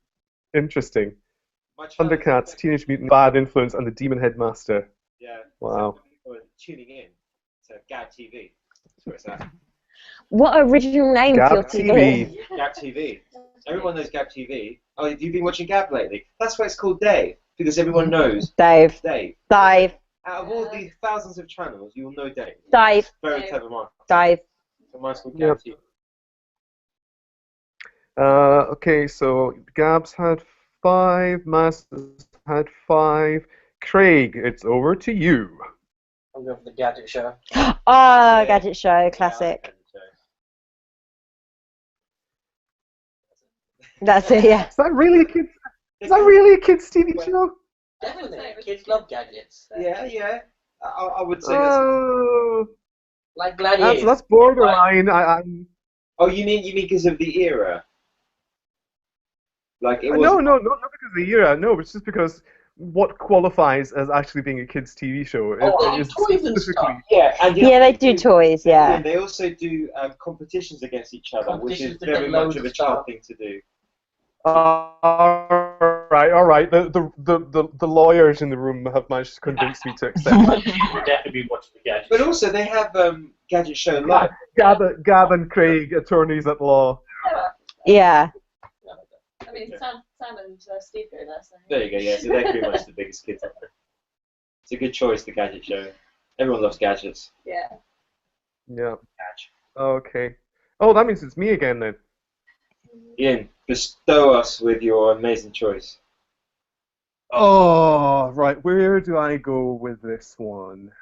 interesting. Thundercats, Teenage Mutant, Bad Influence, and the Demon Headmaster. Yeah. Wow. So tuning in to Gab TV. That's where it's at. What original name for your TV? Gab TV. Everyone knows Gab TV. Oh, have you been watching Gab lately? That's why it's called Dave, because everyone knows Dave. Dave. Dave. Out of all the thousands of channels, you'll know Dave. Dave. Very clever mark. Dave. So mine's called Gab TV. Okay, so Gab's had 5, Maz had 5. Craig, it's over to you. I'm going for the Gadget Show. Oh, Gadget Show, classic. That's it, yeah. Is that really a kids TV show? Definitely. Kids love gadgets. Yeah. I would say Oh, like Gladiators. that's borderline. Oh, you mean because of the era? Like it was. No, not because of the era. No, it's just because what qualifies as actually being a kids' TV show. Toys and stuff. Yeah, and they do toys. Yeah. And they also do competitions against each other, which is very much of a child thing to do. All right. The lawyers in the room have managed to convince me to accept that. You would definitely be watching the Gadget But Show. also, they have Gadget Show Live. Gab and Craig, attorneys at law. Yeah. I mean, Sam and Steve go there. So. There you go. Yeah, so they're pretty much the biggest kids out there. It's a good choice, the Gadget Show. Everyone loves gadgets. Yeah. Yeah. Okay. Oh, that means it's me again then. Ian, bestow us with your amazing choice. Oh, right. Where do I go with this one?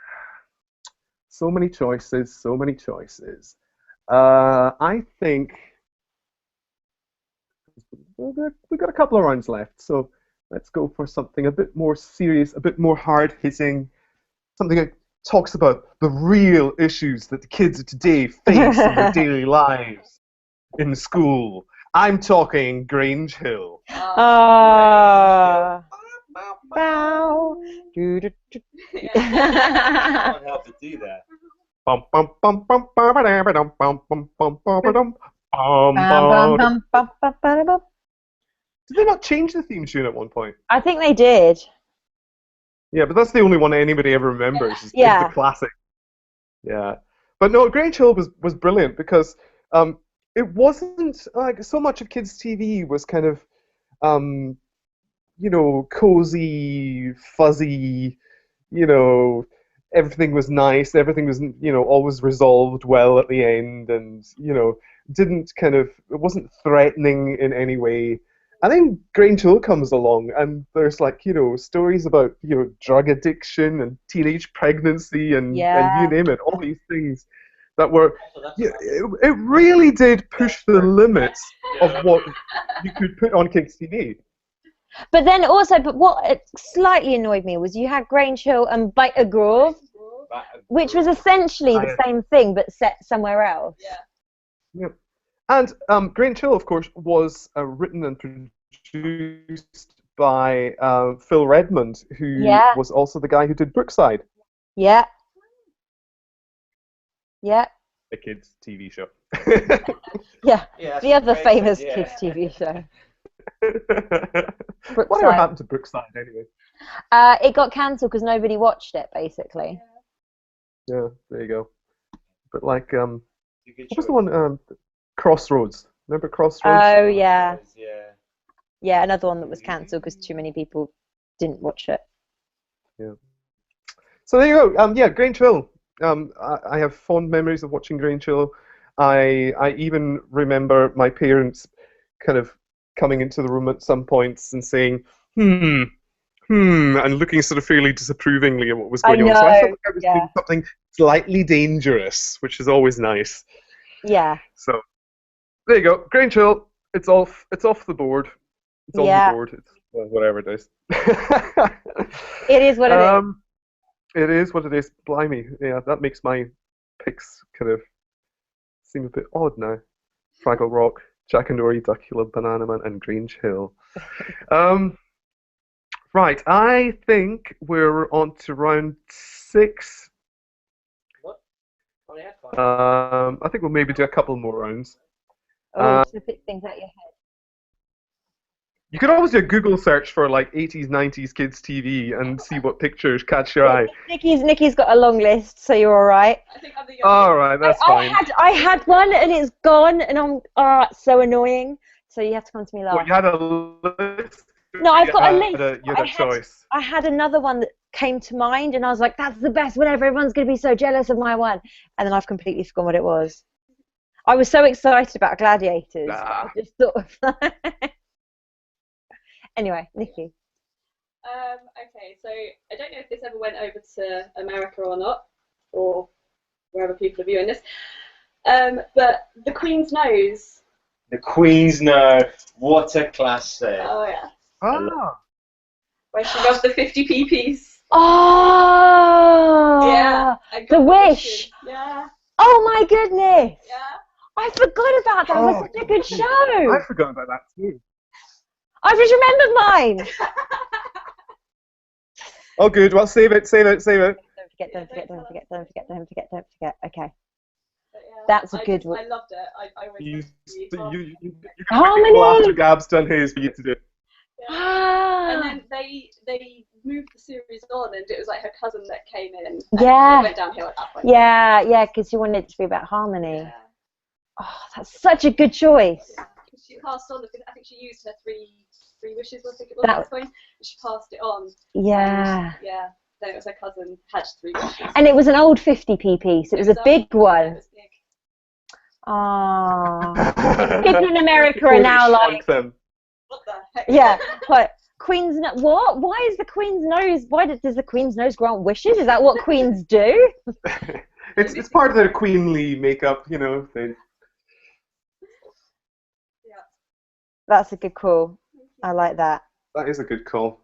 So many choices. I think we've got a couple of rounds left, so let's go for something a bit more serious, a bit more hard-hitting, something that talks about the real issues that the kids of today face in their daily lives in school. I'm talking Grange Hill. Oh. Bow. Do, do, do. Can't help but do that. Bum, bum, bum, bum, bum, ba-dum, ba-dum, bum, bum, bum, bum, ba-dum, bum, Bum, bum, bum. bum, bum, bum, bum. Did they not change the theme tune at one point? I think they did. Yeah, but that's the only one anybody ever remembers. Is Yeah. the classic. Yeah, but no, Grange Hill was brilliant because it wasn't like so much of kids' TV was kind of cozy, fuzzy, everything was nice, everything was always resolved well at the end, and it wasn't threatening in any way. And then Grange Hill comes along, and there's stories about drug addiction and teenage pregnancy and you name it, all these things that were it really did push the limits of what you could put on kids' TV. But then also, what slightly annoyed me was you had Grange Hill and Biter Grove, which was essentially the same thing but set somewhere else. Yeah. And Grange Hill, of course, was written and produced by Phil Redmond, who was also the guy who did Brookside. Yeah. Yeah. A kids' TV show. Yeah, the other famous yeah. kids' TV show. Whatever happened to Brookside anyway? It got cancelled because nobody watched it, basically. Yeah, there you go. But what was the one? Crossroads. Remember Crossroads? Oh yeah. Yeah. Yeah, another one that was cancelled because too many people didn't watch it. Yeah. So there you go. Yeah, Grange Hill. I have fond memories of watching Grange Hill. I even remember my parents kind of coming into the room at some points and saying, and looking sort of fairly disapprovingly at what was going on. So I felt like I was doing something slightly dangerous, which is always nice. Yeah. So there you go. Grange Hill, it's off the board. It's on the board. It's whatever it is. It is what it is. It is what it is. Blimey. Yeah, that makes my picks kind of seem a bit odd now. Fraggle Rock, Jack and Dory, Duckula, Banana Man, and Grange Hill. Right, I think we're on to round 6. What? Only had 5. I think we'll maybe do a couple more rounds. So pick things out your head. You could always do a Google search for 80s, 90s kids TV and see what pictures catch your eye. Nikki's got a long list, so you're all right. I think I'm the All right, that's fine. I had one and it's gone, and it's so annoying. So you have to come to me last. Well, you had a list. No, I've got a list. You had a choice. I had another one that came to mind, and I was like, "That's the best. Whenever everyone's going to be so jealous of my one," and then I've completely forgotten what it was. I was so excited about Gladiators. I just sort of. Anyway, Nikki. Okay, so I don't know if this ever went over to America or not, or wherever people are viewing this, but The Queen's Nose. The Queen's Nose. What a classic. Oh, yeah. Ah. Where she rubs the 50p piece. Oh! Yeah. The Wish! Yeah. Oh my goodness! Yeah. I forgot about that. It was such a good show. I forgot about that too. I just remembered mine. Oh, good. Well, save it. Don't forget. Okay. That's a good one. I loved it. I always you Harmony! After Gab's done his for you to do. Yeah. And then they moved the series on, and it was like her cousin that came in. And Yeah. It went downhill at that point. Yeah, because you wanted it to be about Harmony. Yeah. Oh, that's such a good choice. Yeah. She passed on. I think she used her three wishes. I think it was at this point. And she passed it on. Yeah. And, yeah. Then it was her cousin had 3 wishes. And it was an old 50p piece. It was a big one. It was big. Oh. People in America are now like. What the heck? Yeah. What? Queen's what? Why is the Queen's nose? Does the Queen's nose grant wishes? Is that what queens do? It's part of their queenly makeup, thing. That's a good call. I like that. That is a good call.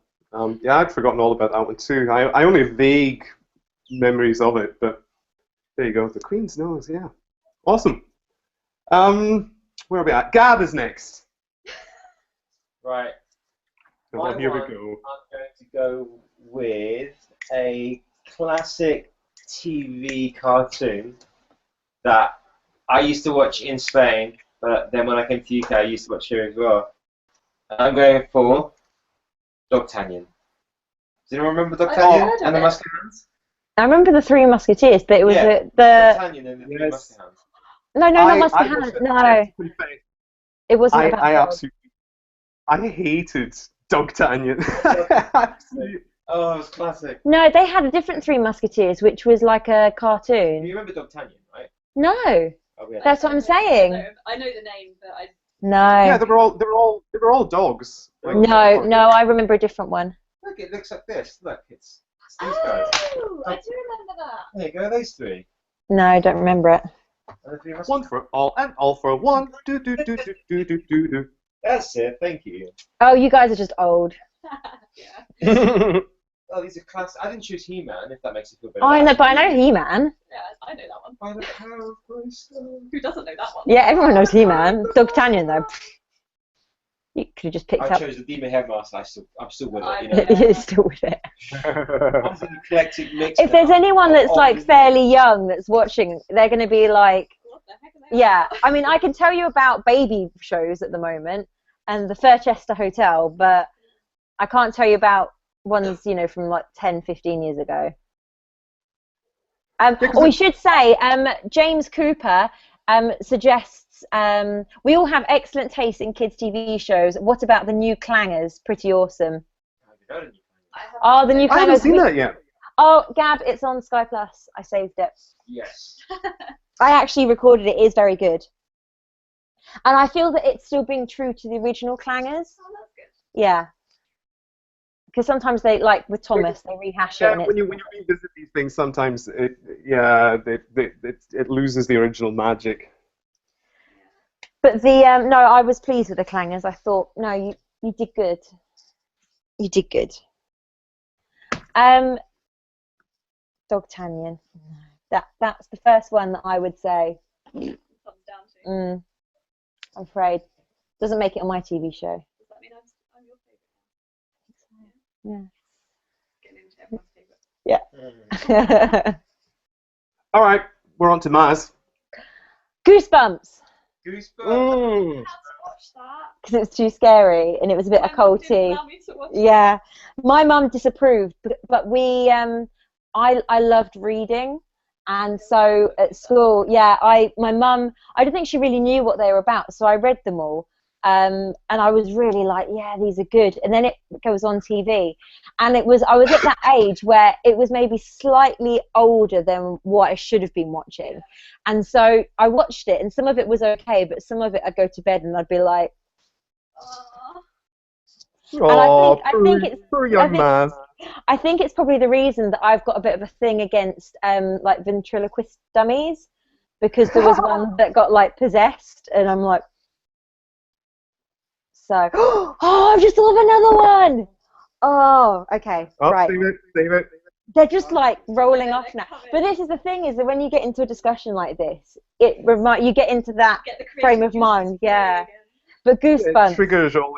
Yeah, I'd forgotten all about that one too. I only have vague memories of it, but there you go. The Queen's Nose, yeah. Awesome. Where are we at? Gab is next. Right. Well, My here we one, go. I'm going to go with a classic TV cartoon that I used to watch in Spain, but then when I came to the UK, I used to watch here as well. I'm going for D'Artagnan. Does anyone remember D'Artagnan and the Musketeers? I remember the Three Musketeers, but it was the D'Artagnan and the Three Musketeers. no, not I Musketeers. was- No, it wasn't about I dogs. absolutely, I hated D'Artagnan. Oh, it was classic. No, they had a different Three Musketeers, which was like a cartoon. You remember D'Artagnan, right? No, Oh, yeah. that's what I'm saying. I know the name, but I. No. Yeah, they were all dogs. Like, No, I remember a different one. Look, it looks like this. Look, it's these guys. Oh, I do remember that. There you go, those three. No, I don't remember it. And the Three One Musketeers. for all and all for one. Do do do do do do do do. That's it. Thank you. Oh, you guys are just old. Yeah. Oh, these are classic. I didn't choose He-Man, if that makes you feel better. Oh, I know, but I know He-Man. Yeah, I know that one. By the power of Grayskull. Who doesn't know that one? Yeah, everyone knows He-Man. D'Artagnan, though. You could have just picked I up. chose the Demon Headmaster. I'm still with I it. You know. know. You're still with it. I'm an eclectic mix. If there's now anyone of that's all like these- fairly young that's watching, they're going to be like, What the heck are they yeah. on? I mean, I can tell you about baby shows at the moment and the Furchester Hotel, but I can't tell you about ones, you know, from like 10, 15 years ago. We should say, James Cooper suggests, we all have excellent taste in kids' TV shows. What about the new Clangers? Pretty awesome. Oh, the new Clangers. I haven't seen that yet. Oh, Gab, it's on Sky Plus. I saved it. Yes. I actually recorded it. It is very good. And I feel that it's still being true to the original Clangers. Oh, that's good. Yeah. Because sometimes they, like with Thomas, they rehash it. Yeah, And when you revisit these things, sometimes it loses the original magic. But the no, I was pleased with the Clangers. I thought, no, you did good. You did good. D'Artagnan. No, that's the first one that I would say. Thumbs down to. I'm afraid doesn't make it on my TV show. Does that mean I'm your favourite? Yeah. Getting into everyone's favourite. Yeah. All right, we're on to Maz. Goosebumps. Goosebumps. How to watch that? Because it's too scary and it was a bit My mum didn't occulty. allow me to watch it. Yeah, my mum disapproved, but we, I loved reading, and so at school, yeah, my mum, I don't think she really knew what they were about, so I read them all, and I was really like, yeah, these are good, and then it goes on TV, and I was at that age where it was maybe slightly older than what I should have been watching, and so I watched it, and some of it was okay, but some of it I'd go to bed and I'd be like, Oh, I think it's poor young Maz. I think it's probably the reason that I've got a bit of a thing against like ventriloquist dummies, because there was one that got like possessed, and I'm like, so oh, I've just thought of another one. Oh, okay, Oh, right. save it. They're just like rolling off now. But this is the thing: is that when you get into a discussion like this, you get into that Get the frame creative of mind, juices flowing yeah. again. But It Goosebumps. triggers all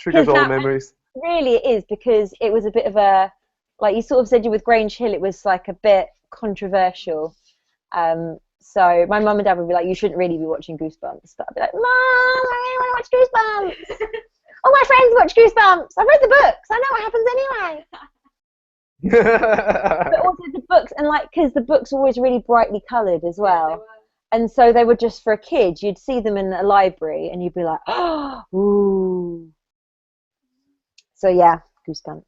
the that- memories. Really, it is, because it was a bit of a, like you sort of said, you with Grange Hill, it was like a bit controversial. So my mum and dad would be like, you shouldn't really be watching Goosebumps. But I'd be like, Mum, I want to watch Goosebumps. All my friends watch Goosebumps. I've read the books. I know what happens anyway. But also the books, and like, because the books were always really brightly coloured as well. And so they were just for a kid. You'd see them in a library and you'd be like, oh, ooh. So yeah, Goosebumps.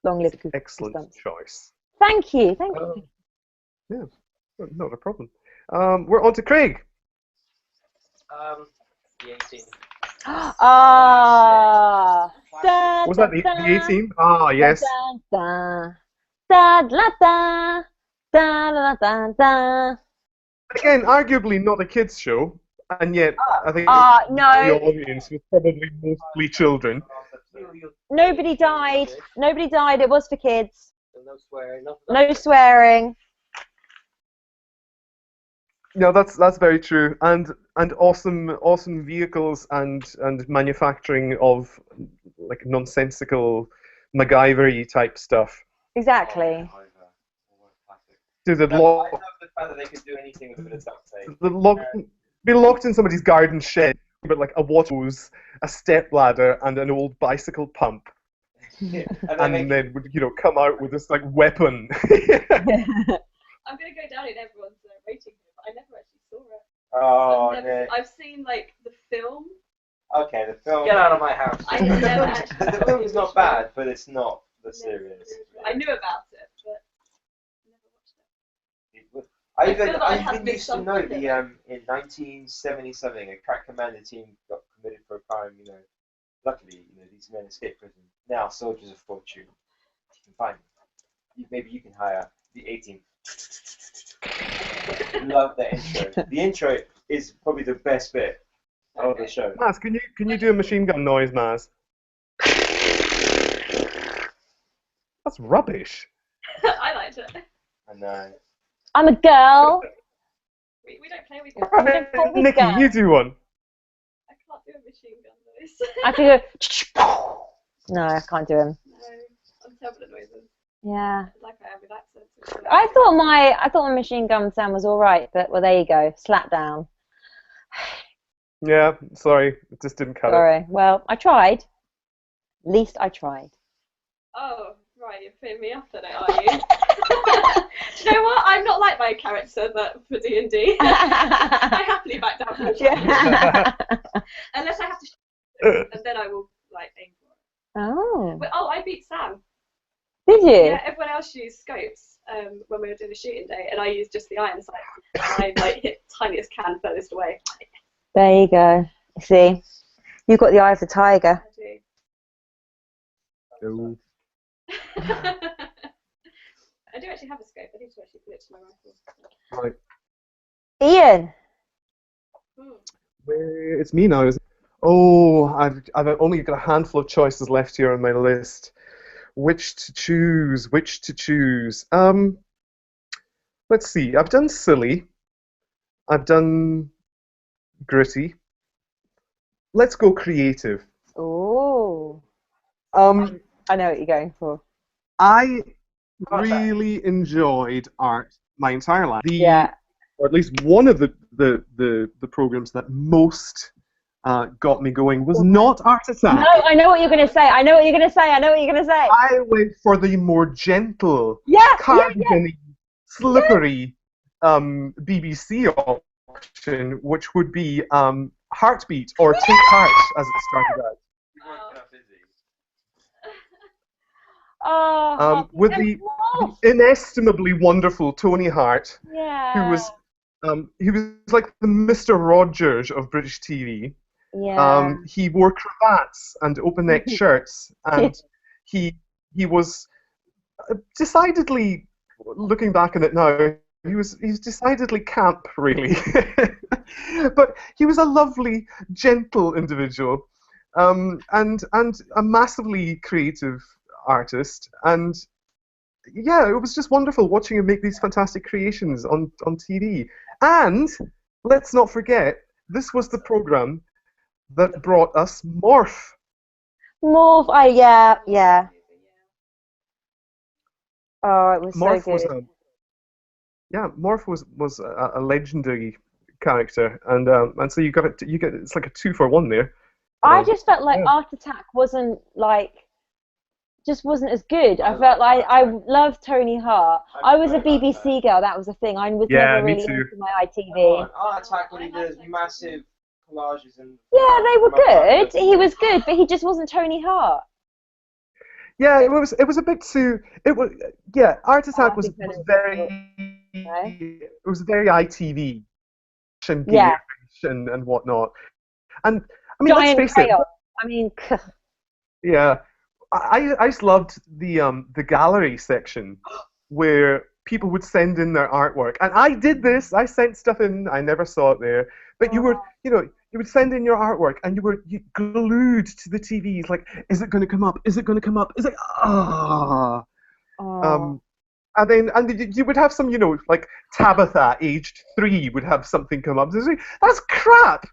Long live Goosebumps. Excellent choice. Thank you, thank you. Yeah, not a problem. We're on to Craig. The 18. Ah. Da, Was that the da, A-Team? Ah, yes. Da, da, da, da, da, da, da, da. Again, arguably not a kids' show, and yet I think No. the audience was probably mostly children. Nobody died. Nobody died. It was for kids. No swearing. No swearing. Yeah, that's very true, and awesome vehicles and manufacturing of like nonsensical MacGyver-y type stuff. Exactly. Dude, they'd I love the fact that they could do anything with a bit of duct tape. be locked in somebody's garden shed, but like a water hose, a step ladder, and an old bicycle pump, and then would come out with this like weapon. I'm gonna go down in everyone's rating here, but I never actually saw it. Oh, no. I've seen like the film. Okay, the film. Get out of my house. I never actually. The film is not bad, but it's not the series. I knew about it, but never watched it. I feel that I even have used to know missed the in 1970 something, a crack commander team got committed for a crime. Luckily, these men escaped prison. Now soldiers of fortune. You can find them. Maybe you can hire the 18. Love the intro. The intro is probably the best bit of the show. Maz, can you do a machine gun noise, Maz? That's rubbish. I liked it. I know. I'm a girl. We don't play with guns. Nikki, you do one. I can't do a machine gun noise. I can go. No, I can't do them. No, I'm terrible at noises. Yeah. Like I am with accents. I thought my machine gun sound was all right, but well, there you go. Slap down. Yeah, sorry, it just didn't cut it. Sorry. Well, I tried. At least I tried. Oh, right, you're putting me off today, are you? Do you know what? I'm not like my character for D&D. I happily back down from unless I have to shoot, and then I will aim for it. Oh. But, I beat Sam. Did you? Yeah, everyone else used scopes when we were doing a shooting day, and I used just the iron sight. And I hit tiniest can furthest away. There you go. See, you've got the eye of the tiger. I do. I do actually have a scope. I need to actually put it to my rifle. Right. Ian. It's me now. Oh, I've only got a handful of choices left here on my list. Which to choose? Let's see. I've done silly. I've done gritty. Let's go creative. Oh. I know what you're going for. I really enjoyed art my entire life. Or at least one of the programs that most got me going was not Art Attack. No, I know what you're going to say. I went for the more gentle, slippery BBC option, which would be Heartbeat, or Take Heart, as it started out. With the inestimably wonderful Tony Hart, who was like the Mr. Rogers of British TV. Yeah. He wore cravats and open-necked shirts, and he was decidedly, looking back on it now, he's decidedly camp, really. But he was a lovely, gentle individual, and a massively creative artist, and yeah, it was just wonderful watching him make these fantastic creations on TV. And let's not forget, this was the program that brought us Morph. Morph, yeah. Oh, it was Morph so good. Morph was a legendary character, and so you get it's like a 2-for-1 there. I just felt like Art Attack wasn't as good. I felt like I loved Tony Hart. I was a BBC girl. That was the thing. I was never really into my ITV. Art Attack when he does massive collages and. Yeah, they were good. He was good, but he just wasn't Tony Hart. Yeah, it was a bit too. Art Attack was very. It was very ITV. And whatnot. And I mean, Giant let's face it. I mean. Yeah. I just loved the gallery section where people would send in their artwork, and I did this. I sent stuff in. I never saw it there, but you would send in your artwork, and you were glued to the TVs. Like, is it going to come up? Is it going to come up? Is it? and you would have some, you know, like Tabitha, aged 3, would have something come up. That's crap.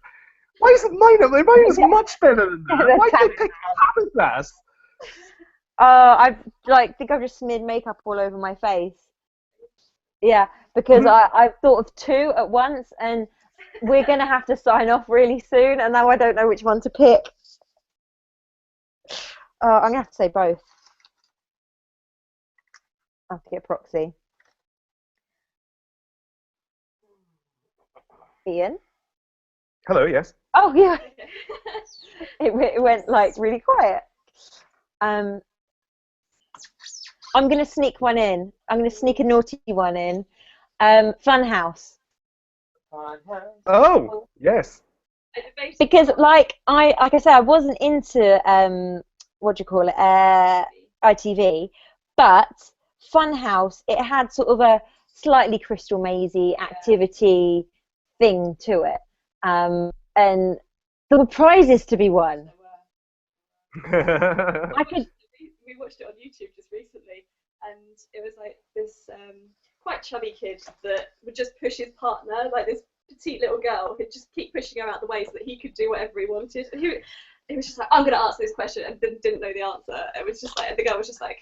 Why is it mine? Mine was much better than that. Why did they pick Tabitha's? I think I've just smeared makeup all over my face. Yeah, because I thought of 2 at once, and we're gonna have to sign off really soon, and now I don't know which one to pick. I'm gonna have to say both. I have to get proxy. Ian? Hello, yes. Oh, yeah. It went, like, really quiet. I'm going to sneak one in. I'm going to sneak a naughty one in. Funhouse. Oh, yes. Because, like I said, I wasn't into, what do you call it, ITV, but Funhouse, it had sort of a slightly Crystal Mazy activity thing to it. And there were prizes to be won. We watched it on YouTube just recently, and it was like this quite chubby kid that would just push his partner, like this petite little girl, who'd just keep pushing her out the way so that he could do whatever he wanted. And he was just like, I'm going to answer this question, and didn't know the answer. It was just like, and the girl was just like,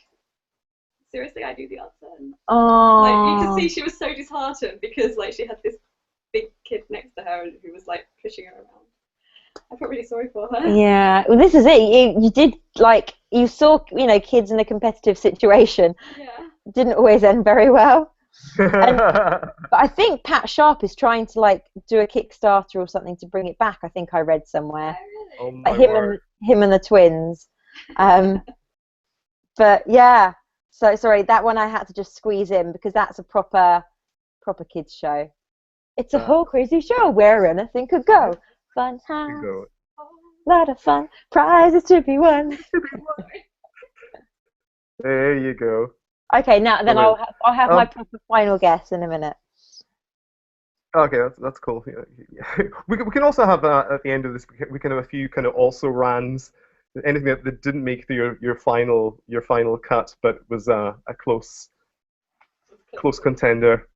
seriously, I knew the answer. And, like, you could see she was so disheartened because like she had this big kid next to her who was like pushing her around. I felt really sorry for her. Yeah, well, this is it. You did, like, you saw, you know, kids in a competitive situation. Yeah. Didn't always end very well. But I think Pat Sharp is trying to, like, do a Kickstarter or something to bring it back. I think I read somewhere. Oh, really? Oh, my word. Him and the twins. But yeah, so sorry, that one I had to just squeeze in because that's a proper kids show. It's a whole crazy show where anything could go. Fun house, lot of fun, prizes to be won. There you go. Okay, now then I'll have my proper final guess in a minute. Okay, that's cool. Yeah. We can also have at the end of this, we can have a few kind of also rans, anything that didn't make your final cut, but was a close contender.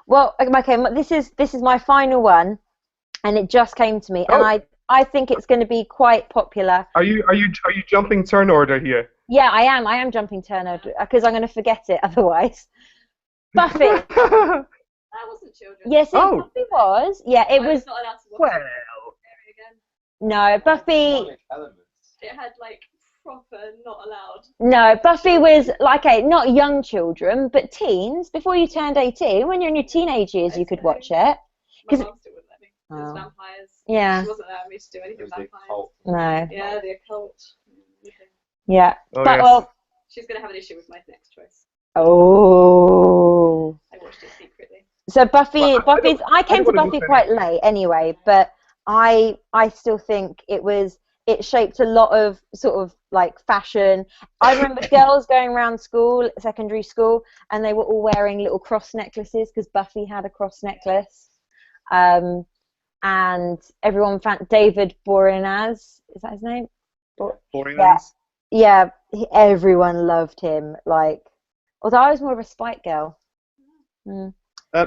Well, okay, this is my final one, and it just came to me, and I think it's going to be quite popular. Are you jumping turn order here? Yeah, I am jumping turn order because I'm going to forget it otherwise. Buffy. That wasn't children. Yes, Buffy was. Yeah, it was. Not allowed to watch it again. No, Buffy. It had like proper not allowed. No, Buffy was like not young children, but teens. Before you turned 18, when you're in your teenage years, you could watch it. My mum still wouldn't let me. It was vampires. Yeah. She wasn't allowing me to do anything with vampires. No. Yeah, the occult. Yeah. Oh, but yes. well. She's gonna have an issue with my next choice. Oh. I watched it secretly. So I came to Buffy quite late anyway, but I still think it shaped a lot of sort of like fashion. I remember girls going around school, secondary school, and they were all wearing little cross necklaces because Buffy had a cross necklace. And everyone found David Boreanaz, is that his name? Boreanaz? Yeah, everyone loved him. Like, although I was more of a Spike girl. Mm.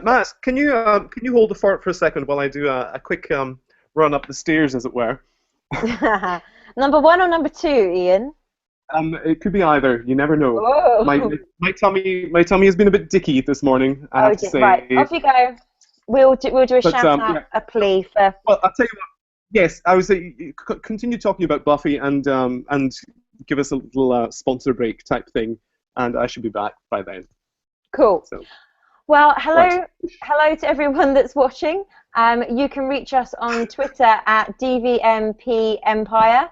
Matt, can you hold the fort for a second while I do a quick run up the stairs, as it were? Number 1 or number 2, Ian? It could be either. You never know. Whoa. My tummy has been a bit dicky this morning. I have to say. Right, off you go. We'll do a shout out, yeah. a plea for. Well, I'll tell you what. Yes, I would say continue talking about Buffy and give us a little sponsor break type thing, and I should be back by then. Cool. So. Well, hello to everyone that's watching. You can reach us on Twitter at DVMPE Empire.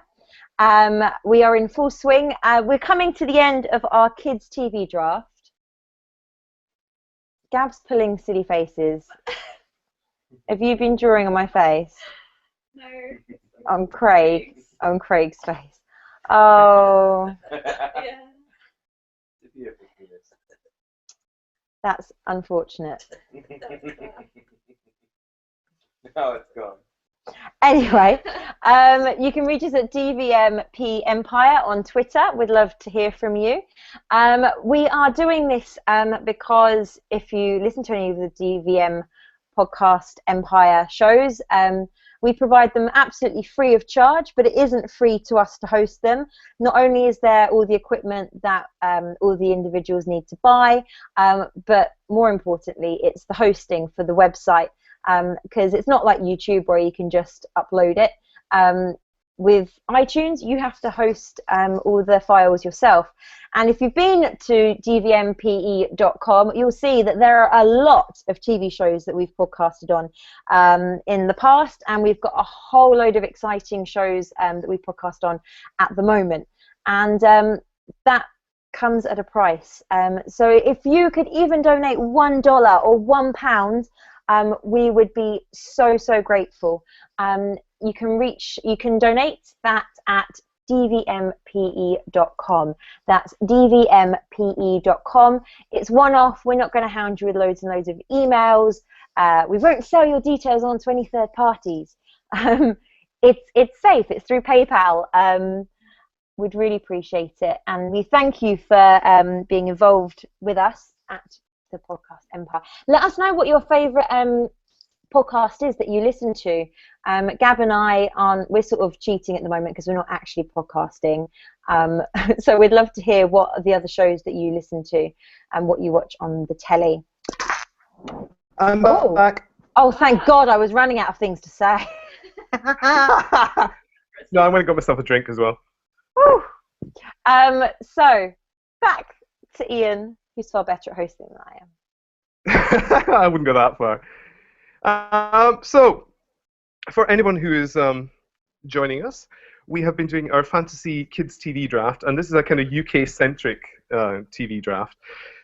We are in full swing. We're coming to the end of our kids' TV draft. Gab's pulling silly faces. Have you been drawing on my face? No. On Craig's face. Oh. Yeah. That's unfortunate. Now it's gone. Anyway, you can reach us at DVMPE Empire on Twitter. We'd love to hear from you. We are doing this because if you listen to any of the DVM podcast Empire shows, we provide them absolutely free of charge, but it isn't free to us to host them. Not only is there all the equipment that all the individuals need to buy, but more importantly, it's the hosting for the website. Because it's not like YouTube where you can just upload it. With iTunes, you have to host all the files yourself. And if you've been to dvmpe.com, you'll see that there are a lot of TV shows that we've podcasted on in the past, and we've got a whole load of exciting shows that we podcast on at the moment. And that comes at a price. So if you could even donate $1 or £1, we would be so grateful. You can donate that at dvmpe.com. That's dvmpe.com. It's one-off. We're not going to hound you with loads and loads of emails. We won't sell your details on to any third parties. It's safe. It's through PayPal. We'd really appreciate it, and we thank you for being involved with us at the Podcast Empire. Let us know what your favourite podcast is that you listen to. Gab and I we're sort of cheating at the moment because we're not actually podcasting. So we'd love to hear what are the other shows that you listen to and what you watch on the telly. I'm back. Oh, thank God, I was running out of things to say. No, I'm going to get myself a drink as well. Woo. So, back to Ian, who's far better at hosting than I am. I wouldn't go that far. So, for anyone who is joining us, we have been doing our Fantasy Kids TV draft, and this is a kind of UK-centric TV draft,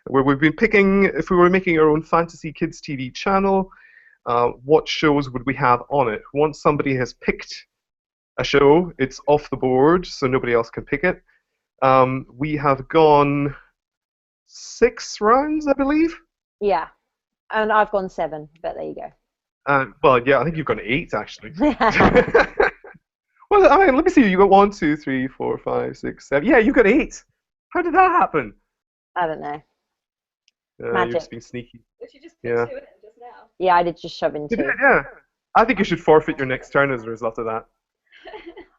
where we've been picking, if we were making our own Fantasy Kids TV channel, what shows would we have on it? Once somebody has picked a show, it's off the board, so nobody else can pick it. We have gone 6 rounds, I believe. Yeah, and I've gone 7, but there you go. Well, yeah, I think you've gone 8, actually. Well, I mean, let me see. You got 1, 2, 3, 4, 5, 6, 7. Yeah, you got 8. How did that happen? I don't know. You're just being sneaky. But you just Yeah. put 2 in just now. Yeah, I did just shove in 2. You did, yeah. I think you should forfeit your next turn as a result of that.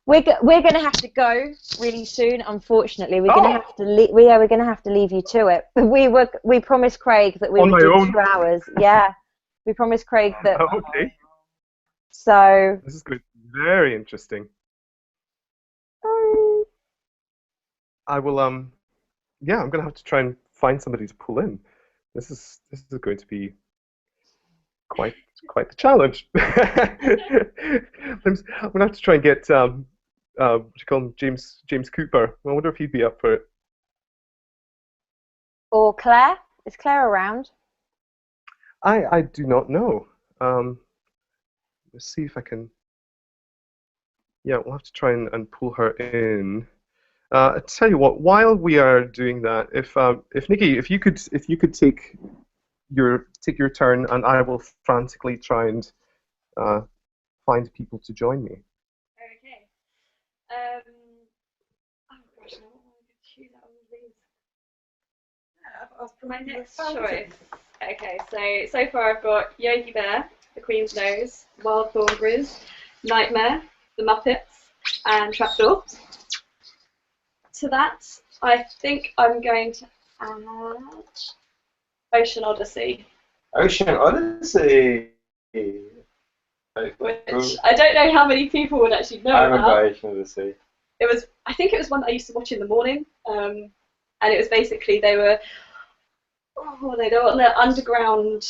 We're going to have to go really soon. Unfortunately, we're going to have to we're going to have to leave you to it. We promised Craig that we would do 2 hours. Yeah, we promised Craig that. Okay. So. This is going to be very interesting. I will. Yeah, I'm going to have to try and find somebody to pull in. This is going to be quite the challenge. I'm going to have to try and get what do you call him, James Cooper. I wonder if he'd be up for it. Or Claire? Is Claire around? I do not know. Let's see if I can. Yeah, we'll have to try and pull her in. I tell you what. While we are doing that, if Nikki, if you could take your turn, and I will frantically try and find people to join me. Okay. Oh gosh, no, I'm going to choose out of these. For my next choice. Okay, so far I've got Yogi Bear, The Queen's Nose, Wild Thornberrys, Nightmare, The Muppets, and Trapdoor. To that, I think I'm going to add Ocean Odyssey. Ocean Odyssey. Which I don't know how many people would actually know I remember about. Ocean Odyssey. I think it was one that I used to watch in the morning, and it was basically they were on their underground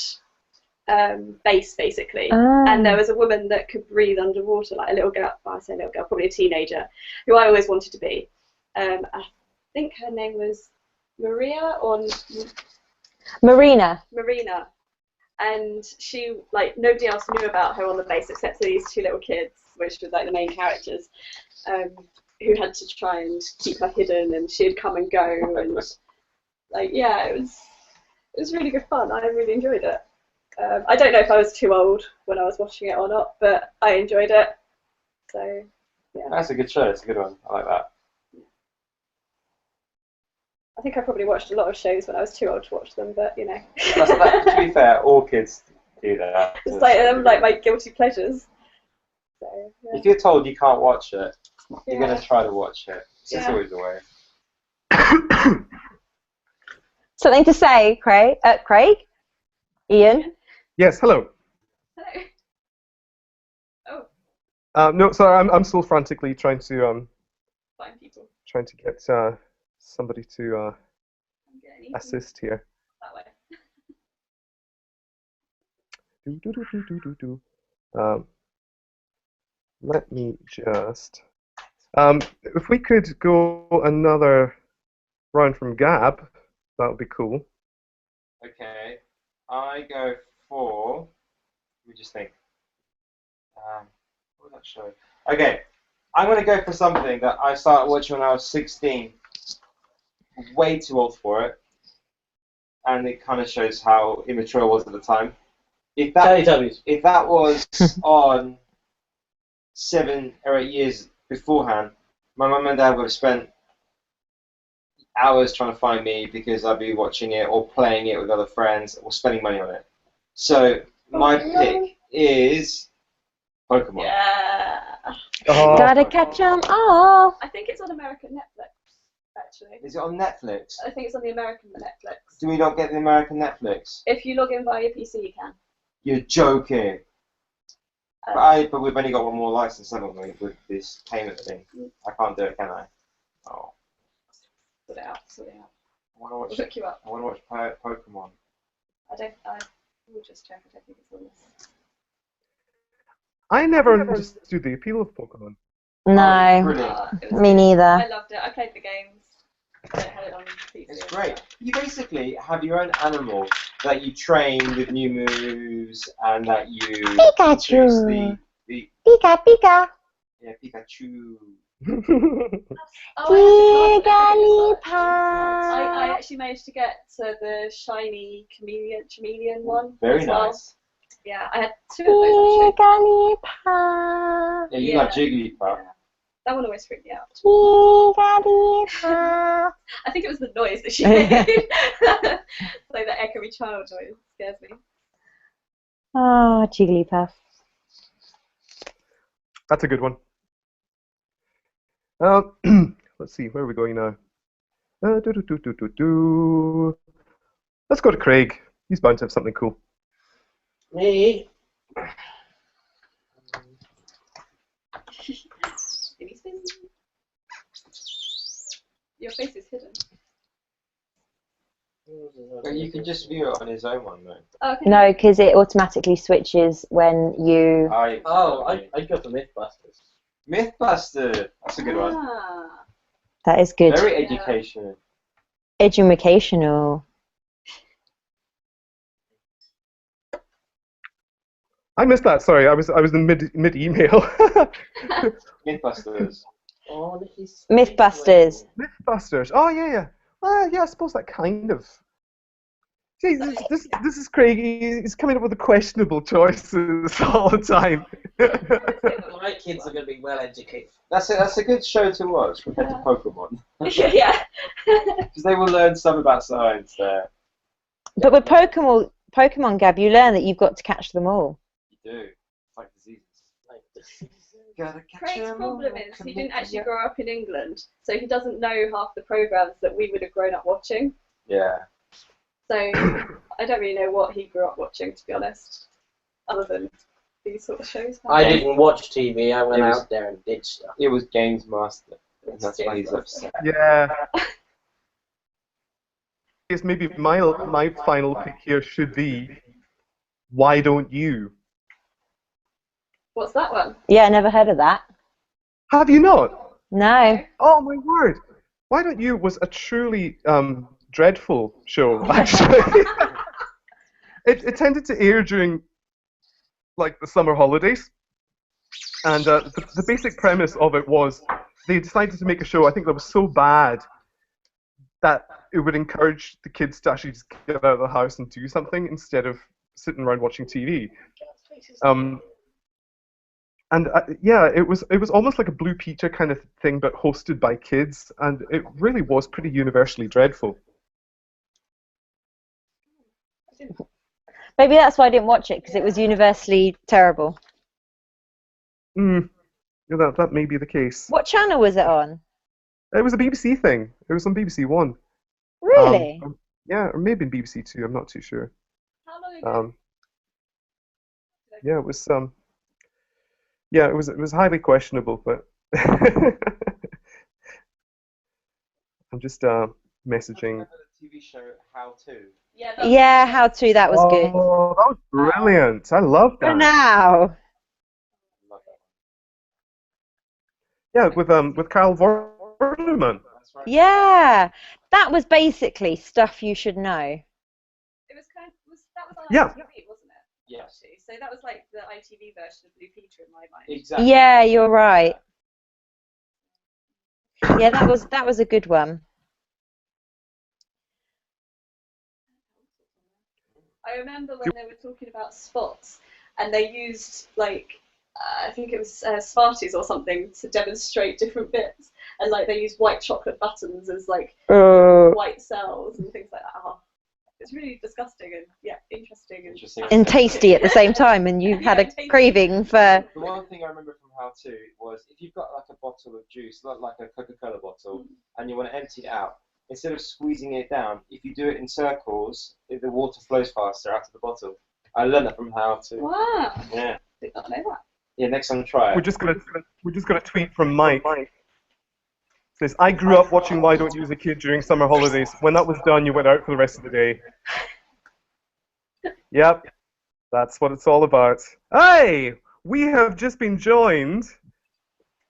base basically, and there was a woman that could breathe underwater, like a little girl. Well, I say little girl, probably a teenager, who I always wanted to be. I think her name was Maria or Marina. Marina. And she, like, nobody else knew about her on the base except for these 2 little kids, which were like the main characters, who had to try and keep her hidden, and she'd come and go, and like, yeah, it was really good fun. I really enjoyed it. I don't know if I was too old when I was watching it or not, but I enjoyed it. So, yeah. That's a good show. It's a good one. I like that. I think I probably watched a lot of shows when I was too old to watch them, but you know. To be fair, all kids do that. It's like my guilty pleasures. So, yeah. If you're told you can't watch it, you're gonna try to watch it. It's just always the way. Something to say, Craig? Craig? Ian? Yes, hello. Hello. No, sorry, I'm still frantically trying to Find people. trying to get somebody to assist here. That way. Let me just. If we could go another round from Gab, that would be cool. Okay, I go for. Let me just think. What was that show? Okay, I'm going to go for something that I started watching when I was 16. Way too old for it, and it kind of shows how immature I was at the time. If that was on 7 or 8 years beforehand, my mum and dad would have spent hours trying to find me because I'd be watching it or playing it with other friends or spending money on it. So my pick is Pokemon. Yeah. Gotta catch 'em all. I think it's on American Netflix, actually. Is it on Netflix? I think it's on the American Netflix. Do we not get the American Netflix? If you log in via your PC, you can. You're joking. But we've only got one more license, haven't we, with this payment thing? I can't do it, can I? Oh. Sort it out. I want to watch. We'll look you up. I want to watch Pokemon. I will just check. I don't think it's on this. I never understood the appeal of Pokemon. No, me neither. I loved it. I played the games. I had it on PC. It's great. You basically have your own animal that you train with new moves and that you Pikachu. the Pika Pika. yeah, Pikachu. I actually managed to get to the shiny chameleon one. Very as well. nice. Yeah, I had 2 of those actually. Yeah, you like Jigglypuff. Yeah. That one always freaked me out. I think it was the noise that she made. Like the echoey child noise scares me. Oh, Jigglypuff. That's a good one. Let's see, where are we going now? Let's go to Craig. He's bound to have something cool. Me? Your face is hidden. But you can just view it on his own one, though. Okay. No, because it automatically switches when you. I'd go for Mythbusters. Mythbuster. That's a good one. That is good. Very educational. Educational. I missed that. Sorry, I was in mid email. Mythbusters. Mythbusters. Mythbusters. Oh yeah. Yeah, I suppose that kind of. See, this is Craig. He's coming up with the questionable choices all the time. My kids are going to be well educated. That's a good show to watch compared to Pokemon. Yeah. Because they will learn some about science there. But with Pokemon, Gab, you learn that you've got to catch them all. You do. It's like diseases. Craig's problem is he didn't actually grow up in England, so he doesn't know half the programs that we would have grown up watching. Yeah. So I don't really know what he grew up watching, to be honest, other than these sort of shows. I didn't watch TV. I went out there and did stuff. It was Games Master, and that's why he's upset. Yeah. Yes, maybe my final pick here should be, why don't you? What's that one? Yeah, I never heard of that. Have you not? No. Oh my word! Why don't you was a truly dreadful show, actually. it tended to air during like the summer holidays, and the basic premise of it was they decided to make a show, I think, that was so bad that it would encourage the kids to actually just get out of the house and do something instead of sitting around watching TV. And yeah, it was almost like a Blue Peter kind of thing, but hosted by kids, and it really was pretty universally dreadful. Maybe that's why I didn't watch it, because it was universally terrible. Yeah, that may be the case. What channel was it on? It was a BBC thing. It was on BBC One. Really? Yeah, or maybe BBC Two. I'm not too sure. How long ago? Yeah, it was yeah, it was highly questionable, but I'm just messaging. The TV show How To. Yeah, How To, that was good. Oh, that was brilliant! I love For that. now. Yeah, with Carl Vorderman. That's right. Yeah, that was basically stuff you should know. It was that was on Yeah. ITV, wasn't it? Yes. Actually. So that was like the ITV version of Blue Peter in my mind. Exactly. Yeah, you're right. Yeah, that was a good one. I remember when they were talking about spots, and they used like I think it was Smarties or something to demonstrate different bits, and like they used white chocolate buttons as like white cells and things like that. Oh, it's really disgusting and interesting And tasty at the same time, and you had a craving for. The one thing I remember from How To was if you've got like a bottle of juice, like a Coca-Cola bottle, and you want to empty it out, instead of squeezing it down, if you do it in circles, the water flows faster out of the bottle. I learned that from How To. Wow. Yeah. Did not know that. Yeah, next time try it. We're just gonna tweet from Mike. Says, I grew up watching Why Don't You as a kid during summer holidays. When that was done, you went out for the rest of the day. Yep, that's what it's all about. Hey, we have just been joined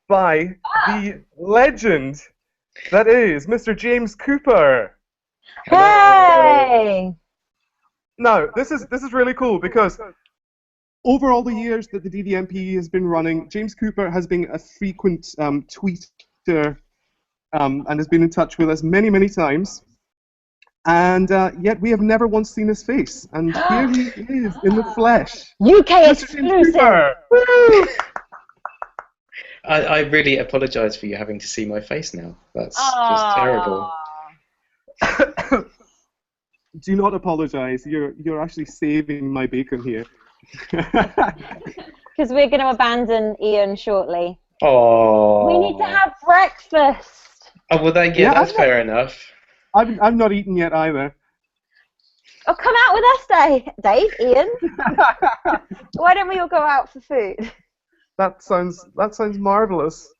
by the legend that is Mr. James Cooper. Hey! Now, this is really cool because over all the years that the DVMPE has been running, James Cooper has been a frequent tweeter and has been in touch with us many, many times. And yet we have never once seen his face. And here he is in the flesh. UK exclusive! Woo! I really apologise for you having to see my face now. That's just terrible. Do not apologise. You're actually saving my bacon here. Because we're going to abandon Ian shortly. Oh. We need to have breakfast. Oh well, that's fair enough. I've not eaten yet either. Oh, come out with us, Dave, Ian. Why don't we all go out for food? That sounds marvellous.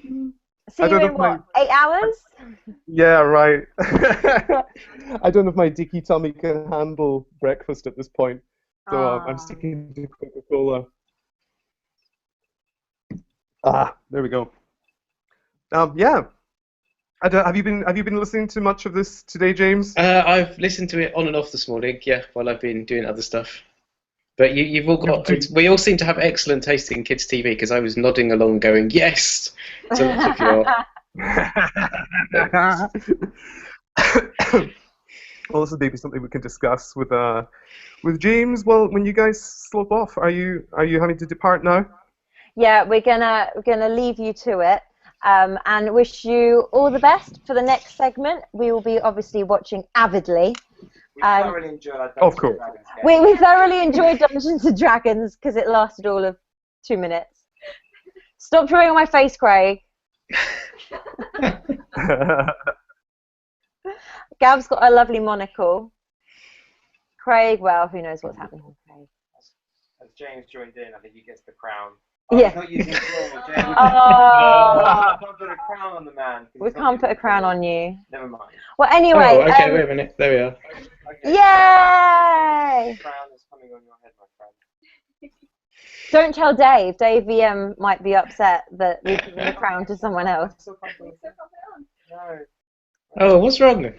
See you in what, 8 hours? Yeah, right. I don't know if my dicky tummy can handle breakfast at this point, so I'm sticking to Coca-Cola. There we go. Yeah. Have you been listening to much of this today, James? I've listened to it on and off this morning, yeah, while I've been doing other stuff. But you've all got. We all seem to have excellent taste in kids' TV because I was nodding along, going yes to lots of your. Well, this is maybe something we can discuss with James. Well, when you guys slope off, are you having to depart now? Yeah, we're gonna leave you to it. And wish you all the best for the next segment. We will be obviously watching avidly. We thoroughly enjoyed our of course. We thoroughly enjoyed Dungeons and Dragons because it lasted all of 2 minutes. Stop drawing on my face, Craig. Gab's got a lovely monocle. Craig, well, who knows what's happening with Craig. As James joined in, I think he gets the crown. Yeah. He's not using the floor, James. Oh. We can't put a crown on the man. We can't put a crown on you. Never mind. Well, anyway. Oh, okay, wait a minute. There we are. Okay. Yay! The crown is coming on your head, my friend. Don't tell Dave. Dave VM might be upset that we've given the crown to someone else. No. Oh, what's wrong then?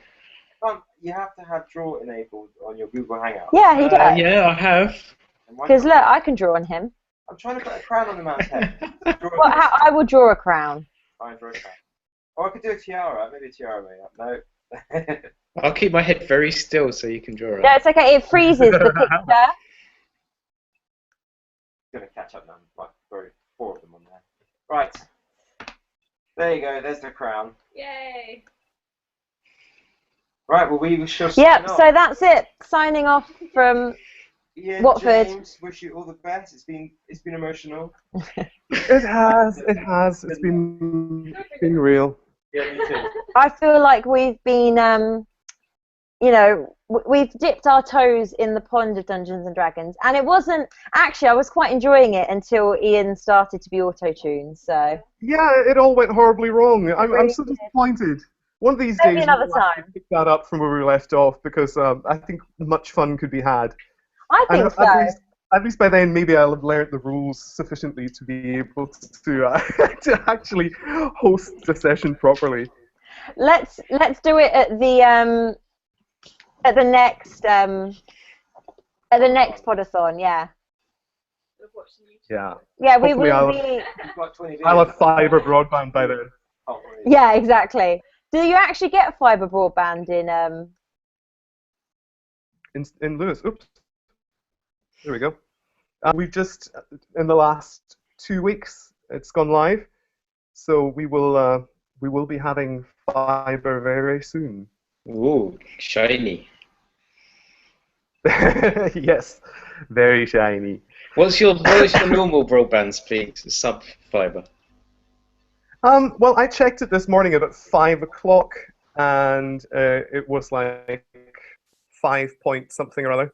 You have to have draw enabled on your Google Hangout. Yeah, he does. Yeah, I have. Because look, I can draw on him. I'm trying to put a crown on the man's head. Well, I will draw a crown. Fine, draw a crown. Or I could do a tiara. Maybe a tiara made up. No. I'll keep my head very still so you can draw it. No, it's okay. It freezes the picture. going to catch up now. Right, very 4 of them on there. Right. There you go. There's the crown. Yay! Right. Well, we shall. Yep. So that's it. Signing off from Yeah, Watford. James, wish you all the best. It's been emotional. It has. It has. It's been real. Yeah, me too. I feel like we've been, you know, we've dipped our toes in the pond of Dungeons and Dragons, and it wasn't actually. I was quite enjoying it until Ian started to be auto-tuned. So Yeah, it all went horribly wrong. I'm so disappointed. One of these days, maybe another we'll time. pick that up from where we left off because I think much fun could be had. I think And so. At least by then, maybe I'll have learned the rules sufficiently to be able to to actually host the session properly. Let's do it at the next Podathon. Yeah. Yeah. Yeah, we Hopefully will be. I'll have fiber broadband by then. Yeah, exactly. Do you actually get fiber broadband in In Lewis. Oops. There we go. We've just in the last 2 weeks it's gone live, so we will be having fiber very soon. Ooh, shiny. Yes, very shiny. What is your normal broadband speed? Sub fiber. Well, I checked it this morning at about 5 o'clock, and it was like 5 point something or other.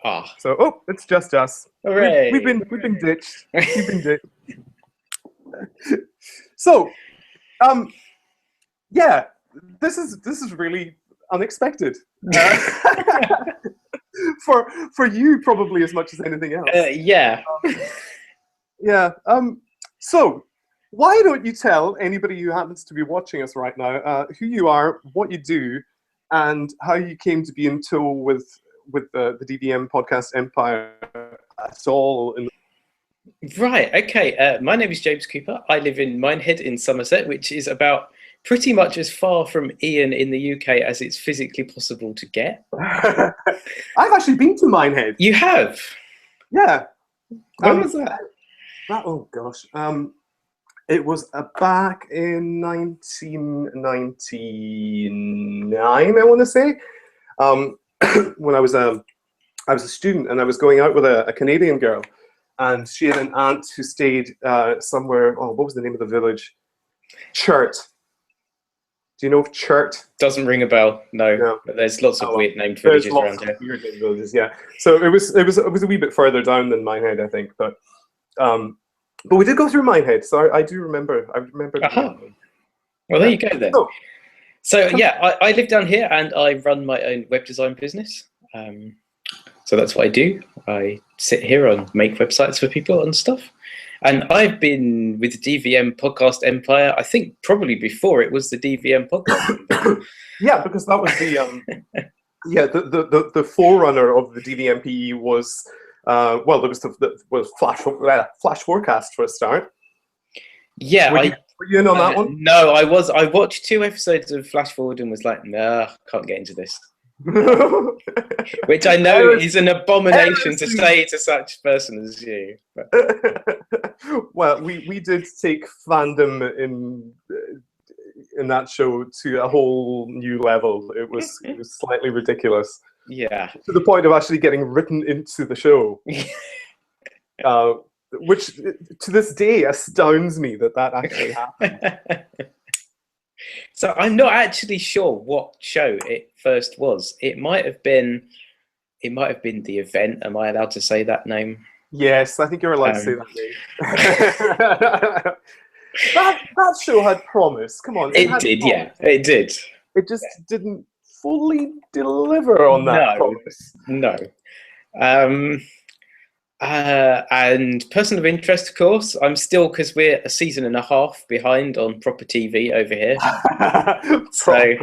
Ah. So, oh, it's just us. Hooray! We've been ditched. We've been ditched. So, yeah, this is really unexpected. For you probably as much as anything else. Yeah. Yeah. So, why don't you tell anybody who happens to be watching us right now who you are, what you do, and how you came to be in tow with the DVM podcast empire at all? Right, okay. My name is James Cooper. I live in Minehead in Somerset, which is about pretty much as far from Ian in the UK as it's physically possible to get. I've actually been to Minehead. You have? Yeah. When was that? Oh gosh. It was back in 1999, I want to say. When I was a student and I was going out with a Canadian girl, and she had an aunt who stayed somewhere. Oh, what was the name of the village? Churt. Do you know of Churt? Doesn't ring a bell. No. But there's lots of weird named villages around here. Weird named villages, yeah. So it was a wee bit further down than Minehead, I think, but we did go through Minehead, so I do remember. I remember. Well, there you go then. So yeah, I live down here and I run my own web design business. So that's what I do. I sit here and make websites for people and stuff. And I've been with the DVM podcast empire, I think probably before it was the DVM podcast. Yeah, because that was the the forerunner of the DVMPE was well, there was Flash Forecast for a start. Yeah, were you in on that one? No, I was. I watched 2 episodes of Flash Forward and was like, nah, can't get into this. Which I know is an abomination to say to such a person as you. But. Well, we did take fandom in that show to a whole new level. It was slightly ridiculous. Yeah. To the point of actually getting written into the show. Which to this day astounds me that actually happened. So I'm not actually sure what show it first was. It might have been The Event. Am I allowed to say that name? Yes, I think you're allowed to say that name. that show had promise. Come on. It did, promise. Yeah. It did. It just didn't fully deliver on that promise. No. And person of interest, of course, I'm still, because we're a season and a half behind on proper TV over here. So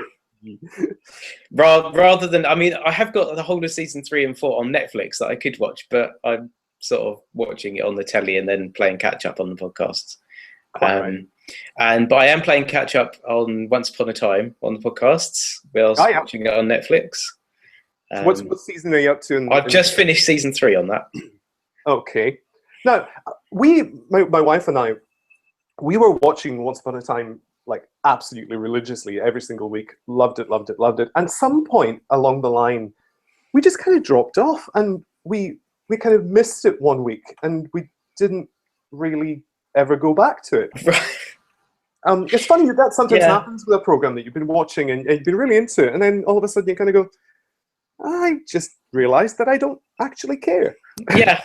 rather than, I mean, I have got the whole of season 3 and 4 on Netflix that I could watch, but I'm sort of watching it on the telly and then playing catch up on the podcasts. But I am playing catch up on Once Upon a Time on the podcasts. We're also watching it on Netflix. What season are you up to? I've just finished season 3 on that. Okay. Now, my wife and I, we were watching Once Upon a Time like absolutely religiously every single week. Loved it, loved it, loved it. And some point along the line, we just kind of dropped off, and we kind of missed it one week, and we didn't really ever go back to it. It's funny that sometimes happens with a program that you've been watching and you've been really into it, and then all of a sudden you kind of go, I just realized that I don't actually care. Yeah.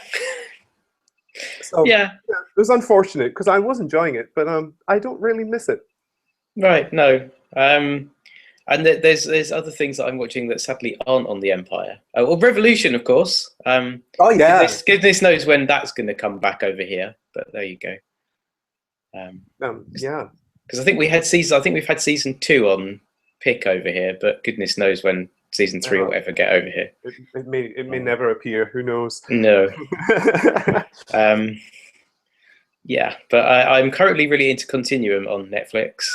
So it was unfortunate because I was enjoying it, but I don't really miss it. Right. No. And there's other things that I'm watching that sadly aren't on the Empire. Well, Revolution, of course. Oh yeah. Goodness knows when that's going to come back over here. But there you go. Yeah. Because I think we've had season 2 on Pick over here, but goodness knows when season 3 will ever get over here. It may never appear. Who knows? No. Yeah, but I'm currently really into Continuum on Netflix.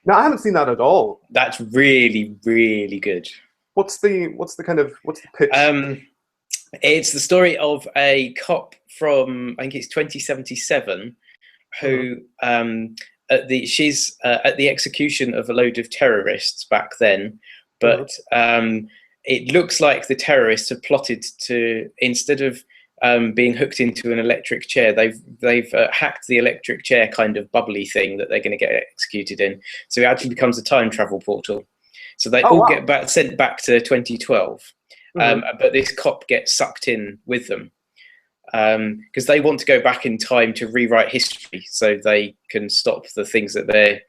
No, I haven't seen that at all. That's really, really good. What's the pitch? It's the story of a cop from, I think it's 2077, who she's at the execution of a load of terrorists back then, but it looks like the terrorists have plotted to, instead of being hooked into an electric chair, they've hacked the electric chair kind of bubbly thing that they're going to get executed in. So it actually becomes a time travel portal. So they get sent back to 2012, but this cop gets sucked in with them because they want to go back in time to rewrite history so they can stop the things that they're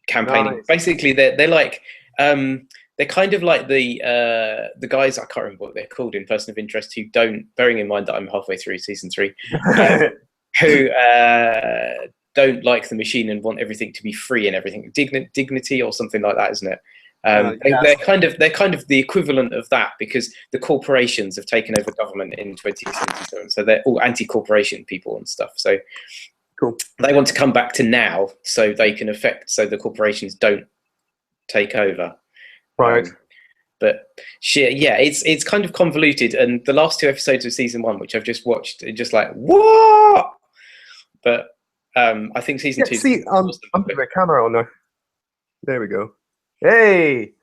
campaigning. Nice. Basically, they're like. They're kind of like the guys, I can't remember what they're called in Person of Interest, who don't, bearing in mind that I'm halfway through season 3, who don't like the machine and want everything to be free and everything. Dignity or something like that, isn't it? They're kind of the equivalent of that, because the corporations have taken over government in 2077. So they're all anti-corporation people and stuff. So cool. They want to come back to now so they can so the corporations don't take over. Right. But it's kind of convoluted, and the last 2 episodes of season 1, which I've just watched, are just like, what? But I think season 2. See, I'm putting my camera on now. There we go. Hey.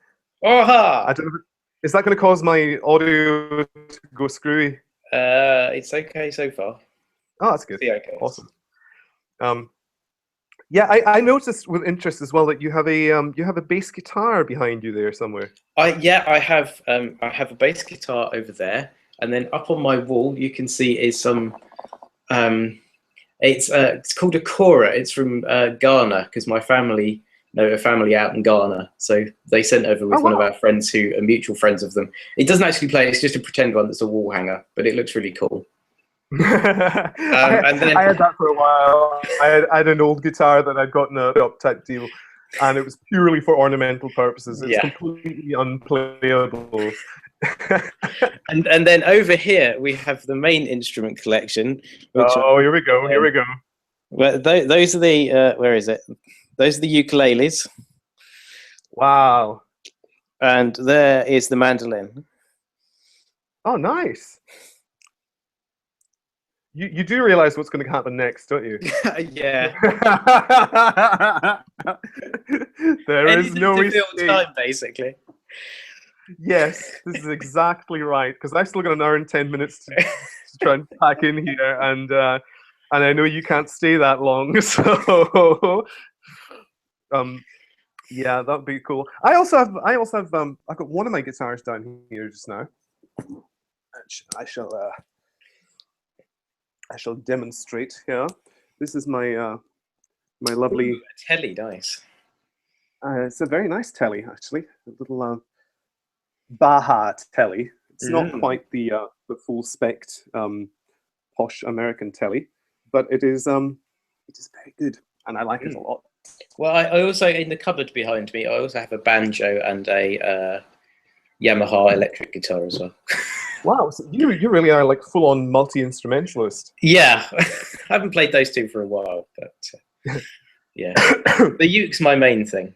Aha! I don't know, is that going to cause my audio to go screwy? It's okay so far. Oh, that's good. Yeah, okay. Awesome. Yeah, I noticed with interest as well that you have a bass guitar behind you there somewhere. I have a bass guitar over there, and then up on my wall you can see is some. It's called a kora. It's from Ghana, because my family know a family out in Ghana, so they sent over with one of our friends who are mutual friends of them. It doesn't actually play; it's just a pretend one that's a wall hanger, but it looks really cool. And then I had that for a while. I had an old guitar that I'd gotten a up type deal, and it was purely for ornamental purposes. It's completely unplayable. and then over here we have the main instrument collection. Here we go. Here we go. Well, those are the where is it? Those are the ukuleles. Wow. And there is the mandolin. Oh, nice. You do realize what's going to happen next, don't you? Yeah. There is no time, basically. Yes, this is exactly right. Because I've still got an hour and 10 minutes to try and pack in here, and I know you can't stay that long. So, yeah, that'd be cool. I also have I've got one of my guitars down here just now. I shall demonstrate here. This is my my lovely telly. Nice. It's a very nice telly, actually. A little Baja telly. It's not quite the full spec posh American telly, but it is very good, and I like it a lot. Well, I also, in the cupboard behind me, I also have a banjo and a Yamaha electric guitar as well. Wow, so you really are like full-on multi-instrumentalist. Yeah, I haven't played those 2 for a while, but yeah, the uke's my main thing.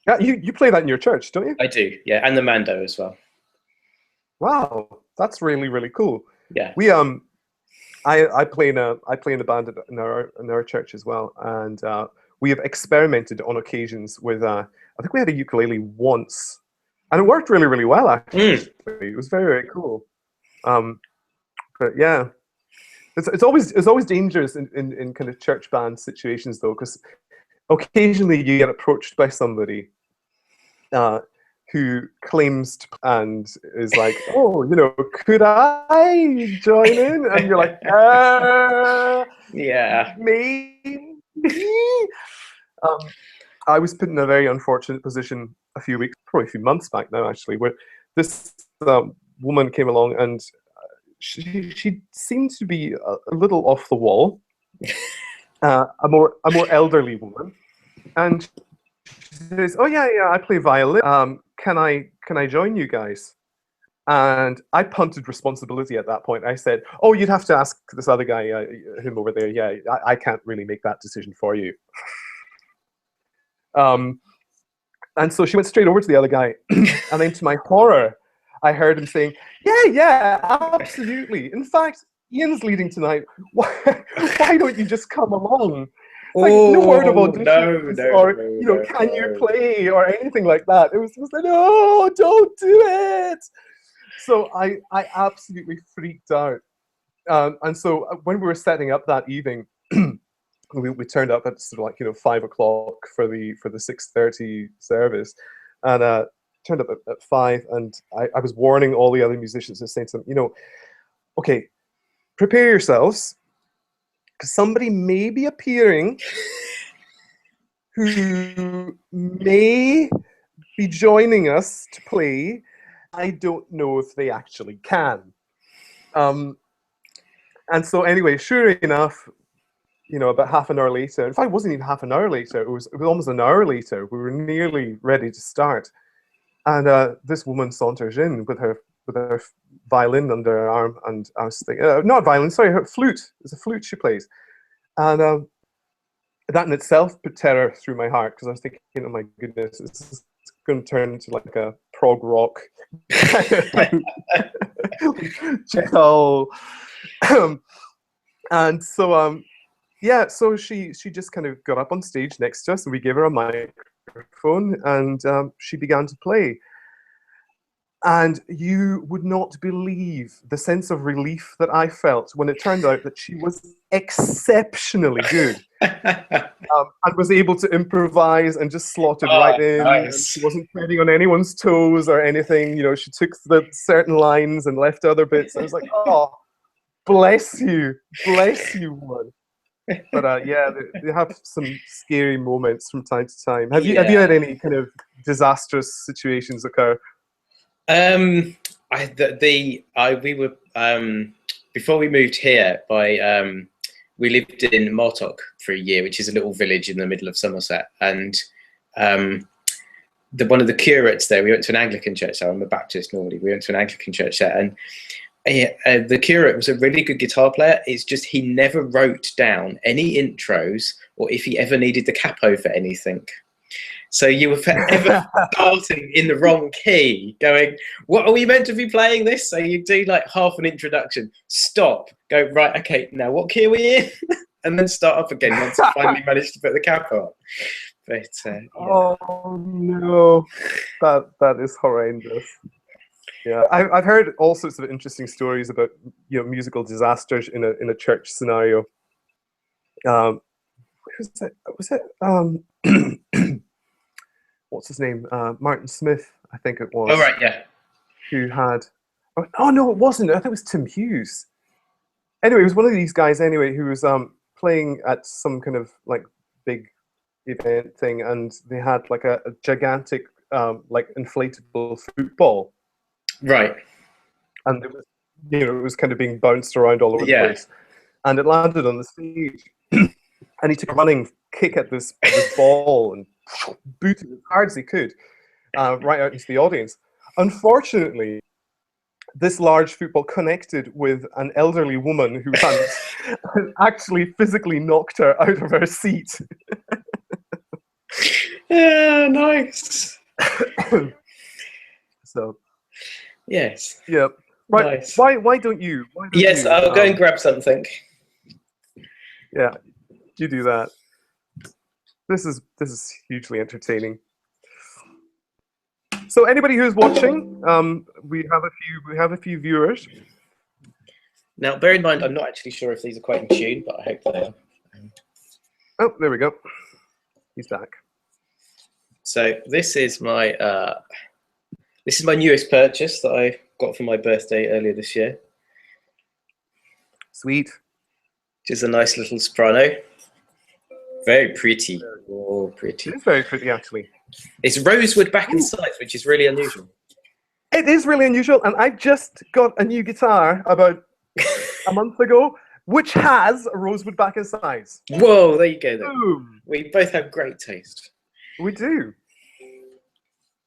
Yeah, you play that in your church, don't you? I do, yeah, and the mando as well. Wow, that's really, really cool. Yeah. I play in a band in our church as well, and we have experimented on occasions with. I think we had a ukulele once, and it worked really, really well. Actually, it was very, very cool. But yeah, it's always dangerous in kind of church band situations though, because occasionally you get approached by somebody who claims and is like, oh, could I join in? And you're like, yeah, maybe. I was put in a very unfortunate position probably a few months back now, actually, where this woman came along and she seemed to be a little off the wall, a more elderly woman, and she says, "Oh yeah, I play violin. Can I join you guys?" And I punted responsibility at that point. I said, "Oh, you'd have to ask this other guy, him over there. Yeah, I can't really make that decision for you." And so she went straight over to the other guy, and then to my horror, I heard him saying, "Yeah, absolutely. In fact, Ian's leading tonight. Why don't you just come along?" Like, no word of auditions can you play or anything like that. It was like, no, don't do it. So I absolutely freaked out. And so when we were setting up that evening, we turned up at sort of 5 o'clock for the 6:30 service, and turned up at 5, and I was warning all the other musicians and saying to them, okay, prepare yourselves, because somebody may be appearing who may be joining us to play. I don't know if they actually can. And so anyway, sure enough, about half an hour later, in fact, it wasn't even half an hour later, it was almost an hour later, we were nearly ready to start. And this woman saunters in with her violin under her arm, and I was thinking, not violin, sorry, her flute. It's a flute she plays. And that in itself put terror through my heart, because I was thinking, oh my goodness, this is going to turn into like a prog rock Chekhov. And so so she just kind of got up on stage next to us, and we gave her a microphone, and she began to play. And you would not believe the sense of relief that I felt when it turned out that she was exceptionally good, and was able to improvise and just slotted right in. Nice. And she wasn't treading on anyone's toes or anything. She took the certain lines and left other bits. I was like, oh, bless you, woman. But yeah, they have some scary moments from time to time. Have you had any kind of disastrous situations occur? We were before we moved here. We lived in Martock for a year, which is a little village in the middle of Somerset, and one of the curates there. We went to an Anglican church. So I'm a Baptist normally. We went to an Anglican church there, and the curate was a really good guitar player. It's just he never wrote down any intros or if he ever needed the capo for anything. So you were forever starting in the wrong key, going, what are we meant to be playing this? So you do like half an introduction, stop, go, right, okay, now what key are we in? And then start up again once you finally managed to put the capo on. But, yeah. Oh no, that is horrendous. Yeah, I've heard all sorts of interesting stories about musical disasters in a church scenario. Was it what's his name? Martin Smith, I think it was. Oh right, yeah. Who had? Oh no, it wasn't. I think it was Tim Hughes. Anyway, it was one of these guys. Anyway, who was playing at some kind of like big event thing, and they had like a gigantic like inflatable football. Right. And it was, it was kind of being bounced around all over the place. And it landed on the stage. And he took a running kick at this ball and booted as hard as he could right out into the audience. Unfortunately, this large football connected with an elderly woman who had actually physically knocked her out of her seat. Yeah, nice. So. Yes. Yep. Right. Nice. Why don't you? Yes, I'll go and grab something. Yeah, you do that. This is hugely entertaining. So anybody who's watching, we have a few viewers. Now, bear in mind, I'm not actually sure if these are quite in tune, but I hope they are. Oh, there we go. He's back. So this is my newest purchase that I got for my birthday earlier this year. Sweet. Which is a nice little soprano. Very pretty. Oh, pretty. It's very pretty, actually. It's rosewood back and sides, which is really unusual. It is really unusual, and I just got a new guitar about a month ago, which has a rosewood back and sides. Whoa, there you go then. Boom. We both have great taste. We do.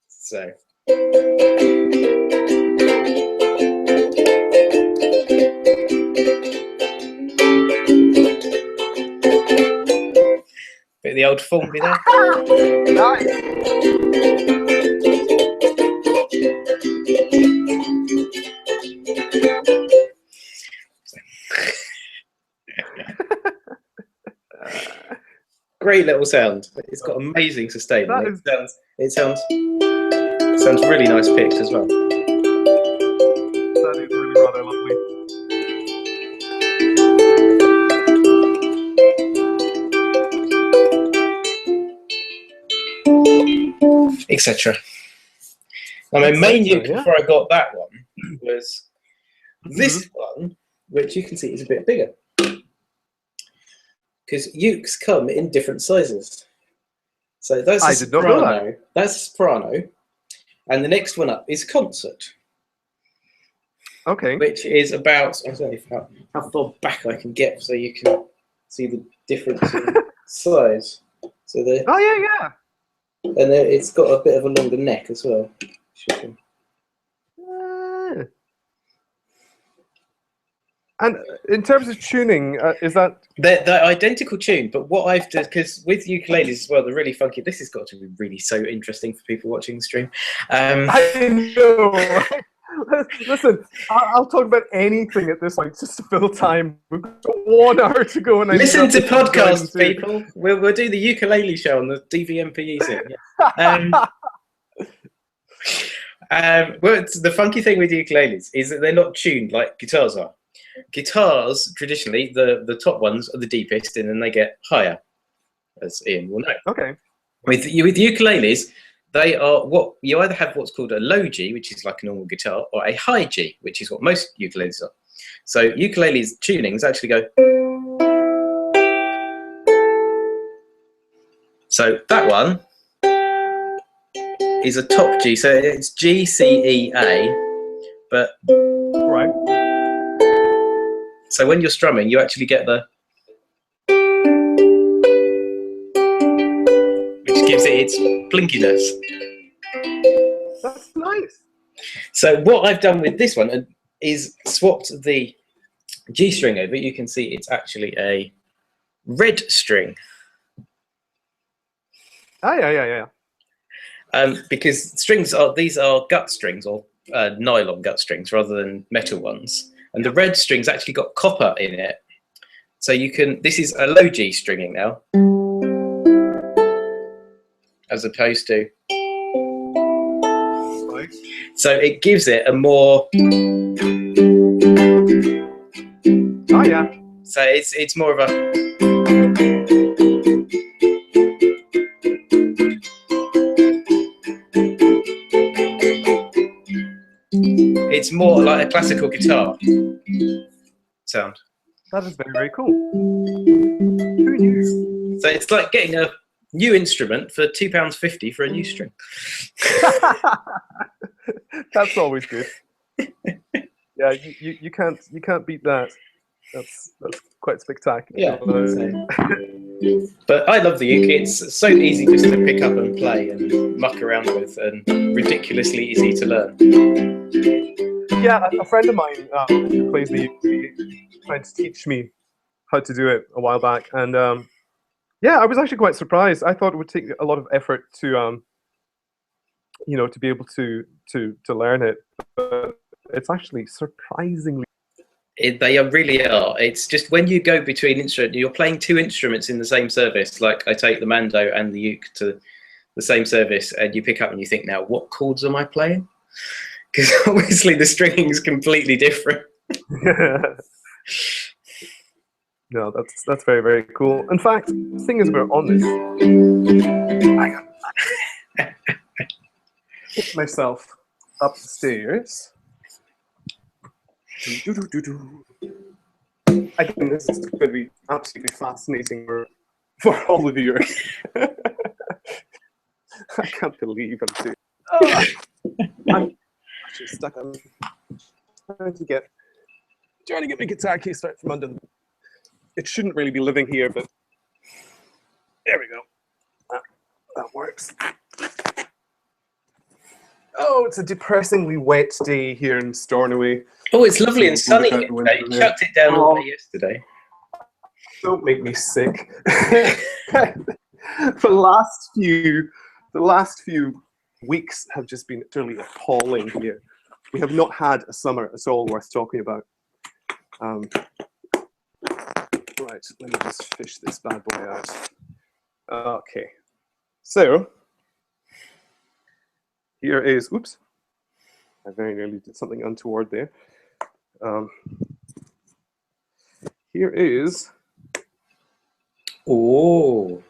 So. Bit of the old Formby there. Great little sound. It's got amazing sustain. It sounds really nice picked as well. That is really rather lovely. Etc. Now my main uke before I got that one was this one, which you can see is a bit bigger. Because ukes come in different sizes. So that's a soprano. That's a soprano. And the next one up is concert. Okay. Which is about, I don't know how far back I can get so you can see the difference in size. So yeah. And it's got a bit of a longer neck as well. And in terms of tuning, is that... They're identical tune, but what I've done, because with ukuleles as well, they're really funky. This has got to be really so interesting for people watching the stream. I know. Listen, I'll talk about anything at this point just to fill time. We've got 1 hour to go. And listen to podcasts, people. We'll do the ukulele show on the DVMPE soon. Well, the funky thing with ukuleles is that they're not tuned like guitars are. Guitars, traditionally, the top ones are the deepest, and then they get higher, as Ian will know. Okay. With ukuleles, they are what you either have what's called a low G, which is like a normal guitar, or a high G, which is what most ukuleles are. So ukuleles tunings actually go. So that one is a top G, so it's G, C, E, A, but right. So when you're strumming, you actually get the, which gives it its plinkiness. That's nice. So what I've done with this one is swapped the G string over. You can see it's actually a red string. Oh, yeah. Because these are gut strings, or nylon gut strings rather than metal ones. And the red string's actually got copper in it. So you can, this is a low G stringing now, as opposed to, right. So it gives it a more, oh yeah. So it's more of a, it's more like a classical guitar sound. That is very, very cool. Who knew? So it's like getting a new instrument for £2.50 for a new string. That's always good. Yeah, you can't beat that. That's quite spectacular. Yeah. But I love the uke. It's so easy just to pick up and play and muck around with, and ridiculously easy to learn. Yeah, a friend of mine who plays the uke tried to teach me how to do it a while back, and yeah, I was actually quite surprised. I thought it would take a lot of effort to to be able to learn it. But It's actually surprisingly. They really are. It's just when you go between instruments, you're playing two instruments in the same service. Like I take the mando and the uke to the same service, and you pick up and you think, now what chords am I playing? Because obviously the stringing is completely different. No, that's very, very cool. In fact, the thing is, we're on this. I picked myself up the stairs. Again, this is going to be absolutely fascinating for all of you. I can't believe I'm doing. I'm actually stuck. I'm trying to get my guitar case out from under. It shouldn't really be living here, but there we go. That works. Oh, it's a depressingly wet day here in Stornoway. Oh, it's lovely and sunny here today. You chucked it down all day yesterday. Don't make me sick. The last few weeks have just been utterly appalling here. We have not had a summer at all worth talking about. Right, let me just fish this bad boy out. Okay, so here is, oops, I very nearly did something untoward there. Here is. Oh,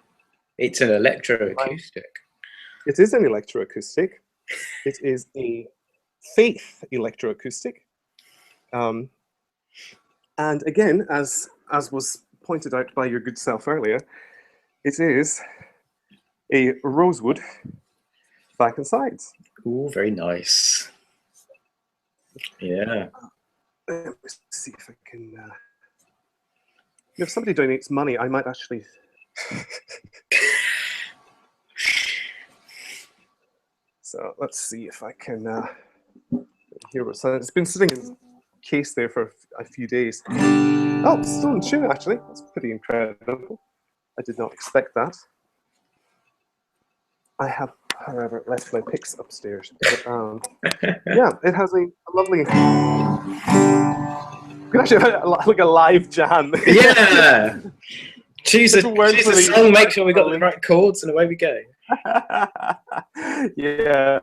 it's an electroacoustic. It is an electroacoustic. It is a Faith electroacoustic. And again, as was pointed out by your good self earlier, it is a rosewood back and sides. Oh, very nice. Yeah. Let me see if I can. If somebody donates money, I might actually. So let's see if I can hear what's on. It's been sitting in case there for a few days. Oh, it's still in tune actually. That's pretty incredible. I did not expect that. I have, however, left my picks upstairs. But, yeah, it has a lovely. You can actually have like a live jam. Yeah. choose a song, make sure we got the right chords, and away we go. Yeah,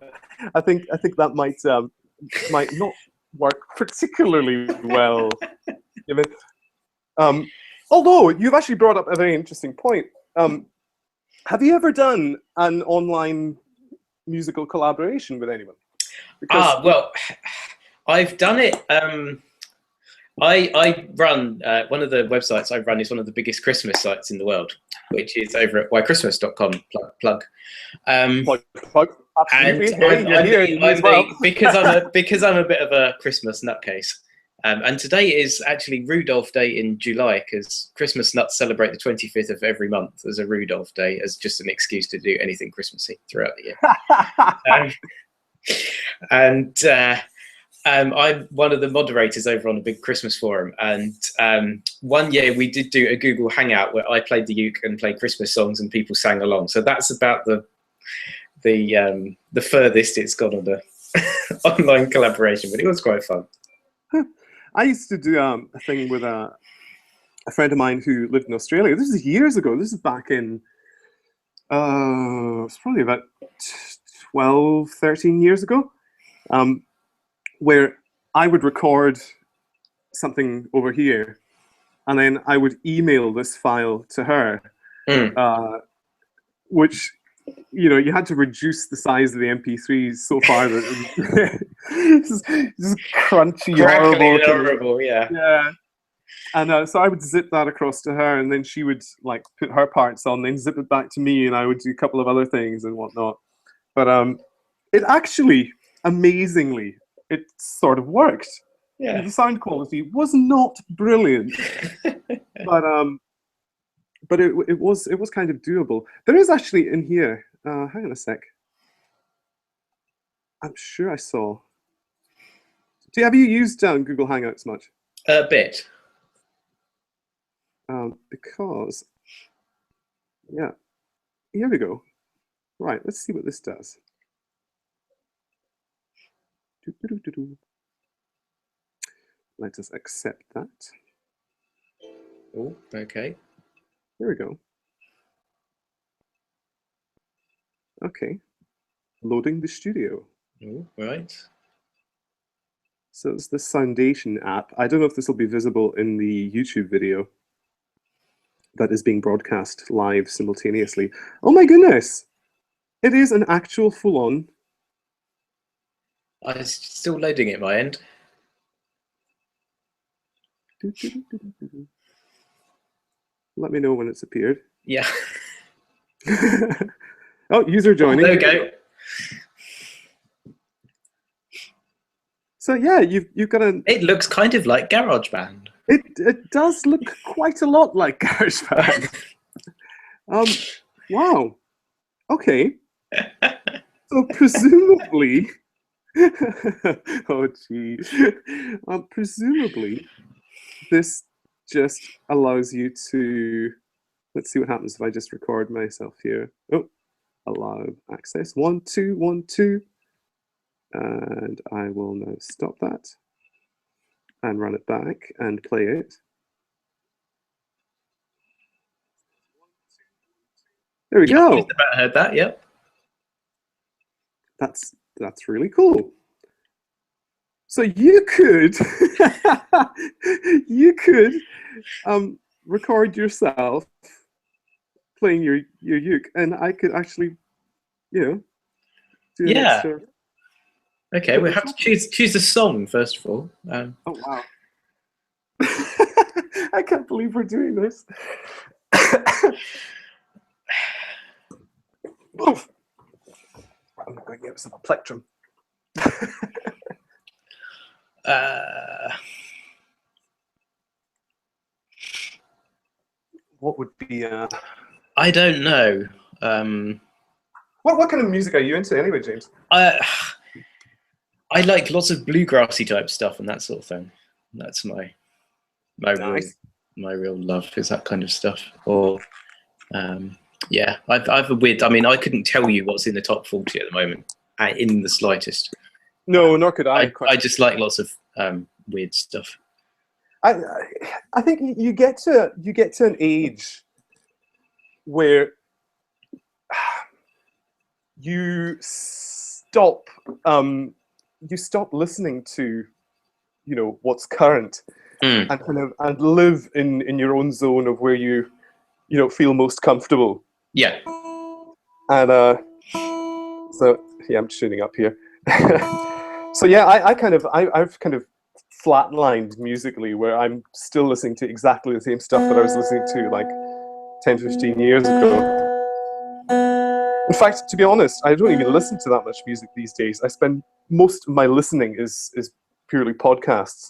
I think that might not work particularly well. Given, although you've actually brought up a very interesting point. Have you ever done an online musical collaboration with anyone? Because well, I've done it. I run one of the websites I run is one of the biggest Christmas sites in the world, which is over at whychristmas.com. Plug. And because I'm a bit of a Christmas nutcase. And today is actually Rudolph Day in July, because Christmas nuts celebrate the 25th of every month as a Rudolph Day, as just an excuse to do anything Christmassy throughout the year. I'm one of the moderators over on a big Christmas forum, and one year we did do a Google Hangout where I played the uke and played Christmas songs and people sang along. So that's about the furthest it's gone on the online collaboration, but it was quite fun. I used to do a thing with a friend of mine who lived in Australia. This is years ago. This is back in, it's probably about 12, 13 years ago, where I would record something over here, and then I would email this file to her, which, you know, you had to reduce the size of the MP3s so far that it was just crunchy, horrible, yeah. Yeah. And so I would zip that across to her, and then she would like put her parts on, then zip it back to me, and I would do a couple of other things and whatnot. But it actually, amazingly, it sort of worked. Yeah. The sound quality was not brilliant, but it was kind of doable. There is actually in here. Hang on a sec. I'm sure I saw. Have you used Google Hangouts much? A bit. Because, yeah, here we go. Right, let's see what this does. let us accept that. Oh, okay. There we go. Okay. Loading the studio. Oh, right. So it's the Foundation app. I don't know if this will be visible in the YouTube video that is being broadcast live simultaneously. Oh my goodness! It is an actual full-on. I'm still loading it my end. Let me know when it's appeared. Yeah. Oh, user joining. There we go. So yeah, you've got a. It looks kind of like GarageBand. It does look quite a lot like GarageBand. Wow. Okay. So presumably, oh gee, presumably, this just allows you to. Let's see what happens if I just record myself here. Oh, allow access. 1, 2, 1, 2. And I will now stop that and run it back and play it. There we go. Just about heard that, yep. That's really cool. So you could you could record yourself playing your uke, and I could actually, do an extra. Okay, we have to choose a song first of all. Oh wow! I can't believe we're doing this. Oof. I'm going to give some plectrum. What would be? I don't know. What kind of music are you into anyway, James? I like lots of bluegrassy type stuff and that sort of thing. That's my real love is that kind of stuff. Or yeah, I've a weird. I mean, I couldn't tell you what's in the top 40 at the moment, in the slightest. No, nor could I. I just like lots of weird stuff. I think you get to an age where you stop listening to what's current and live in your own zone of where you feel most comfortable. Yeah. And so yeah, I'm tuning up here. So yeah, I've kind of flatlined musically, where I'm still listening to exactly the same stuff that I was listening to like 10, 15 years ago. In fact, to be honest, I don't even listen to that much music these days. I spend most of my listening is purely podcasts.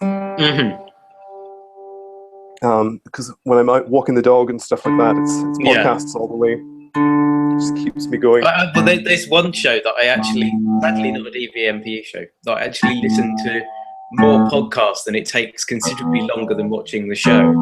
Because when I'm out walking the dog and stuff like that, it's podcasts all the way. It just keeps me going. But there's one show that I actually, sadly not a DVMPE show, that I actually listen to more podcasts than it takes considerably longer than watching the show.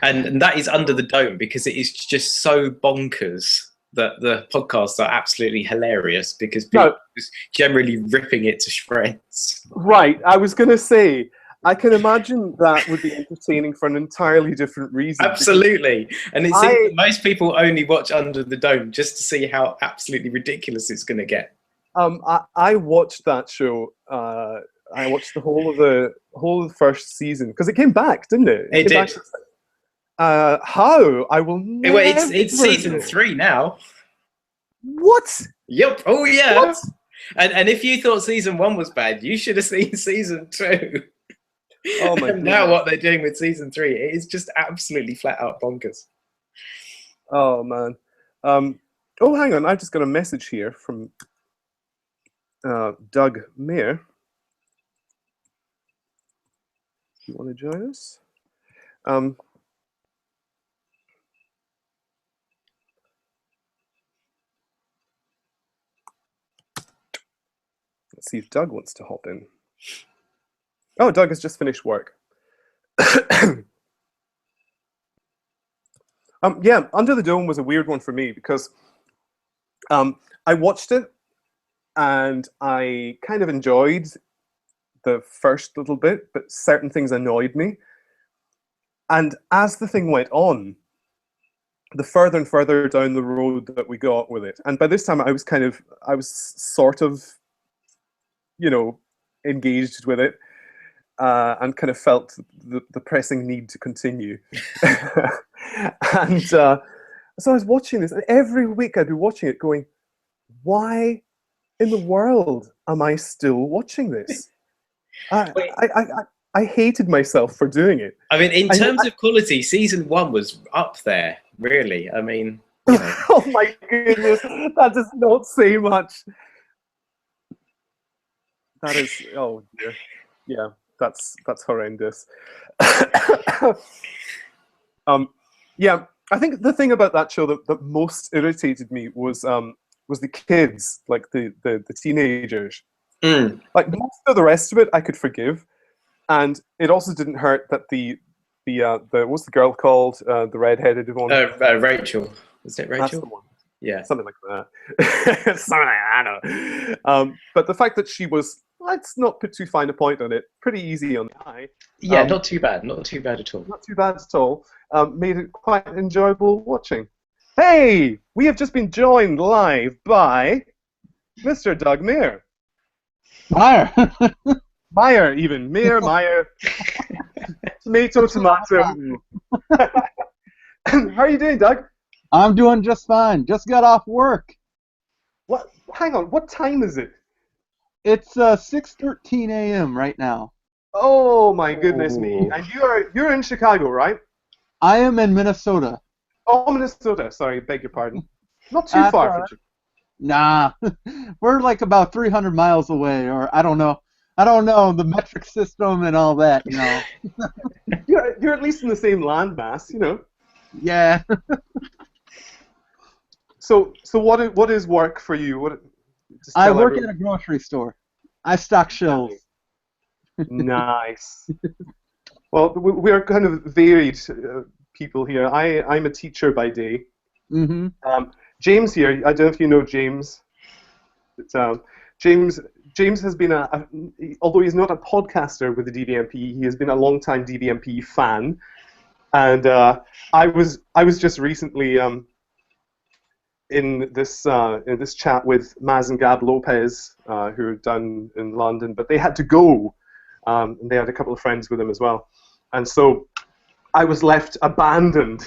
and that is Under the Dome, because it is just so bonkers that the podcasts are absolutely hilarious because people are just generally ripping it to shreds. Right, I was going to say, I can imagine that would be entertaining for an entirely different reason. Absolutely. And it seems that most people only watch Under the Dome just to see how absolutely ridiculous it's going to get. I watched that show. I watched the whole of the first season because it came back, didn't it? It did. How? I will never. Well, it's season 3 now. What? Yep. Oh yeah. What? And if you thought season 1 was bad, you should have seen season 2. Oh my god. Now what they're doing with season 3, it is just absolutely flat out bonkers. Oh man. Oh, hang on. I just got a message here from Doug Mayer. You want to join us? Let's see if Doug wants to hop in. Oh, Doug has just finished work. Yeah, Under the Dome was a weird one for me because I watched it and I kind of enjoyed the first little bit, but certain things annoyed me. And as the thing went on, the further and further down the road that we got with it, and by this time I was sort of, engaged with it, and kind of felt the pressing need to continue. And so I was watching this, and every week I'd be watching it going, why in the world am I still watching this? I hated myself for doing it. I mean, in terms of quality, season 1 was up there, really. I mean, Oh my goodness, that does not say much. That is, oh dear. Yeah, that's horrendous. Yeah, I think the thing about that show that most irritated me was the kids, like the teenagers. Like most of the rest of it I could forgive. And it also didn't hurt that the what's the girl called? The redheaded one. Rachel. Was it Rachel? That's the one. Yeah. Something like that. Something like that. But the fact that she was, let's not put too fine a point on it, pretty easy on the eye. Yeah, not too bad. Not too bad at all. Not too bad at all. Made it quite enjoyable watching. Hey, we have just been joined live by Mr. Doug Meyer. Meyer. Meyer, even. Meyer. Tomato. How are you doing, Doug? I'm doing just fine. Just got off work. What? Hang on. What time is it? It's 6:13 a.m. right now. Oh my goodness me! And you're in Chicago, right? I am in Minnesota. Oh, Minnesota. Sorry, beg your pardon. Not too far from Chicago. Nah, we're like about 300 miles away, or I don't know the metric system and all that, You're at least in the same landmass, Yeah. So what is work for you? I work at a grocery store. I stock shelves. Nice. Well, we are kind of varied people here. I'm a teacher by day. Mm-hmm. James here, I don't know if you know James. But, James has been although he's not a podcaster with the DVMPE, he has been a long-time DVMPE fan. And I was just recently in this chat with Maz and Gab Lopez, who are down in London, but they had to go. And they had a couple of friends with them as well. And so I was left abandoned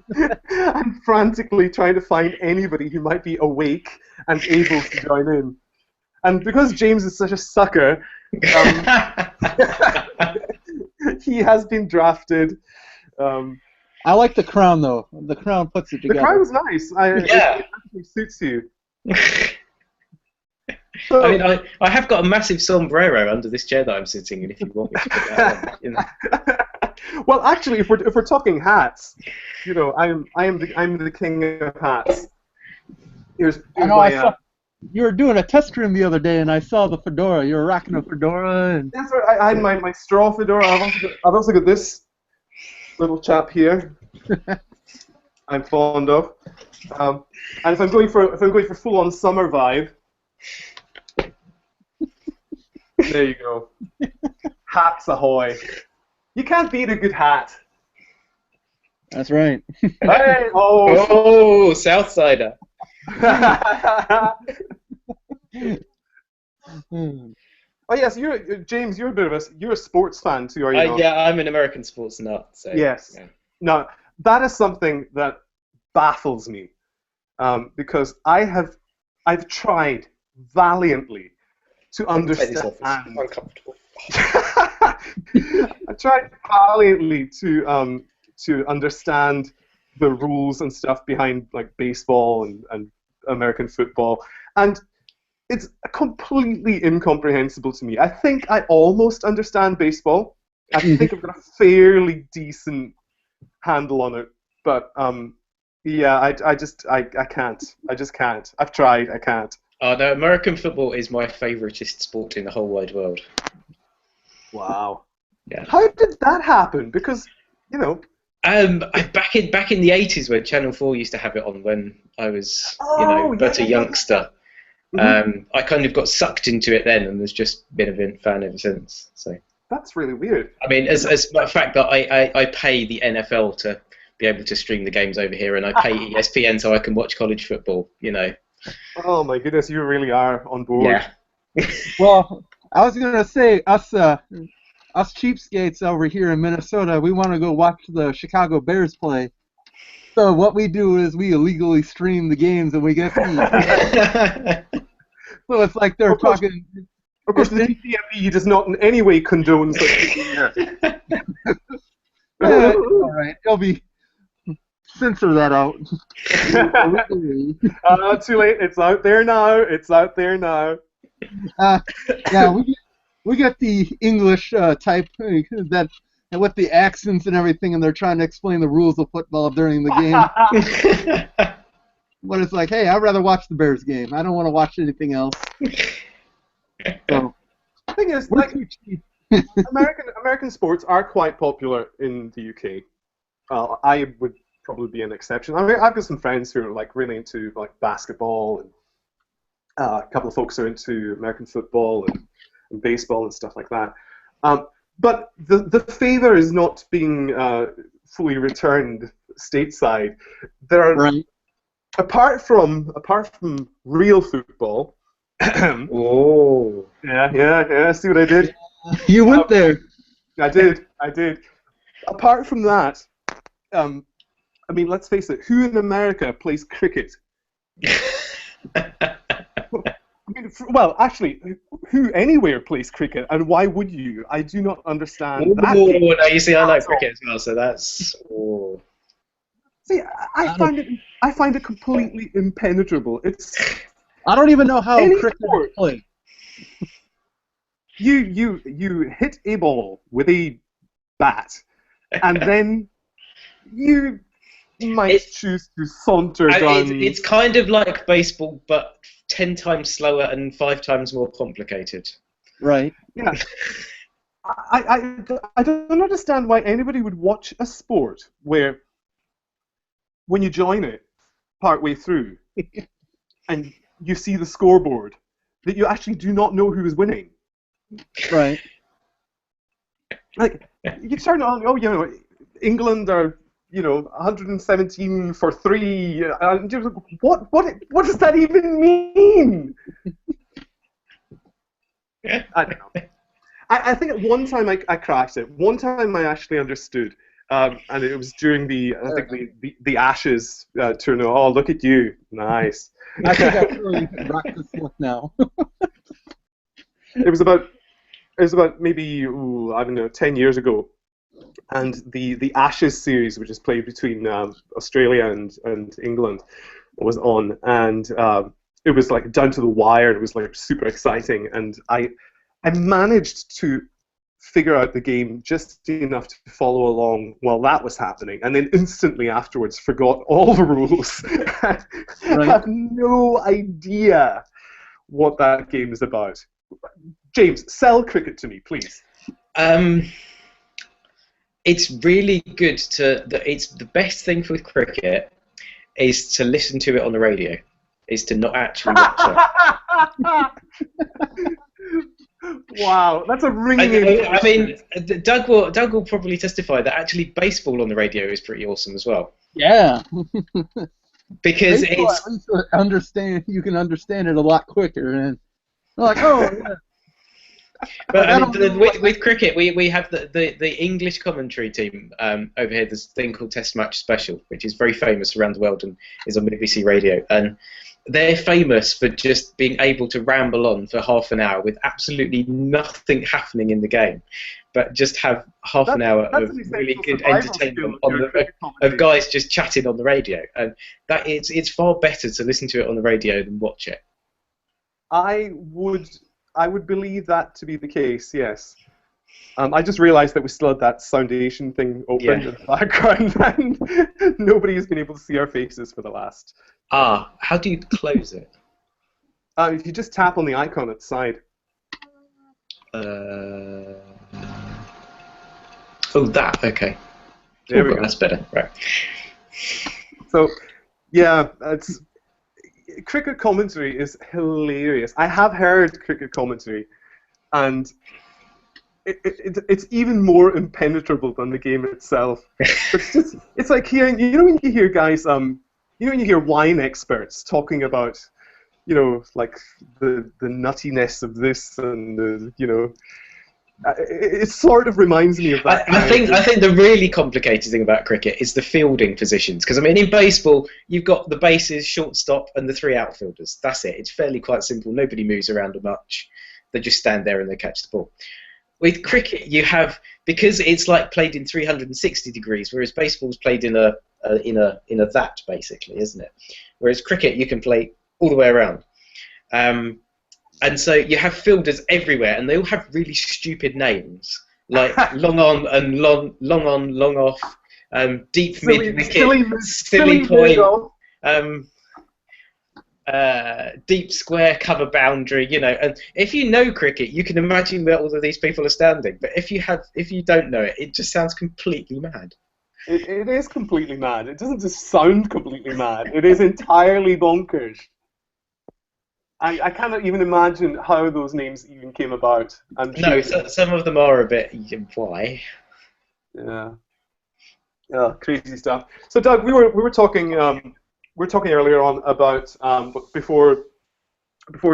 and frantically trying to find anybody who might be awake and able to join in. And because James is such a sucker, he has been drafted. I like the crown, though. The crown puts it together. The crown was nice. It actually suits you. So, I mean, I have got a massive sombrero under this chair that I'm sitting in. If you want me to put that on, Well, actually, if we're talking hats, I'm the king of hats. Here's my. You were doing a test room the other day, and I saw the fedora. You were rocking a fedora, and that's right. I had my straw fedora. I've also got this little chap here. I'm fond of. And if I'm going for full-on summer vibe, there you go. Hats ahoy! You can't beat a good hat. That's right. Hey, Southsider. Oh yes, James. You're a sports fan too, are you not? Yeah, I'm an American sports nut. So, yes. Yeah. Now that is something that baffles me, because I've tried valiantly to understand. Uncomfortable. I tried valiantly to understand the rules and stuff behind like baseball and American football, and it's completely incomprehensible to me. I think I almost understand baseball. I think I've got a fairly decent handle on it, but yeah, I just can't. I just can't. I've tried. I can't. Oh no, American football is my favoritist sport in the whole wide world. Wow. Yeah. How did that happen? Because back in the 80s when Channel 4 used to have it on when I was but a youngster. I kind of got sucked into it then, and has just been a fan ever since. So That's really weird. I mean, as a matter of fact, that I pay the NFL to be able to stream the games over here, and I pay ESPN so I can watch college football. You know. Oh my goodness, you really are on board. Yeah. Well, I was gonna say us cheapskates over here in Minnesota, we want to go watch the Chicago Bears play. So what we do is we illegally stream the games and we get the. So it's like they're talking. Of course, the DVMPE does not in any way condone such behavior. All right, it'll be. Censor that out. Too late. It's out there now. It's out there now. Yeah, we get the English type that with the accents and everything, and they're trying to explain the rules of football during the game. But it's like, hey, I'd rather watch the Bears game. I don't want to watch anything else. So, the thing is, like, American sports are quite popular in the UK. I would probably be an exception. I mean, I've got some friends who are like really into like basketball, and a couple of folks are into American football and baseball and stuff like that. But the favor is not being fully returned stateside. There are apart from real football. Oh. Yeah. See what I did? You went there. I did. Apart from that, I mean, let's face it. Who in America plays cricket? I mean, well, actually, who anywhere plays cricket, and why would you? I do not understand that. No, you see, I like cricket as well, so that's. Oh. See, I find it completely impenetrable. I don't even know how cricket is played. You hit a ball with a bat, and then you might choose to saunter down. It's kind of like baseball, but 10 times slower and 5 times more complicated. Right. Yeah. I don't understand why anybody would watch a sport where, when you join it, partway through, and you see the scoreboard, that you actually do not know who is winning. Right. Like, you turn on, England are, 117 for 3. And you're like, what does that even mean? I don't know. I think at one time I cracked it. One time I actually understood, and it was during the Ashes tournament. Oh, look at you, nice. I think I really rocked this one now. It was about maybe I don't know 10 years ago, and the Ashes series, which is played between Australia and England, was on, and it was like down to the wire. It was like super exciting, and I managed to figure out the game just enough to follow along while that was happening, and then instantly afterwards forgot all the rules. I have no idea what that game is about. James, sell cricket to me, please. It's really good it's the best thing for cricket is to listen to it on the radio. Is to not actually watch it. Wow, that's a ringing in. I mean, Doug will probably testify that actually baseball on the radio is pretty awesome as well. Yeah. Because baseball, at least you can understand it a lot quicker, and like, oh. Yeah. But with cricket, we have the English commentary team over here. There's a thing called Test Match Special, which is very famous around the world and is on BBC Radio. And they're famous for just being able to ramble on for half an hour with absolutely nothing happening in the game, but just have half an hour of really good entertainment of guys just chatting on the radio. And that it's far better to listen to it on the radio than watch it. I would believe that to be the case, yes. I just realised that we still had that Soundation thing open in the background, and nobody has been able to see our faces for the last. How do you close it? If you just tap on the icon at the side. Oh, that, okay. There we go. That's better, right. So, yeah, cricket commentary is hilarious. I have heard cricket commentary, and it's even more impenetrable than the game itself. It's like hearing, you know, when you hear guys, you know, when you hear wine experts talking about, you know, like the nuttiness of this and the, you know, it sort of reminds me of that. I think the really complicated thing about cricket is the fielding positions, because I mean in baseball you've got the bases, shortstop, and the 3 outfielders. That's it. It's fairly quite simple. Nobody moves around much. They just stand there and they catch the ball. With cricket, you have, because it's like played in 360 degrees, whereas baseball's played in a that basically, isn't it? Whereas cricket, you can play all the way around. And so you have fielders everywhere, and they all have really stupid names, like long on and long off, deep mid wicket, silly point, deep square, cover boundary. You know, and if you know cricket, you can imagine where all of these people are standing. But if you don't know it, it just sounds completely mad. It is completely mad. It doesn't just sound completely mad. It is entirely bonkers. I cannot even imagine how those names even came about. No, some of them are a bit, why? Yeah. Yeah, crazy stuff. So Doug, we were talking earlier on about before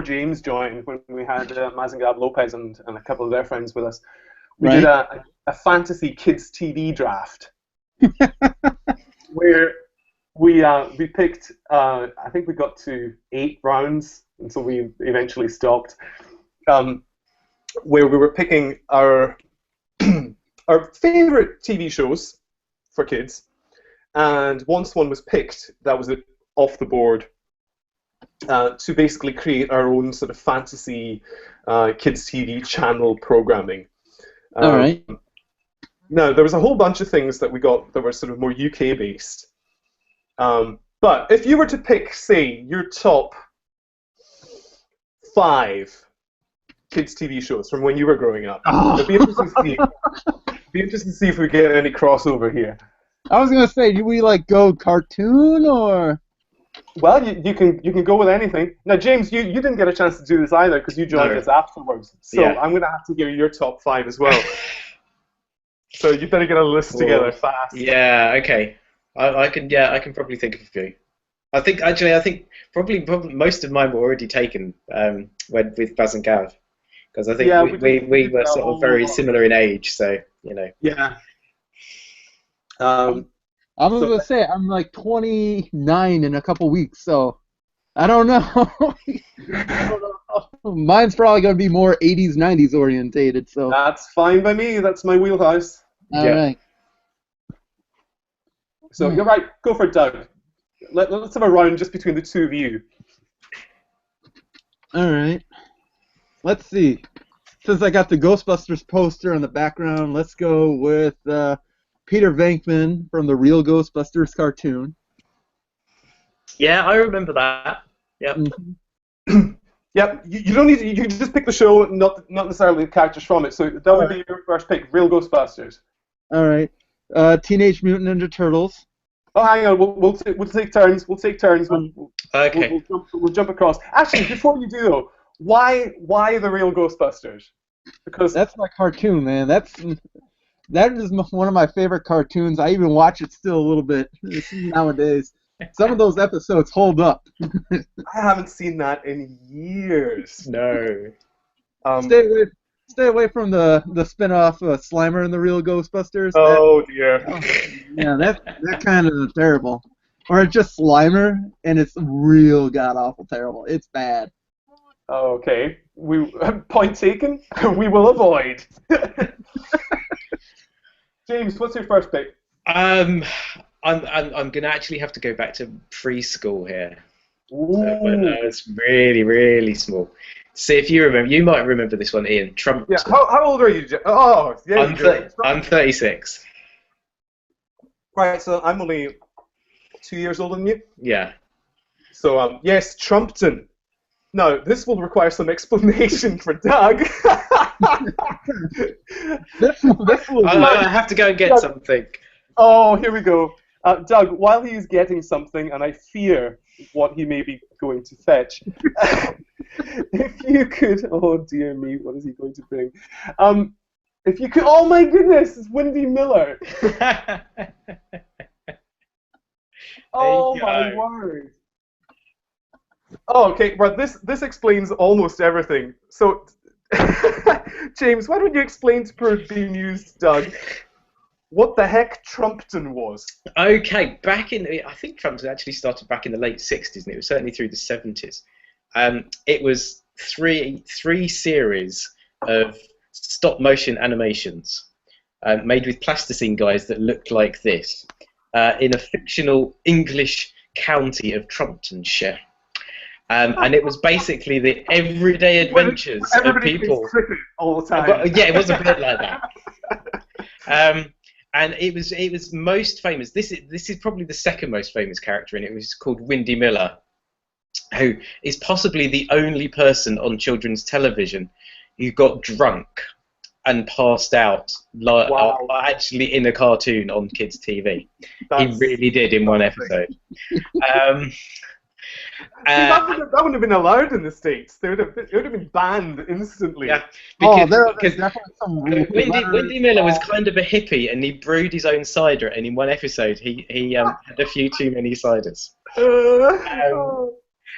James joined, when we had Mazengab Lopez and a couple of their friends with us. We did a fantasy kids TV draft where we picked I think we got to 8 rounds. And so we eventually stopped, where we were picking our our favorite TV shows for kids, and once one was picked, that was it, off the board, to basically create our own sort of fantasy kids TV channel programming. All right. Now there was a whole bunch of things that we got that were sort of more UK based, but if you were to pick, say, your top 5 kids TV shows from when you were growing up. It'd be interesting to see if we get any crossover here. I was gonna say, do we like go cartoon or? Well, you can go with anything. Now, James, you didn't get a chance to do this either because you joined us afterwards. So yeah. I'm gonna have to give you your top 5 as well. So you better get a list together fast. Yeah. Okay. I can probably think of a few. I think probably most of mine were already taken with Baz and Gav, because I think we were sort of very similar in age, so you know. Yeah. I was gonna say I'm like 29 in a couple weeks, so I don't know. Mine's probably gonna be more 80s, 90s orientated. So that's fine by me. That's my wheelhouse. All right. So you're right. Go for it, Doug. Let's have a round just between the two of you. All right. Let's see. Since I got the Ghostbusters poster in the background, let's go with Peter Venkman from the Real Ghostbusters cartoon. Yeah, I remember that. Yep. Mm-hmm. Yep. You don't need to. You can just pick the show, not necessarily the characters from it. So that would be your first pick. Real Ghostbusters. All right. Teenage Mutant Ninja Turtles. Oh, hang on. We'll take turns. We'll take turns. Okay. We'll jump across. Actually, before you do though, why the Real Ghostbusters? Because that's my cartoon, man. That is one of my favorite cartoons. I even watch it still a little bit nowadays. Some of those episodes hold up. I haven't seen that in years. No. Stay away from the spin-off Slimer and the Real Ghostbusters. Oh dear. Yeah, that kind of terrible. Or it's just Slimer and it's real god awful terrible. It's bad. Okay. Point taken. We will avoid. James, what's your first pick? I'm gonna actually have to go back to preschool here. So, but no, it's really, really small. See if you remember. You might remember this one, Ian. Trump. Yeah. How old are you? Oh, yeah. I'm 36. Right. So I'm only 2 years older than you. Yeah. So yes, Trumpton. Now this will require some explanation for Doug. I have to go and get Doug, something. Oh, here we go. Doug, while he's getting something, and I fear what he may be going to fetch. If you could, oh dear me, what is he going to bring? If you could, oh my goodness, it's Windy Miller. Oh my word. Oh, okay, well this explains almost everything. So, James, why don't you explain to poor bemused Doug what the heck Trumpton was? Okay, I think Trumpton actually started back in the late 60s, and it was certainly through the 70s. It was three series of stop-motion animations made with plasticine guys that looked like this in a fictional English county of Trumptonshire. And it was basically the everyday adventures of people. Cricket all the time. Yeah, it was a bit like that. And it was most famous. This is probably the second most famous character in it. It was called Windy Miller, who is possibly the only person on children's television who got drunk and passed out actually in a cartoon on kids' TV. He really did in one episode. That wouldn't have been allowed in the States. It would have been banned instantly. Yeah, because Windy Miller was kind of a hippie, and he brewed his own cider. And in one episode, he had a few too many ciders.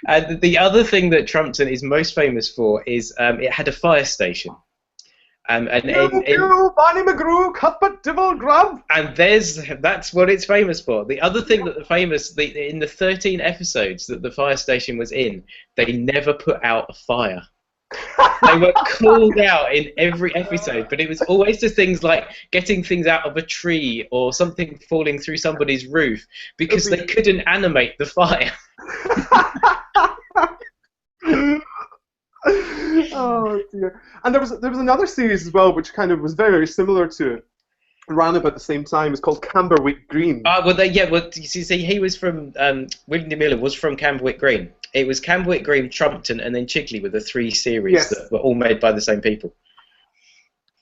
And the other thing that Trumpton is most famous for is it had a fire station. And Barney McGrew, Cuthbert Dibble Grub. And that's what it's famous for. The other thing that in the 13 episodes that the fire station was in, they never put out a fire. They were called out in every episode, but it was always to things like getting things out of a tree or something falling through somebody's roof because they couldn't animate the fire. Oh dear! And there was another series as well, which kind of was very, very similar to it, around about the same time. It's called Camberwick Green. You see, he was from Windy Miller was from Camberwick Green. It was Camberwick Green, Trumpton, and then Chigley were the three series that were all made by the same people.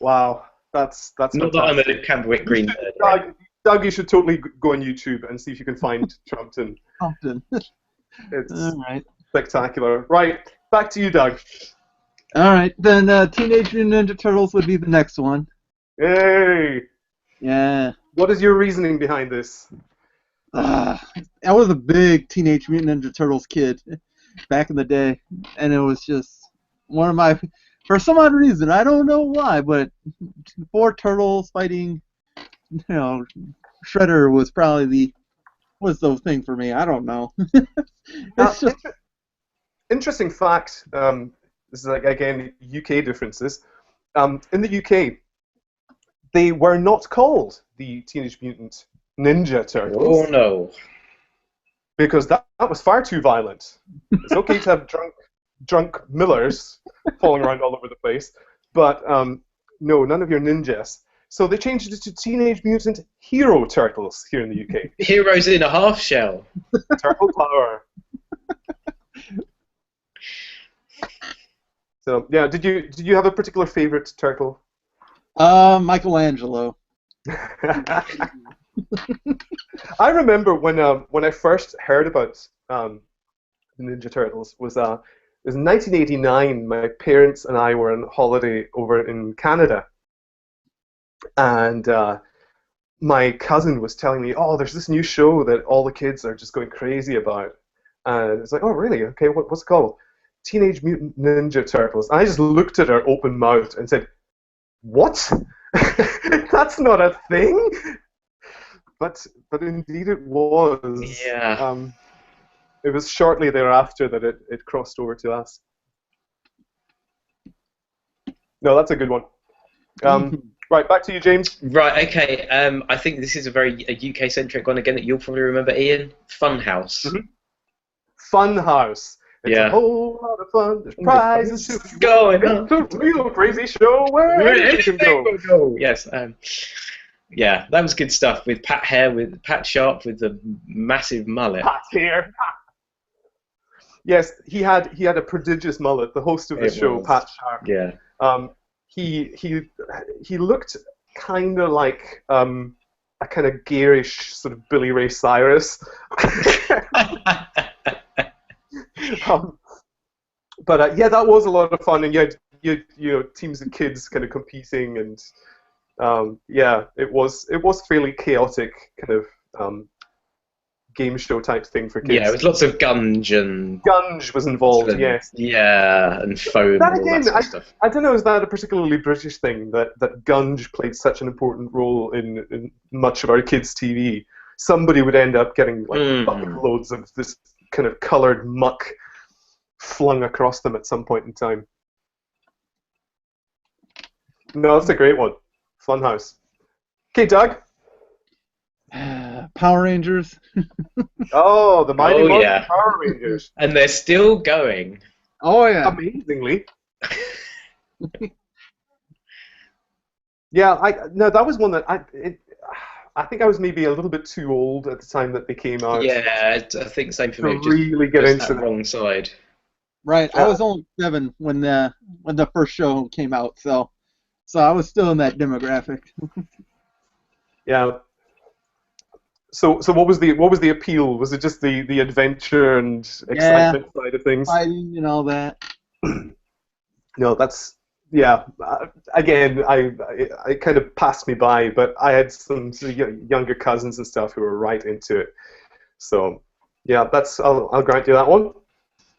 Wow, that's not fantastic. that I'm a Camberwick Green. Doug, you should totally go on YouTube and see if you can find Trumpton. It's all right. Spectacular. Right. Back to you, Doug. All right, then Teenage Mutant Ninja Turtles would be the next one. Hey! Yeah. What is your reasoning behind this? I was a big Teenage Mutant Ninja Turtles kid back in the day, and it was just one of my, for some odd reason, I don't know why, but 4 turtles fighting, Shredder was probably the thing for me. I don't know. It's just... Interesting fact, this is again UK differences. In the UK, they were not called the Teenage Mutant Ninja Turtles. Oh no. Because that was far too violent. It's okay to have drunk Millers falling around all over the place, but no, none of your ninjas. So they changed it to Teenage Mutant Hero Turtles here in the UK. Heroes in a half shell. Turtle power. So yeah, did you have a particular favorite turtle? Michelangelo. I remember when I first heard about the Ninja Turtles it was 1989. My parents and I were on holiday over in Canada, and my cousin was telling me, "Oh, there's this new show that all the kids are just going crazy about," and it's like, "Oh, really? Okay, what's it called?" Teenage Mutant Ninja Turtles. And I just looked at her open mouthed and said, "What? That's not a thing." But indeed it was. Yeah. It was shortly thereafter that it crossed over to us. No, that's a good one. Right, back to you, James. Right, okay. I think this is a very UK-centric one again that you'll probably remember, Ian. Funhouse. Mm-hmm. Funhouse. It's a whole lot of fun. There's prizes going on. It's a real crazy show where anything can go. Yes. Yeah, that was good stuff with Pat Sharp with the massive mullet. Pat's here. Yes, he had a prodigious mullet. The host of the show, Pat Sharp. Yeah. He looked kind of like a kind of garish sort of Billy Ray Cyrus. But yeah, that was a lot of fun, and you know, teams of kids kind of competing, and yeah, it was fairly chaotic kind of game show type thing for kids. Yeah, it was lots of Gunge was involved, yes. Yeah, and foam That and all again, that sort of stuff. I don't know, is that a particularly British thing, that Gunge played such an important role in much of our kids' TV? Somebody would end up getting like bucket loads of this kind of coloured muck flung across them at some point in time. No, that's a great one. Funhouse. Okay, Doug? Power Rangers. Oh, the Mighty Morphin yeah. Power Rangers. And they're still going. Oh, yeah. Amazingly. Yeah, that was one that I think I was maybe a little bit too old at the time that they came out. Yeah, I think same for me. To really get just into that wrong side. Right, I was only 7 when the first show came out, so I was still in that demographic. Yeah. So what was the appeal? Was it just the adventure and excitement side of things? Fighting and all that. No, that's again, I kind of passed me by, but I had some younger cousins and stuff who were right into it. So yeah, I'll grant you that one.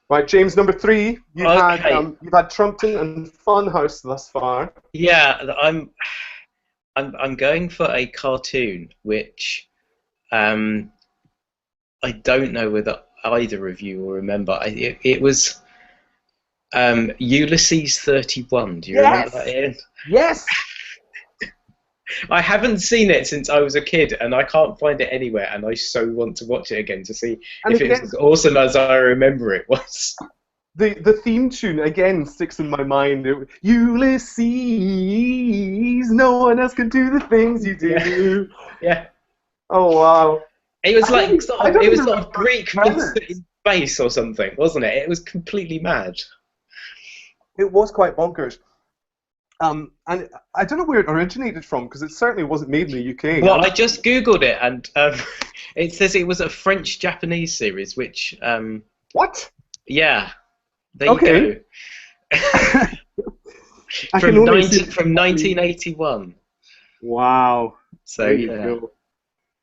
Right, James, number 3. You've had Trumpton and Funhouse thus far. Yeah, I'm going for a cartoon which I don't know whether either of you will remember. It was Ulysses 31. Do you remember that, Ian? Yes! I haven't seen it since I was a kid, and I can't find it anywhere, and I so want to watch it again to see if it's as awesome as I remember it was. The theme tune, again, sticks in my mind. Ulysses, no one else can do the things you do. Yeah. Oh, wow. It was like sort of Greek monster in space or something, wasn't it? It was completely mad. It was quite bonkers. And I don't know where it originated from, because it certainly wasn't made in the UK. Well, I just Googled it, and it says it was a French-Japanese series, which... what? Yeah. There you go. From 1981. Wow. So, there you go.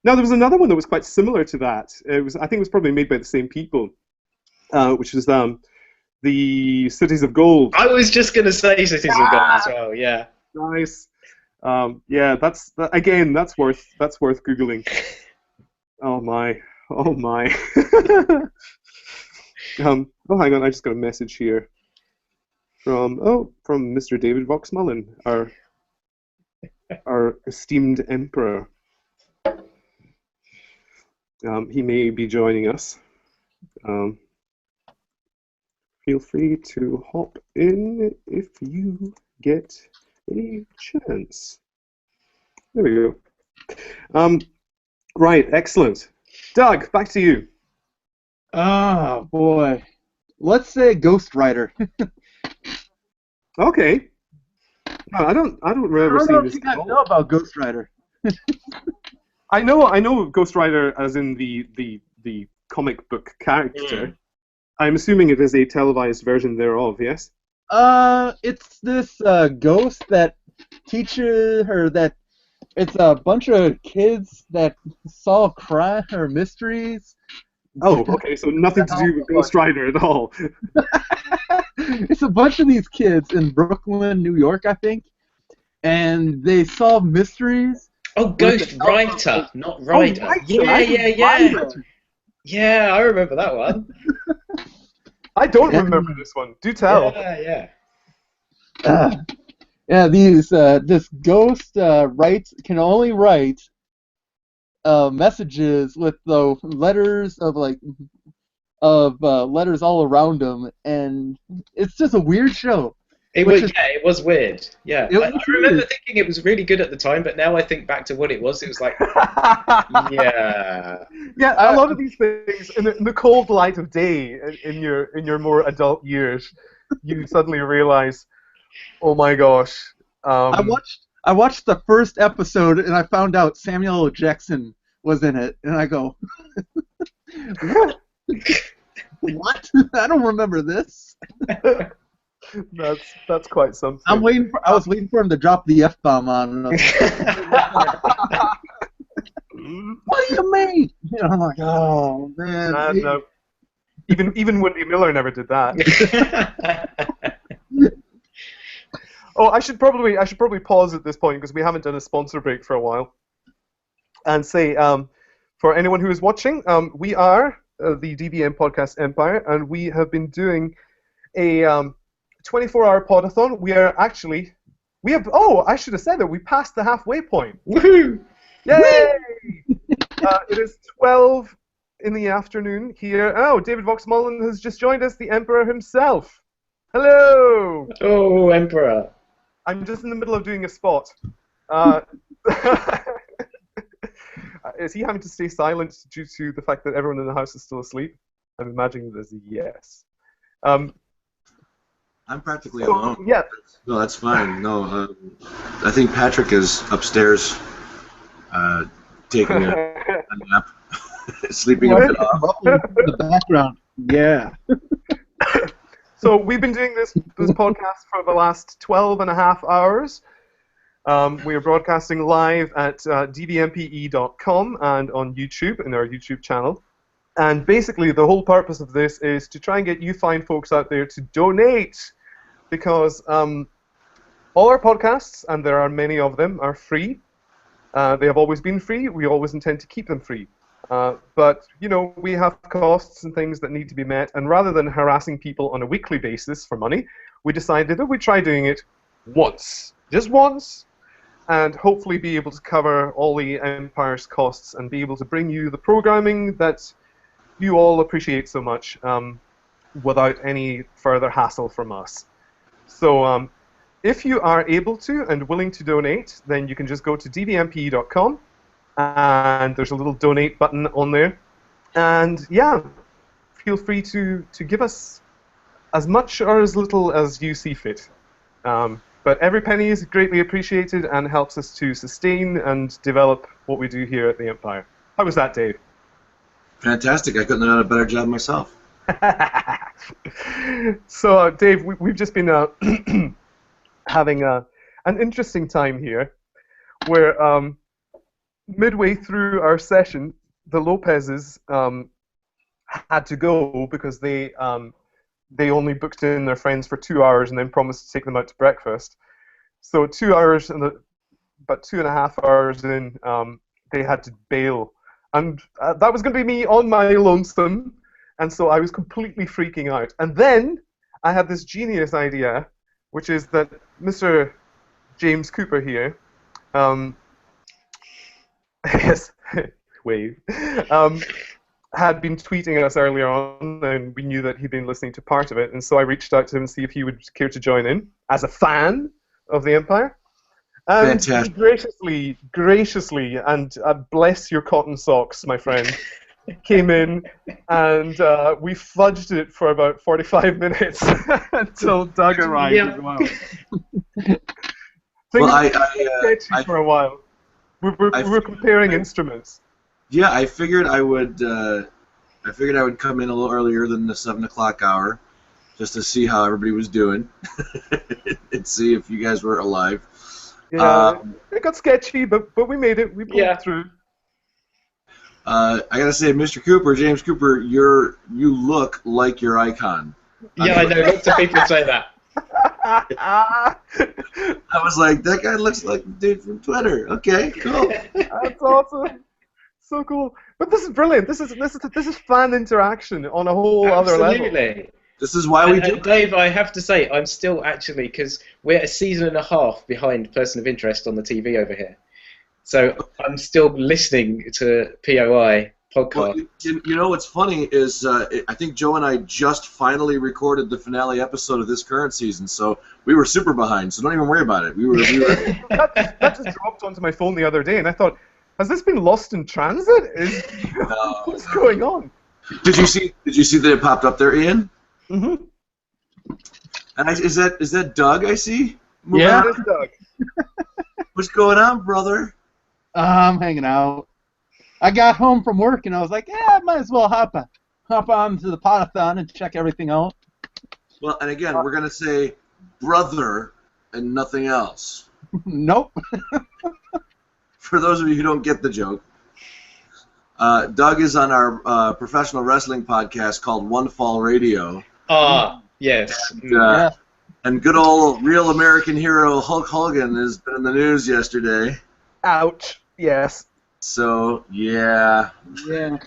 Now, there was another one that was quite similar to that. I think it was probably made by the same people, which was... the Cities of Gold. I was just going to say Cities of Gold as well. Yeah. Nice. Yeah, again, that's worth googling. Oh my. Oh my. Oh, hang on. I just got a message here from Mr. David Voxmullen, our esteemed emperor. He may be joining us. Feel free to hop in if you get a chance. There we go. Right, excellent. Doug, back to you. Oh, boy. Let's say Ghost Rider. Okay. No, I don't remember seeing this. I don't know about Ghost Rider. I know Ghost Rider as in the comic book character. I'm assuming it is a televised version thereof, yes? It's this ghost that teaches her that it's a bunch of kids that solve crime or mysteries. Oh, okay, so nothing to do with Ghost Rider at all. It's a bunch of these kids in Brooklyn, New York, I think, and they solve mysteries. Oh, Ghost Writer, not Rider. Oh, yeah. Yeah, I remember that one. I don't remember this one. Do tell. Yeah. This ghost can only write messages with the letters of letters all around them, and it's just a weird show. It was weird. Yeah, I remember thinking it was really good at the time, but now I think back to what it was like, yeah. Yeah, a lot of these things in the cold light of day, in your more adult years, you suddenly realize, oh my gosh. I watched the first episode and I found out Samuel L. Jackson was in it, and I go, what? What? I don't remember this. That's quite something. I was waiting for him to drop the F-bomb on us. What do you mean? You know, I'm like, oh man. No. Even Wendy Miller never did that. Oh, I should probably pause at this point because we haven't done a sponsor break for a while, and say for anyone who is watching, we are the DVM Podcast Empire, and we have been doing a 24-hour podathon. I should have said that we passed the halfway point. Woohoo! Yay! It is 12 in the afternoon here. Oh, David Vox-Mullen has just joined us, the Emperor himself. Hello! Oh, Emperor. I'm just in the middle of doing a spot. Is he having to stay silent due to the fact that everyone in the house is still asleep? I'm imagining there's a yes. I'm practically alone. Yeah. No, that's fine. No, I think Patrick is upstairs taking a nap, sleeping a bit off. In the background. Yeah. So we've been doing this podcast for the last 12 and a half hours. We are broadcasting live at dvmpe.com and on YouTube, in our YouTube channel. And basically the whole purpose of this is to try and get you fine folks out there to donate, because all our podcasts, and there are many of them, are free. They have always been free. We always intend to keep them free. But, you know, we have costs and things that need to be met, and rather than harassing people on a weekly basis for money, we decided that we'd try doing it once. Just once. And hopefully be able to cover all the Empire's costs and be able to bring you the programming that you all appreciate so much without any further hassle from us. So if you are able to and willing to donate, then you can just go to dvmpe.com and there's a little donate button on there. And yeah, feel free to give us as much or as little as you see fit. But every penny is greatly appreciated and helps us to sustain and develop what we do here at the Empire. How was that, Dave? Fantastic. I couldn't have done a better job myself. So, Dave, we've just been having an interesting time here where midway through our session, the Lopez's had to go because they only booked in their friends for 2 hours and then promised to take them out to breakfast. So 2 hours, about 2.5 hours in, they had to bail. And that was going to be me on my lonesome, and so I was completely freaking out. And then I had this genius idea, which is that Mr. James Cooper here, yes, wave, had been tweeting us earlier on, and we knew that he'd been listening to part of it, and so I reached out to him to see if he would care to join in as a fan of the Empire. And he graciously, and bless your cotton socks, my friend, came in, and we fudged it for about 45 minutes until Doug arrived as well. Sketchy for a while. We were comparing instruments. Yeah, I figured I would come in a little earlier than the 7 o'clock hour, just to see how everybody was doing, and see if you guys were alive. Yeah, it got sketchy, but we made it. We pulled through. I gotta say, Mr. Cooper, James Cooper, you look like your icon. Yeah, I know. Lots of people say that. I was like, that guy looks like the dude from Twitter. Okay, cool. That's awesome. So cool. But this is brilliant. This is fan interaction on a whole other level. Absolutely. This is why we do it. Dave, I have to say, I'm still actually, because we're a season and a half behind Person of Interest on the TV over here. So I'm still listening to POI podcast. Well, you know what's funny is I think Joe and I just finally recorded the finale episode of this current season, so we were super behind, so don't even worry about it. We were that just dropped onto my phone the other day, and I thought, has this been lost in transit? What's going on? Did you see that it popped up there, Ian? Mm-hmm. And is that Doug I see? Yeah. It is Doug. What's going on, brother? I'm hanging out. I got home from work and I was like, yeah, I might as well hop hop on to the Podathon and check everything out. Well, and again, we're going to say brother and nothing else. Nope. For those of you who don't get the joke, Doug is on our professional wrestling podcast called One Fall Radio. Yes. And good old real American hero Hulk Hogan has been in the news yesterday. Ouch. Yes. So, yeah. Yeah.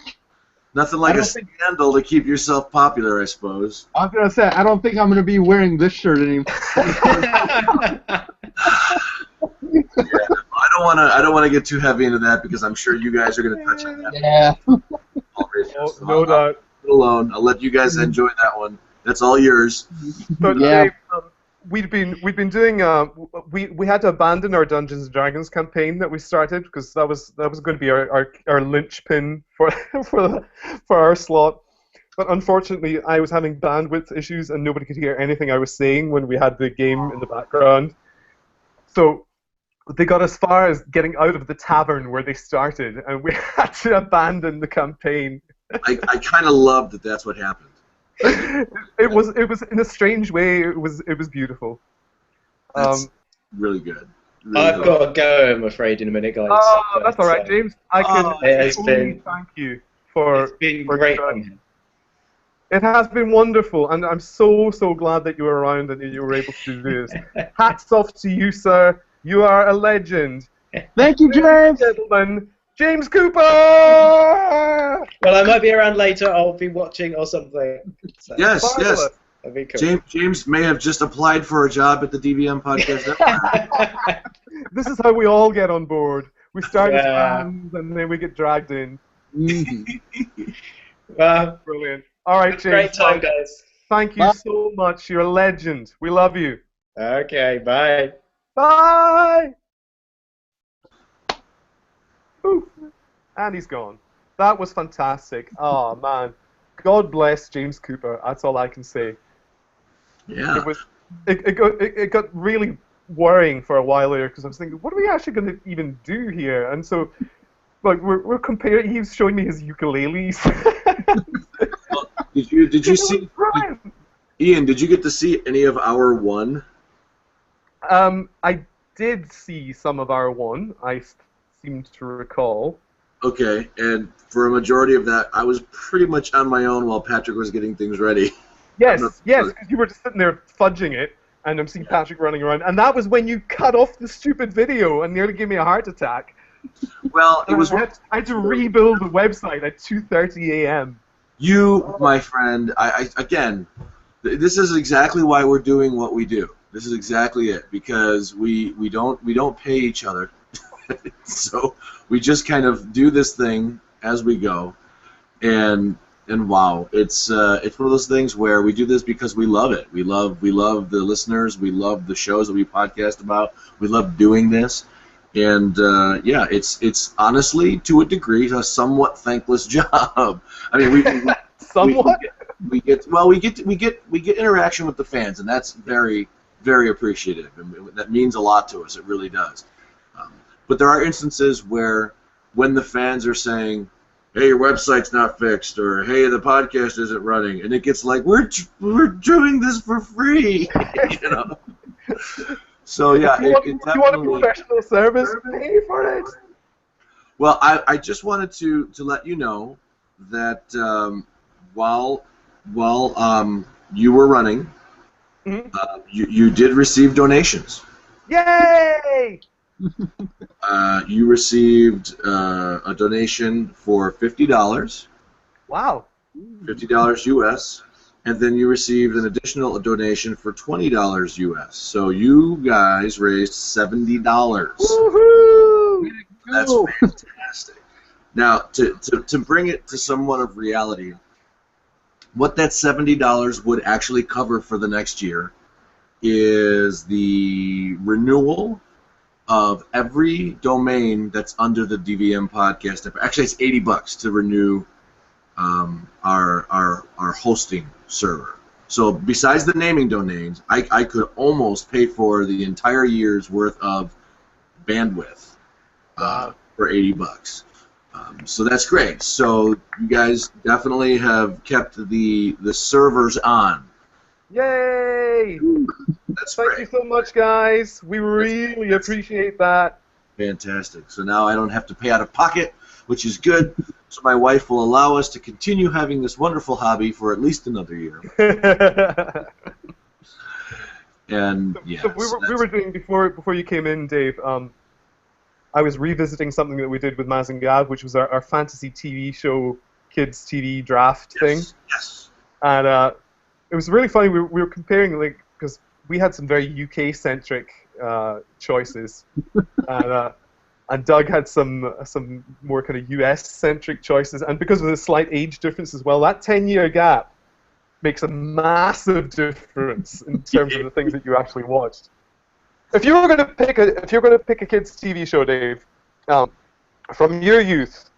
Nothing like a scandal to keep yourself popular, I suppose. I was going to say, I don't think I'm going to be wearing this shirt anymore. I don't want to get too heavy into that because I'm sure you guys are going to touch on that. Yeah. No doubt. Alone. I'll let you guys enjoy that one. That's all yours. But Yeah. Dave, we've been doing we had to abandon our Dungeons and Dragons campaign that we started because that was going to be our linchpin for our slot. But unfortunately, I was having bandwidth issues and nobody could hear anything I was saying when we had the game in the background. So they got as far as getting out of the tavern where they started, and we had to abandon the campaign. I kind of love that that's what happened. It was in a strange way. It was beautiful. That's really good. Really I've got to go, I'm afraid, in a minute, guys. Oh, that's all right, James. I can only thank you for. It's been great. It has been wonderful, and I'm so glad that you were around and that you were able to do this. Hats off to you, sir. You are a legend. Thank you, James. Gentlemen, James Cooper. Well, I might be around later. I'll be watching or something. So. Yes. That'd be cool. James may have just applied for a job at the DVM podcast. This is how we all get on board. We start as fans, and then we get dragged in. Brilliant. All right, James. Great time, guys. Thank you so much. You're a legend. We love you. Okay, bye. Bye. Ooh. And he's gone. That was fantastic. Oh, man. God bless James Cooper. That's all I can say. Yeah. It got really worrying for a while there because I was thinking, what are we actually going to even do here? And so, like, we're comparing. He was showing me his ukuleles. Well, did you see? Ian, did you get to see any of our one? I did see some of our one. I seem to recall. Okay, and for a majority of that, I was pretty much on my own while Patrick was getting things ready. Yes, because you were just sitting there fudging it, and I'm seeing Patrick running around, and that was when you cut off the stupid video and nearly gave me a heart attack. Well, it was. I had to rebuild the website at 2:30 a.m. You, my friend, again, this is exactly why we're doing what we do. This is exactly it, because we don't pay each other, so we just kind of do this thing as we go, and wow, it's one of those things where we do this because we love it. We love the listeners. We love the shows that we podcast about. We love doing this, and yeah, it's honestly to a degree a somewhat thankless job. I mean, we get interaction with the fans, and that's very, very appreciative, and that means a lot to us. It really does. But there are instances where when the fans are saying, hey, your website's not fixed, or hey, the podcast isn't running, and it gets like, we're doing this for free, you know. So yeah, you want a professional service? Pay for it. Well, I just wanted to let you know that while you were running, you did receive donations. Yay! You received a donation for $50. Wow. $50 US, and then you received an additional donation for $20 US. So you guys raised $70. Woohoo! That's fantastic. Now, to bring it to somewhat of reality, what that $70 would actually cover for the next year is the renewal of every domain that's under the DVM podcast. Actually, it's $80 to renew our hosting server. So besides the naming domains, I could almost pay for the entire year's worth of bandwidth for $80. So that's great. So you guys definitely have kept the servers on. Yay! That's Thank great. you so much, guys. We really appreciate that. Fantastic. So now I don't have to pay out of pocket, which is good. So my wife will allow us to continue having this wonderful hobby for at least another year. And yeah, So we were doing before you came in, Dave. I was revisiting something that we did with Maz and Gab, which was our fantasy TV show, kids TV draft thing. Yes. And it was really funny. We were comparing, like, because we had some very UK-centric choices, and Doug had some more kind of US-centric choices. And because of the slight age difference as well, that 10-year gap makes a massive difference in terms of the things that you actually watched. If you were going to pick a kids TV show, Dave, from your youth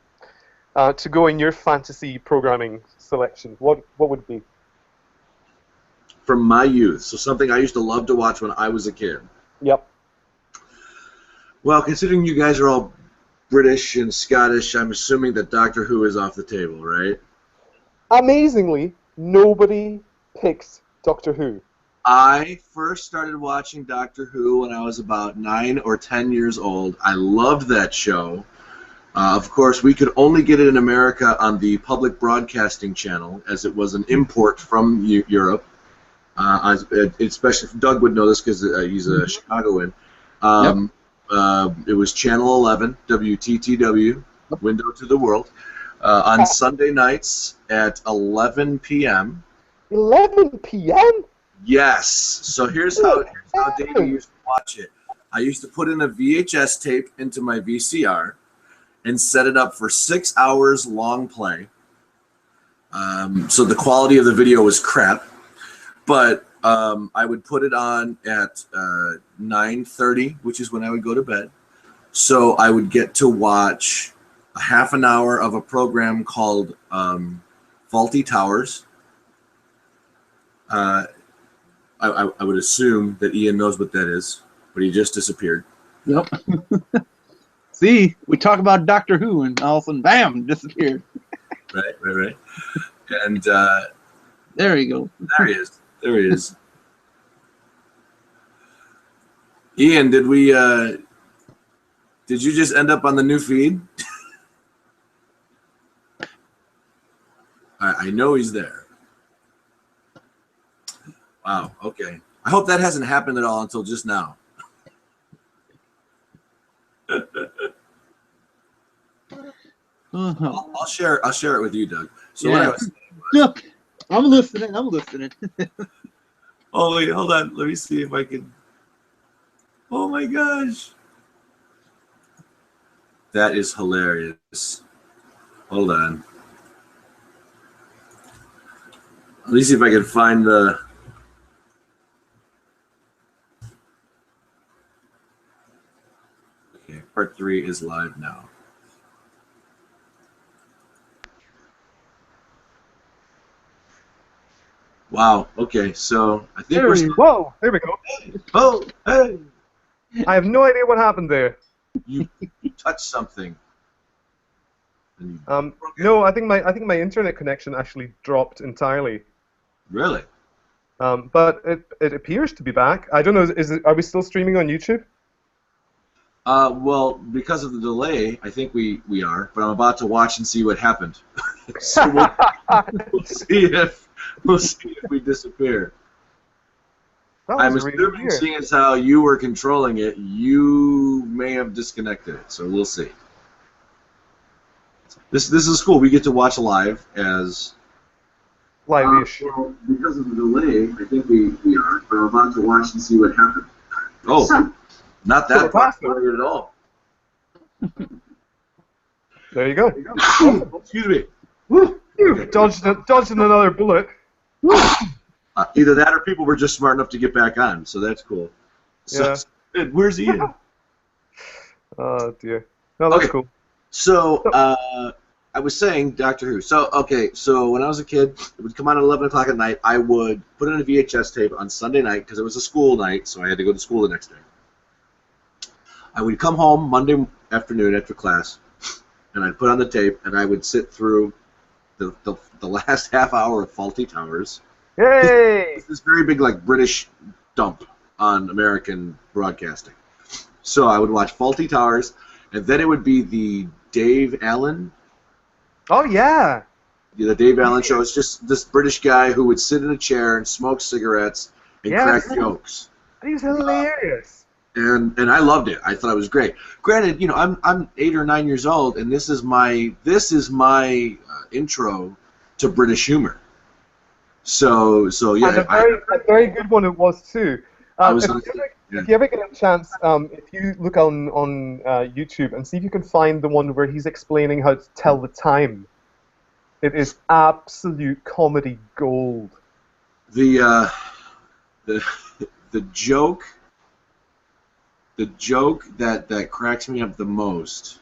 to go in your fantasy programming selection, what would it be? From my youth, so something I used to love to watch when I was a kid. Yep. Well, considering you guys are all British and Scottish, I'm assuming that Doctor Who is off the table, right? Amazingly, nobody picks Doctor Who. I first started watching Doctor Who when I was about 9 or 10 years old. I loved that show. Of course, we could only get it in America on the public broadcasting channel, as it was an import from Europe. Especially Doug would know this because he's a Chicagoan. It was Channel 11, WTTW, Window to the World, on Sunday nights at 11 p.m. 11 p.m.? Yes. So here's how Davey used to watch it. I used to put in a VHS tape into my VCR and set it up for 6 hours long play. So the quality of the video was crap. But I would put it on at 9:30, which is when I would go to bed. So I would get to watch a half an hour of a program called Faulty Towers. I would assume that Ian knows what that is, but he just disappeared. Yep. See, we talk about Doctor Who, and all of a sudden, bam, disappeared. Right. And there you go. There he is. There he is. Ian, did you just end up on the new feed? I know he's there. Wow, okay. I hope that hasn't happened at all until just now. I'll share it with you, Doug. So what I was Look, I'm listening. Oh wait, hold on. Let me see if I can. Oh my gosh. That is hilarious. Hold on. Let me see if I can find the. Okay, part 3 is live now. Wow. Okay, so I think Whoa! There we go. Oh, hey! I have no idea what happened there. You touched something. No, I think my internet connection actually dropped entirely. Really? But it appears to be back. I don't know. Are we still streaming on YouTube? Well, because of the delay, I think we are. But I'm about to watch and see what happened. So we'll see if we disappear. I'm assuming, seeing as how you were controlling it, you may have disconnected it. So we'll see. This is cool. We get to watch live as live-ish. Well, because of the delay, I think we are. But I'm about to watch and see what happened. Oh, not that fast at all. There you go. Excuse me. Dodged another bullet. Either that or people were just smart enough to get back on, so that's cool. So, Yeah. Where's Ian? Oh dear. No, that's cool. So, I was saying Doctor Who. So when I was a kid, it would come on at 11 o'clock at night. I would put in a VHS tape on Sunday night because it was a school night, so I had to go to school the next day. I would come home Monday afternoon after class, and I'd put on the tape, and I would sit through the last half hour of Faulty Towers. Yay! It's this very big, like, British dump on American broadcasting. So I would watch Faulty Towers, and then it would be the Dave Allen. Oh, yeah. The Dave Allen show. It's just this British guy who would sit in a chair and smoke cigarettes and crack jokes. He's hilarious. And I loved it. I thought it was great. Granted, you know, I'm 8 or 9 years old, and this is my intro to British humor. So yeah. And a very good one it was too. If you ever get a chance, if you look on YouTube and see if you can find the one where he's explaining how to tell the time, it is absolute comedy gold. The joke that cracks me up the most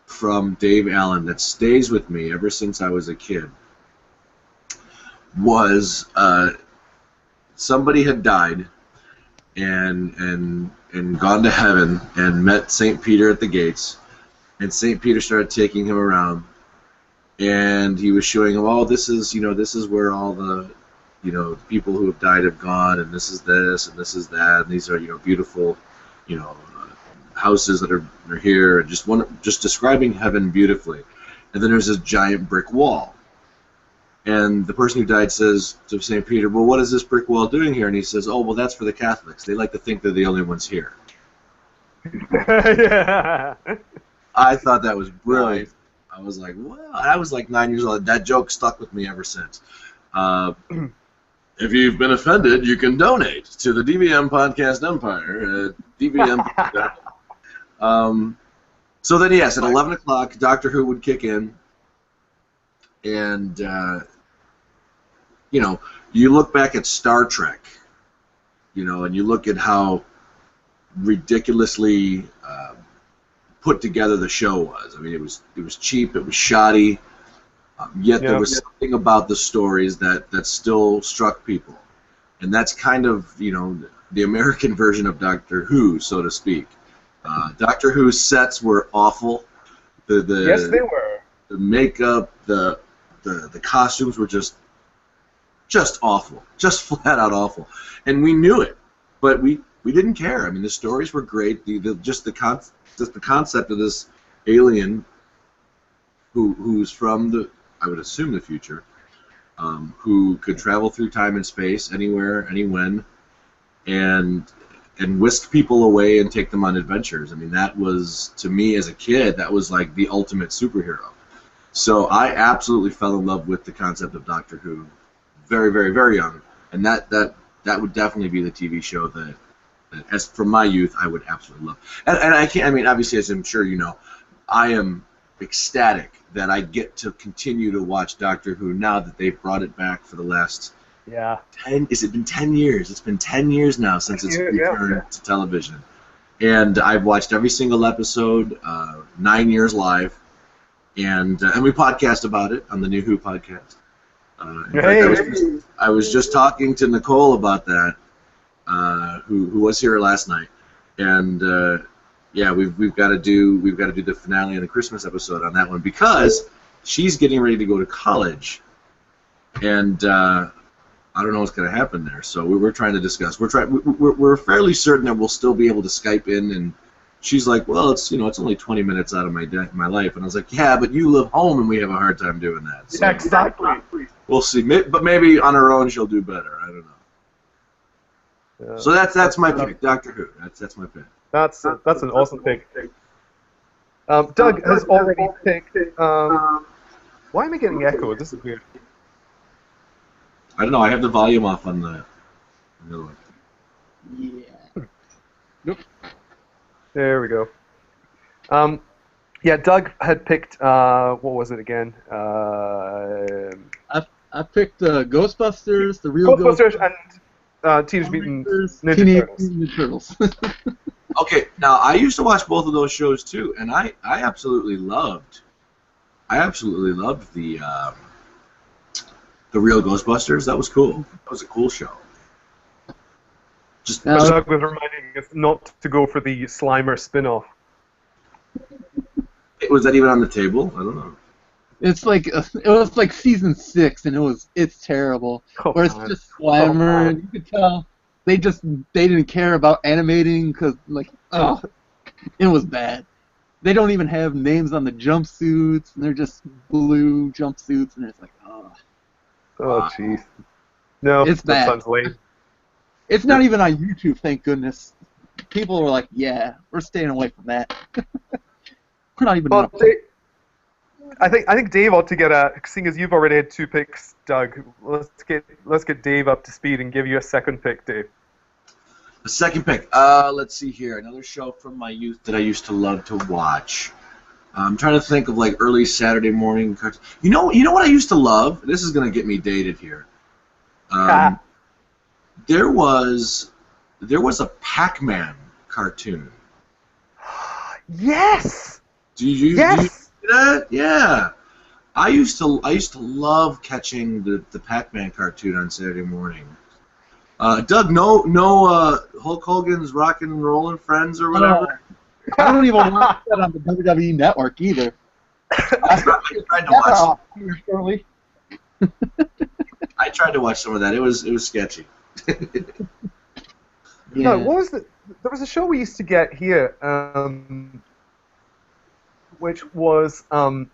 from Dave Allen, that stays with me ever since I was a kid, was somebody had died and gone to heaven and met St. Peter at the gates, and St. Peter started taking him around, and he was showing him, oh, this is where all the people who have died have gone, and this is this, and this is that, and these are beautiful houses that are here, and just describing heaven beautifully. And then there's this giant brick wall, and the person who died says to St. Peter, well, what is this brick wall doing here? And he says, oh, well, that's for the Catholics. They like to think they're the only ones here. Yeah. I thought that was brilliant. I was like, well, I was like 9 years old. That joke stuck with me ever since. If you've been offended, you can donate to the DVM Podcast Empire at DVM. So then, yes, at 11 o'clock, Doctor Who would kick in, and you look back at Star Trek, and you look at how ridiculously put together the show was. I mean, it was cheap, it was shoddy. Yet there was something about the stories that still struck people, and that's kind of the American version of Doctor Who, so to speak. Doctor Who's sets were awful. Yes, they were. The makeup, the costumes were just awful, just flat out awful, and we knew it, but we didn't care. I mean, the stories were great. Just the concept of this alien who's from I would assume the future, who could travel through time and space anywhere, anywhen, and whisk people away and take them on adventures. I mean, that was, to me as a kid, that was like the ultimate superhero. So I absolutely fell in love with the concept of Doctor Who very, very, very young, and that would definitely be the TV show that as from my youth, I would absolutely love. And I can't, I mean, obviously, as I'm sure you know, I am ecstatic that I get to continue to watch Doctor Who now that they've brought it back for the last 10, has it been 10 years? It's been 10 years now since it's returned to television. And I've watched every single episode, 9 years live, and we podcast about it on the New Who podcast. In fact, I was just talking to Nicole about that, who was here last night, and yeah, we've got to do the finale and the Christmas episode on that one, because she's getting ready to go to college, and I don't know what's going to happen there. So we're trying to discuss. We're fairly certain that we'll still be able to Skype in, and she's like, well, it's it's only 20 minutes out of my life, and I was like, yeah, but you live home, and we have a hard time doing that. So yeah, exactly. We'll see, but maybe on her own she'll do better. I don't know. So that's my pick, Doctor Who. That's my pick. That's an awesome pick. Doug has already picked. Why am I getting echo? This is weird. I don't know. I have the volume off on the other one. Yeah. Nope. There we go. Yeah, Doug had picked. What was it again? I picked Ghostbusters, the real Ghostbusters, and Teenage Mutant Ninja Turtles. Okay, now I used to watch both of those shows too, and I absolutely loved. The real Ghostbusters. That was cool. That was a cool show. Just Doug was reminding us not to go for the Slimer spin-off. Was that even on the table? I don't know. It was like season 6, and it's terrible. Where it's just slammer, and you could tell they didn't care about animating because it was bad. They don't even have names on the jumpsuits, and they're just blue jumpsuits, and it's like, oh. Oh, jeez. No, it's that bad. sounds lame. It's not even on YouTube, thank goodness. People were like, yeah, we're staying away from that. We're not even Well, I think Dave ought to get seeing as you've already had 2 picks, Doug. Let's get Dave up to speed and give you a second pick, Dave. A second pick. Let's see here. Another show from my youth that I used to love to watch. I'm trying to think of like early Saturday morning cartoons. You know what I used to love? This is gonna get me dated here. There was a Pac-Man cartoon. Yes. Do you see that? Yeah. I used to love catching the Pac-Man cartoon on Saturday morning. Doug, no Hulk Hogan's Rockin' and Rollin' Friends or whatever? I don't even watch that on the WWE Network either. I tried to watch. I tried to watch some of that. It was sketchy. No, what was there was a show we used to get here, which was I've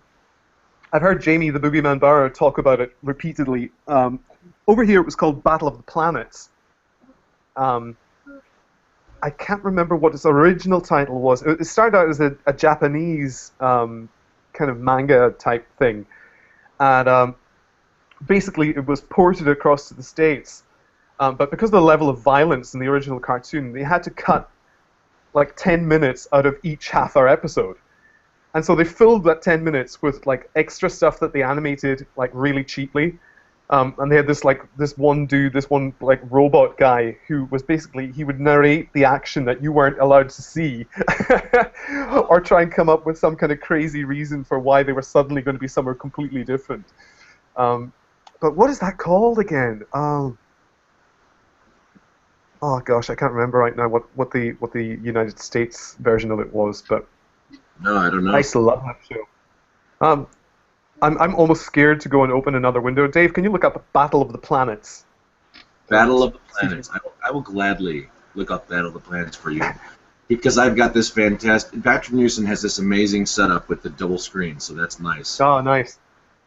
heard Jamie the Boogeyman Barrow talk about it repeatedly. Over here it was called Battle of the Planets. I can't remember what its original title was. It started out as a Japanese kind of manga type thing, and basically it was ported across to the States. But because of the level of violence in the original cartoon, they had to cut like 10 minutes out of each half-hour episode. And so they filled that 10 minutes with like extra stuff that they animated like really cheaply. And they had this one robot guy who was basically, he would narrate the action that you weren't allowed to see, or try and come up with some kind of crazy reason for why they were suddenly going to be somewhere completely different. But what is that called again? Oh gosh, I can't remember right now what the United States version of it was, but no, I don't know. I used to love that show. I'm almost scared to go and open another window. Dave, can you look up Battle of the Planets? Battle of the Planets. I will gladly look up Battle of the Planets for you, because I've got this fantastic. Patrick Newson has this amazing setup with the double screen, so that's nice. Oh, nice.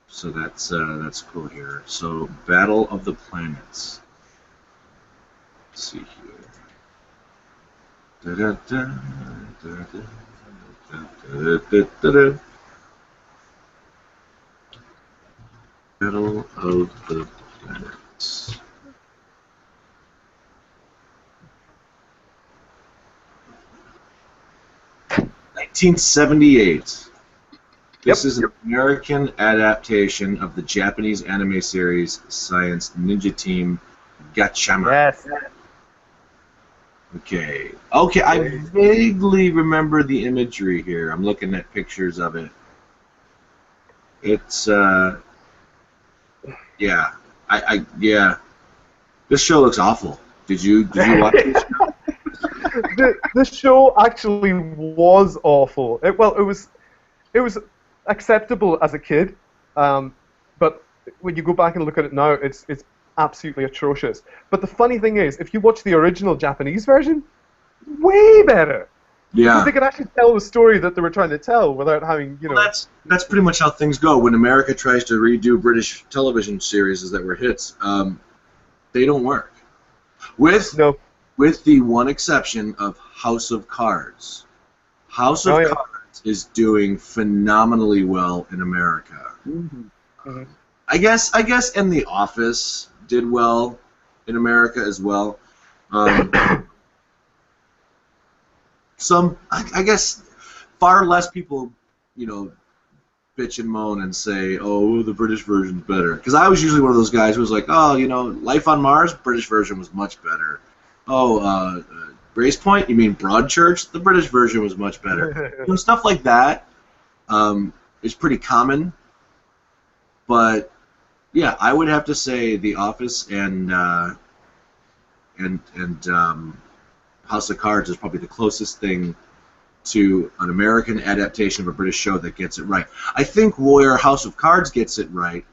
So that's cool here. So Battle of the Planets. Let's see here. Battle of the Planets. (1978). This is an American adaptation of the Japanese anime series Science Ninja Team Gachama. Yes. Okay, I vaguely remember the imagery here. I'm looking at pictures of it. It's, yeah. Yeah. This show looks awful. Did you watch this show? The show actually was awful. It was acceptable as a kid, but when you go back and look at it now, it's absolutely atrocious. But the funny thing is, if you watch the original Japanese version, way better. Yeah. Because they can actually tell the story that they were trying to tell without having, you know. Well, that's pretty much how things go when America tries to redo British television series that were hits. They don't work. With the one exception of House of Cards. House of Cards is doing phenomenally well in America. Mm-hmm. I guess, and The Office did well in America as well. I guess, far less people, bitch and moan and say, "Oh, the British version's better." Because I was usually one of those guys who was like, "Oh, Life on Mars, British version was much better." Oh, Grace Point, you mean Broadchurch? The British version was much better. Stuff like that is pretty common. But yeah, I would have to say The Office and House of Cards is probably the closest thing to an American adaptation of a British show that gets it right. I think where House of Cards gets it right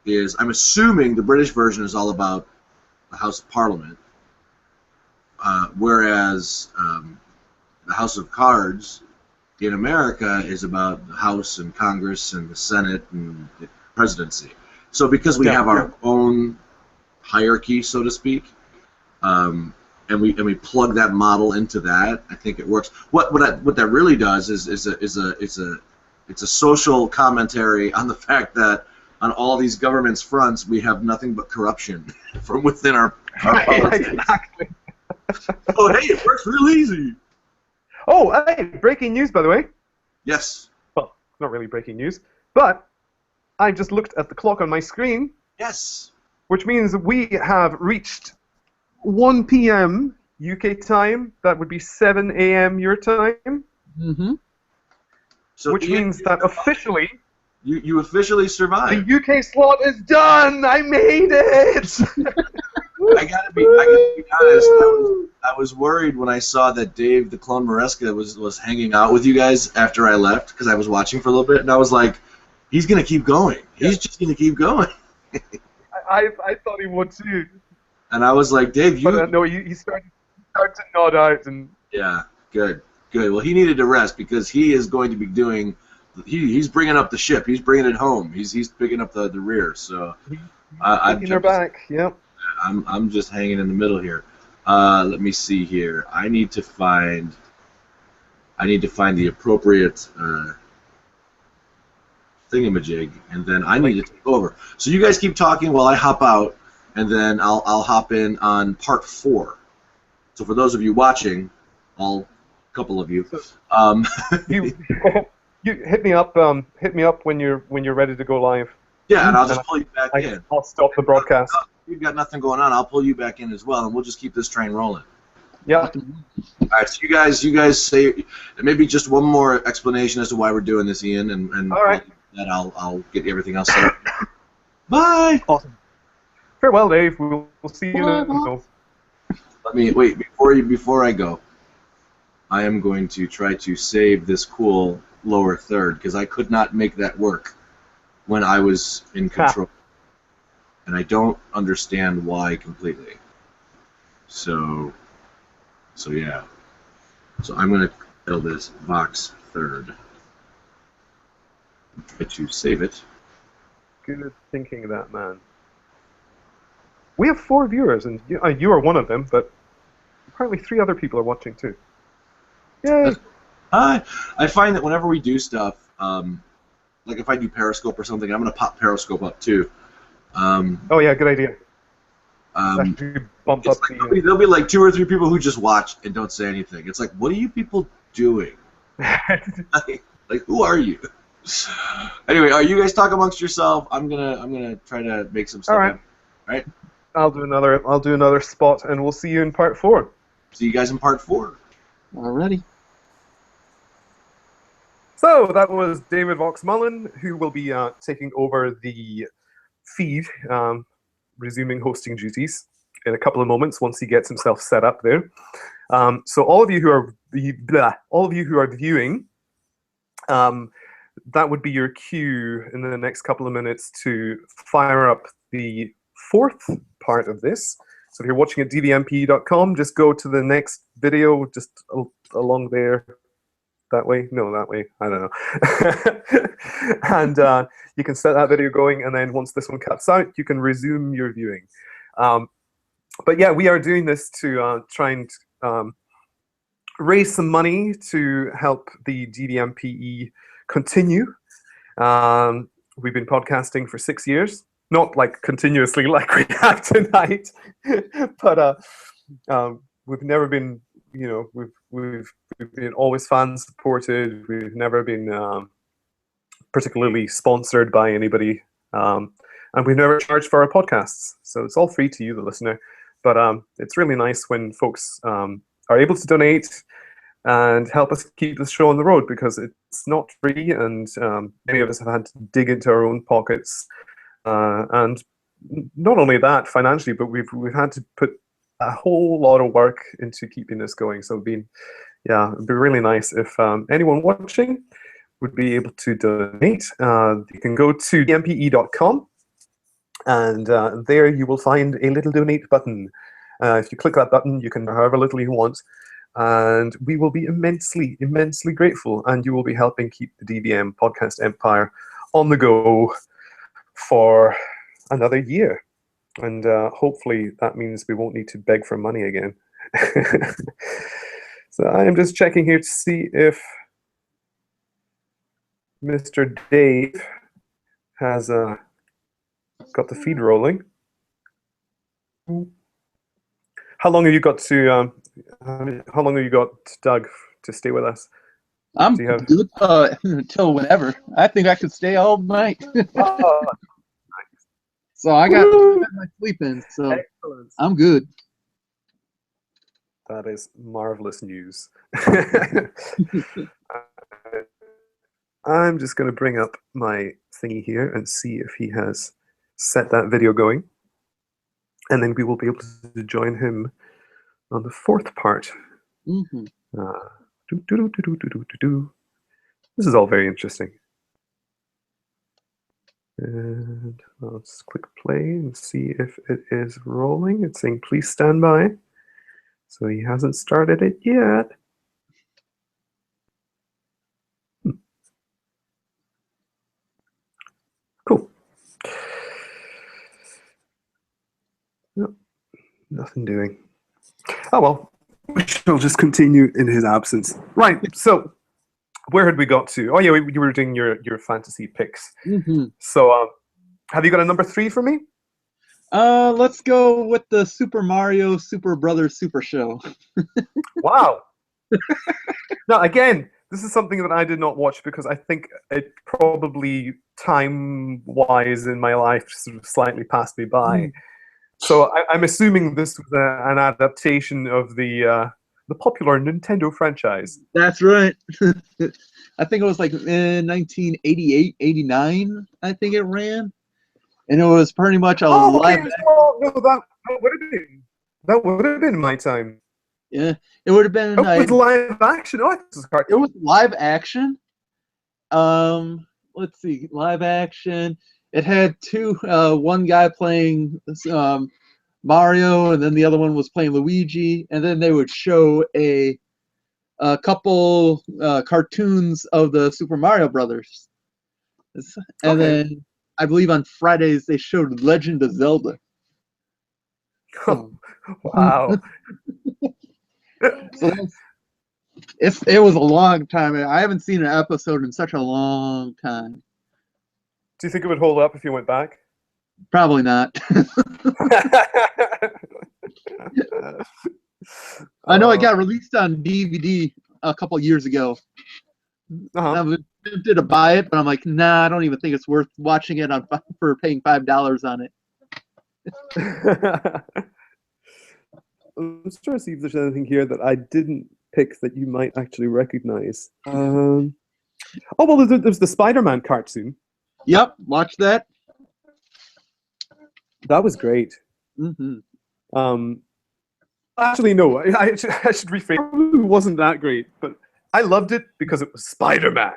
is, I'm assuming the British version is all about the House of Parliament, whereas the House of Cards in America is about the House and Congress and the Senate and the presidency. So because we have our own hierarchy, so to speak, and we plug that model into that, I think it works. What that really does is it's a social commentary on the fact that on all these governments' fronts we have nothing but corruption from within our politics. Exactly. Oh, hey, it works real easy. Oh, hey, breaking news, by the way. Yes. Well, it's not really breaking news, but I just looked at the clock on my screen. Yes. Which means we have reached 1 p.m. UK time. That would be 7 a.m. your time. Mm-hmm. So which means that officially... You officially survived. The UK slot is done! I made it! I gotta be honest. I was worried when I saw that Dave the Clone Maresca was hanging out with you guys after I left, because I was watching for a little bit, and I was like, he's gonna keep going. He's just gonna keep going. I thought he would too. And I was like, Dave, you. But, no, he started to nod out, and yeah, good. Well, he needed to rest because he is going to be doing. He's bringing up the ship. He's bringing it home. He's picking up the rear. So I'm taking her back. Yep. I'm just hanging in the middle here. Let me see here. I need to find the appropriate thingamajig, and then I need to take over. So you guys keep talking while I hop out, and then I'll hop in on part 4. So for those of you watching, a couple of you, you hit me up. Hit me up when you're ready to go live. Yeah, and I'll just pull you back in. I'll stop the broadcast. If you've got nothing going on, I'll pull you back in as well, and we'll just keep this train rolling. Yeah. All right, so you guys say maybe just one more explanation as to why we're doing this, Ian, and all right. Then I'll get everything else set up. Bye. Awesome. Farewell, Dave. We'll see you later. Let me wait before I go. I am going to try to save this cool lower third because I could not make that work when I was in control. And I don't understand why completely. So yeah. So I'm going to title this Vox Third. Try to save it. Good thinking, that man. We have 4 viewers, and you are one of them, but apparently 3 other people are watching too. Yay! I find that whenever we do stuff, like if I do Periscope or something, I'm going to pop Periscope up too. Oh yeah, good idea. Bump up there'll be like 2 or 3 people who just watch and don't say anything. It's like, what are you people doing? like, who are you? Anyway, you guys talk amongst yourself. I'm gonna try to make some stuff happen. All right. I'll do another spot, and we'll see you in part 4. See you guys in part 4. Alrighty. So that was David Vox-Mullen, who will be taking over the feed, resuming hosting duties in a couple of moments once he gets himself set up there. So all of you who are viewing, that would be your cue in the next couple of minutes to fire up the 4th part of this. So if you're watching at dvmpe.com, just go to the next video, just along there. That way? No, that way. I don't know. And you can set that video going, and then once this one cuts out, you can resume your viewing. But yeah, we are doing this to try and raise some money to help the DVMPE continue. We've been podcasting for 6 years. Not like continuously like we have tonight, but we've never been, we've been always fan supported. We've never been particularly sponsored by anybody, and we've never charged for our podcasts. So it's all free to you, the listener. But it's really nice when folks are able to donate and help us keep this show on the road, because it's not free, and many of us have had to dig into our own pockets. And not only that financially, but we've had to put a whole lot of work into keeping this going. So we've been, yeah, it'd be really nice if anyone watching would be able to donate. You can go to dvmpe.com, and there you will find a little donate button. If you click that button, you can however little you want, and we will be immensely, immensely grateful, and you will be helping keep the DVM podcast empire on the go for another year. And hopefully that means we won't need to beg for money again. So I am just checking here to see if Mr. Dave has got the feed rolling. How long have you got to? How long have you got, Doug, to stay with us? I'm Do you have... good until whenever. I think I could stay all night. Oh, so I got my sleep in, so excellent. I'm good. That is marvelous news. I'm just going to bring up my thingy here and see if he has set that video going. And then we will be able to join him on the fourth part. Mm-hmm. This is all very interesting. And let's click play and see if it is rolling. It's saying, please stand by. So he hasn't started it yet. Cool. Nope, nothing doing. Oh well, we shall just continue in his absence. Right, so where had we got to? Oh yeah, you were doing your fantasy picks. Mm-hmm. So have you got a number 3 for me? Let's go with the Super Mario Super Brothers Super Show. Wow. Now again, this is something that I did not watch because I think it probably time-wise in my life sort of slightly passed me by. So I'm assuming this was an adaptation of the popular Nintendo franchise. That's right. I think it was like in 1988, 89, I think it ran. And it was pretty much a live action. Oh, no, that would have been my time. Yeah, it would have been. It was live action. Oh, this is hard. It was live action. Let's see, live action. It had two. One guy playing Mario, and then the other one was playing Luigi. And then they would show a couple cartoons of the Super Mario Brothers. And then I believe on Fridays they showed Legend of Zelda. Oh, wow. So it was a long time. I haven't seen an episode in such a long time. Do you think it would hold up if you went back? Probably not. I know it got released on DVD a couple years ago. I was tempted to buy it, but I'm like, nah, I don't even think it's worth watching it for paying $5 on it. Let's try to see if there's anything here that I didn't pick that you might actually recognize. Oh, well, there's the Spider-Man cartoon. Yep, watch that. That was great. Mm-hmm. Actually, no, I should rephrase. It probably wasn't that great, but I loved it because it was Spider-Man.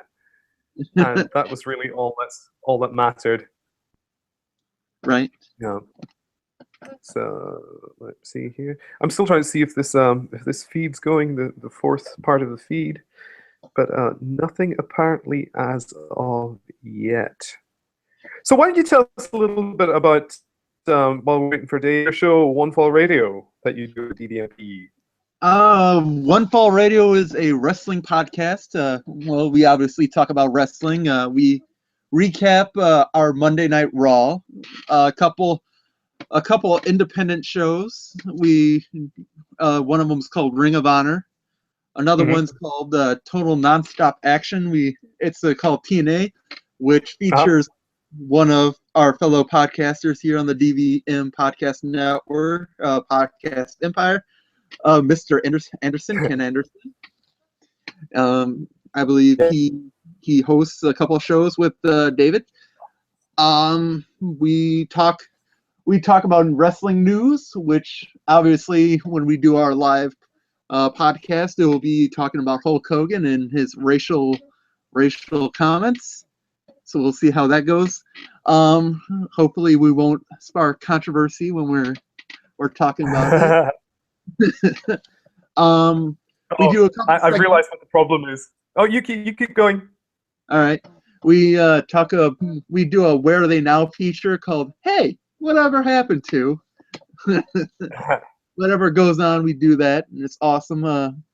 And that was really all that mattered. Right. Yeah. So let's see here. I'm still trying to see if this feed's going, the fourth part of the feed, but nothing apparently as of yet. So why don't you tell us a little bit about while we're waiting for Dave's show, One Fall Radio, that you do at DVMPE? One Fall Radio is a wrestling podcast. Well, we obviously talk about wrestling. We recap our Monday Night Raw. A couple independent shows. One of them is called Ring of Honor. Another one's called Total Nonstop Action. It's called TNA, which features one of our fellow podcasters here on the DVM Podcast Network, Podcast Empire, Mr. Anderson, Ken Anderson. I believe he hosts a couple of shows with David. We talk about wrestling news, which obviously when we do our live podcast. It will be talking about Hulk Hogan and his racial comments. So we'll see how that goes. Hopefully we won't spark controversy when we're talking about it. We do a couple I've realized what the problem is. Oh, you keep going. All right. We we do a Where Are They Now feature called Hey, Whatever Happened To? Whatever goes on, we do that, and it's awesome.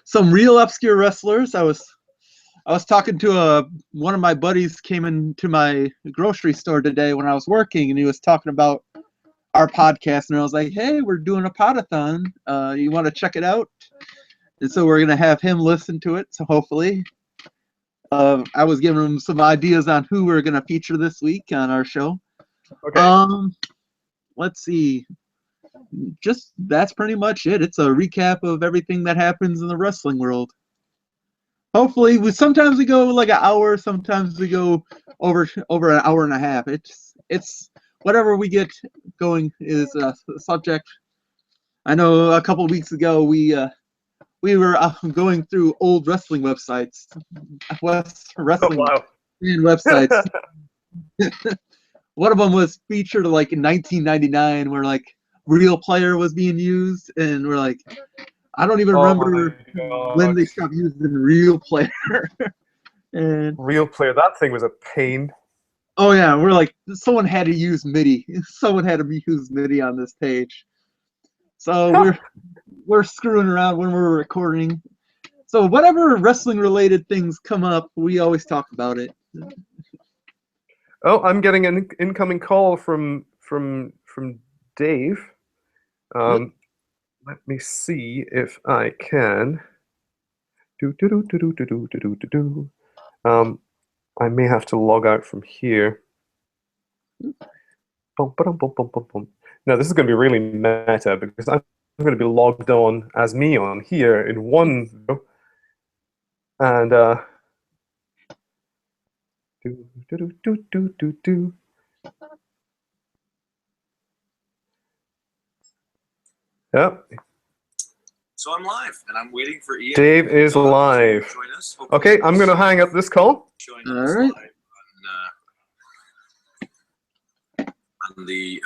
Some real obscure wrestlers. I was talking to one of my buddies came into my grocery store today when I was working, and he was talking about our podcast, and I was like, hey, we're doing a Podathon. You want to check it out? And so we're going to have him listen to it, so hopefully. I was giving him some ideas on who we're going to feature this week on our show. Okay. Let's see. Just that's pretty much it. It's a recap of everything that happens in the wrestling world. Hopefully, sometimes we go like an hour, sometimes we go over an hour and a half. It's whatever we get going is a subject. I know a couple of weeks ago we were going through old wrestling websites, wrestling websites. One of them was featured like in 1999, where like Real Player was being used, and we're like, I don't even remember when they stopped using Real Player. And Real Player, that thing was a pain. Oh yeah, we're like, someone had to use MIDI. Someone had to use MIDI on this page. So we're screwing around when we're recording. So whatever wrestling related things come up, we always talk about it. Oh, I'm getting an incoming call from Dave. Let me see if I can. I may have to log out from here. Now this is going to be really meta because I'm going to be logged on as me on here in one video, and Yep. So I'm live, and I'm waiting for Ian. Dave is live. Join us. Okay, I'm going to hang up this call. All right. On the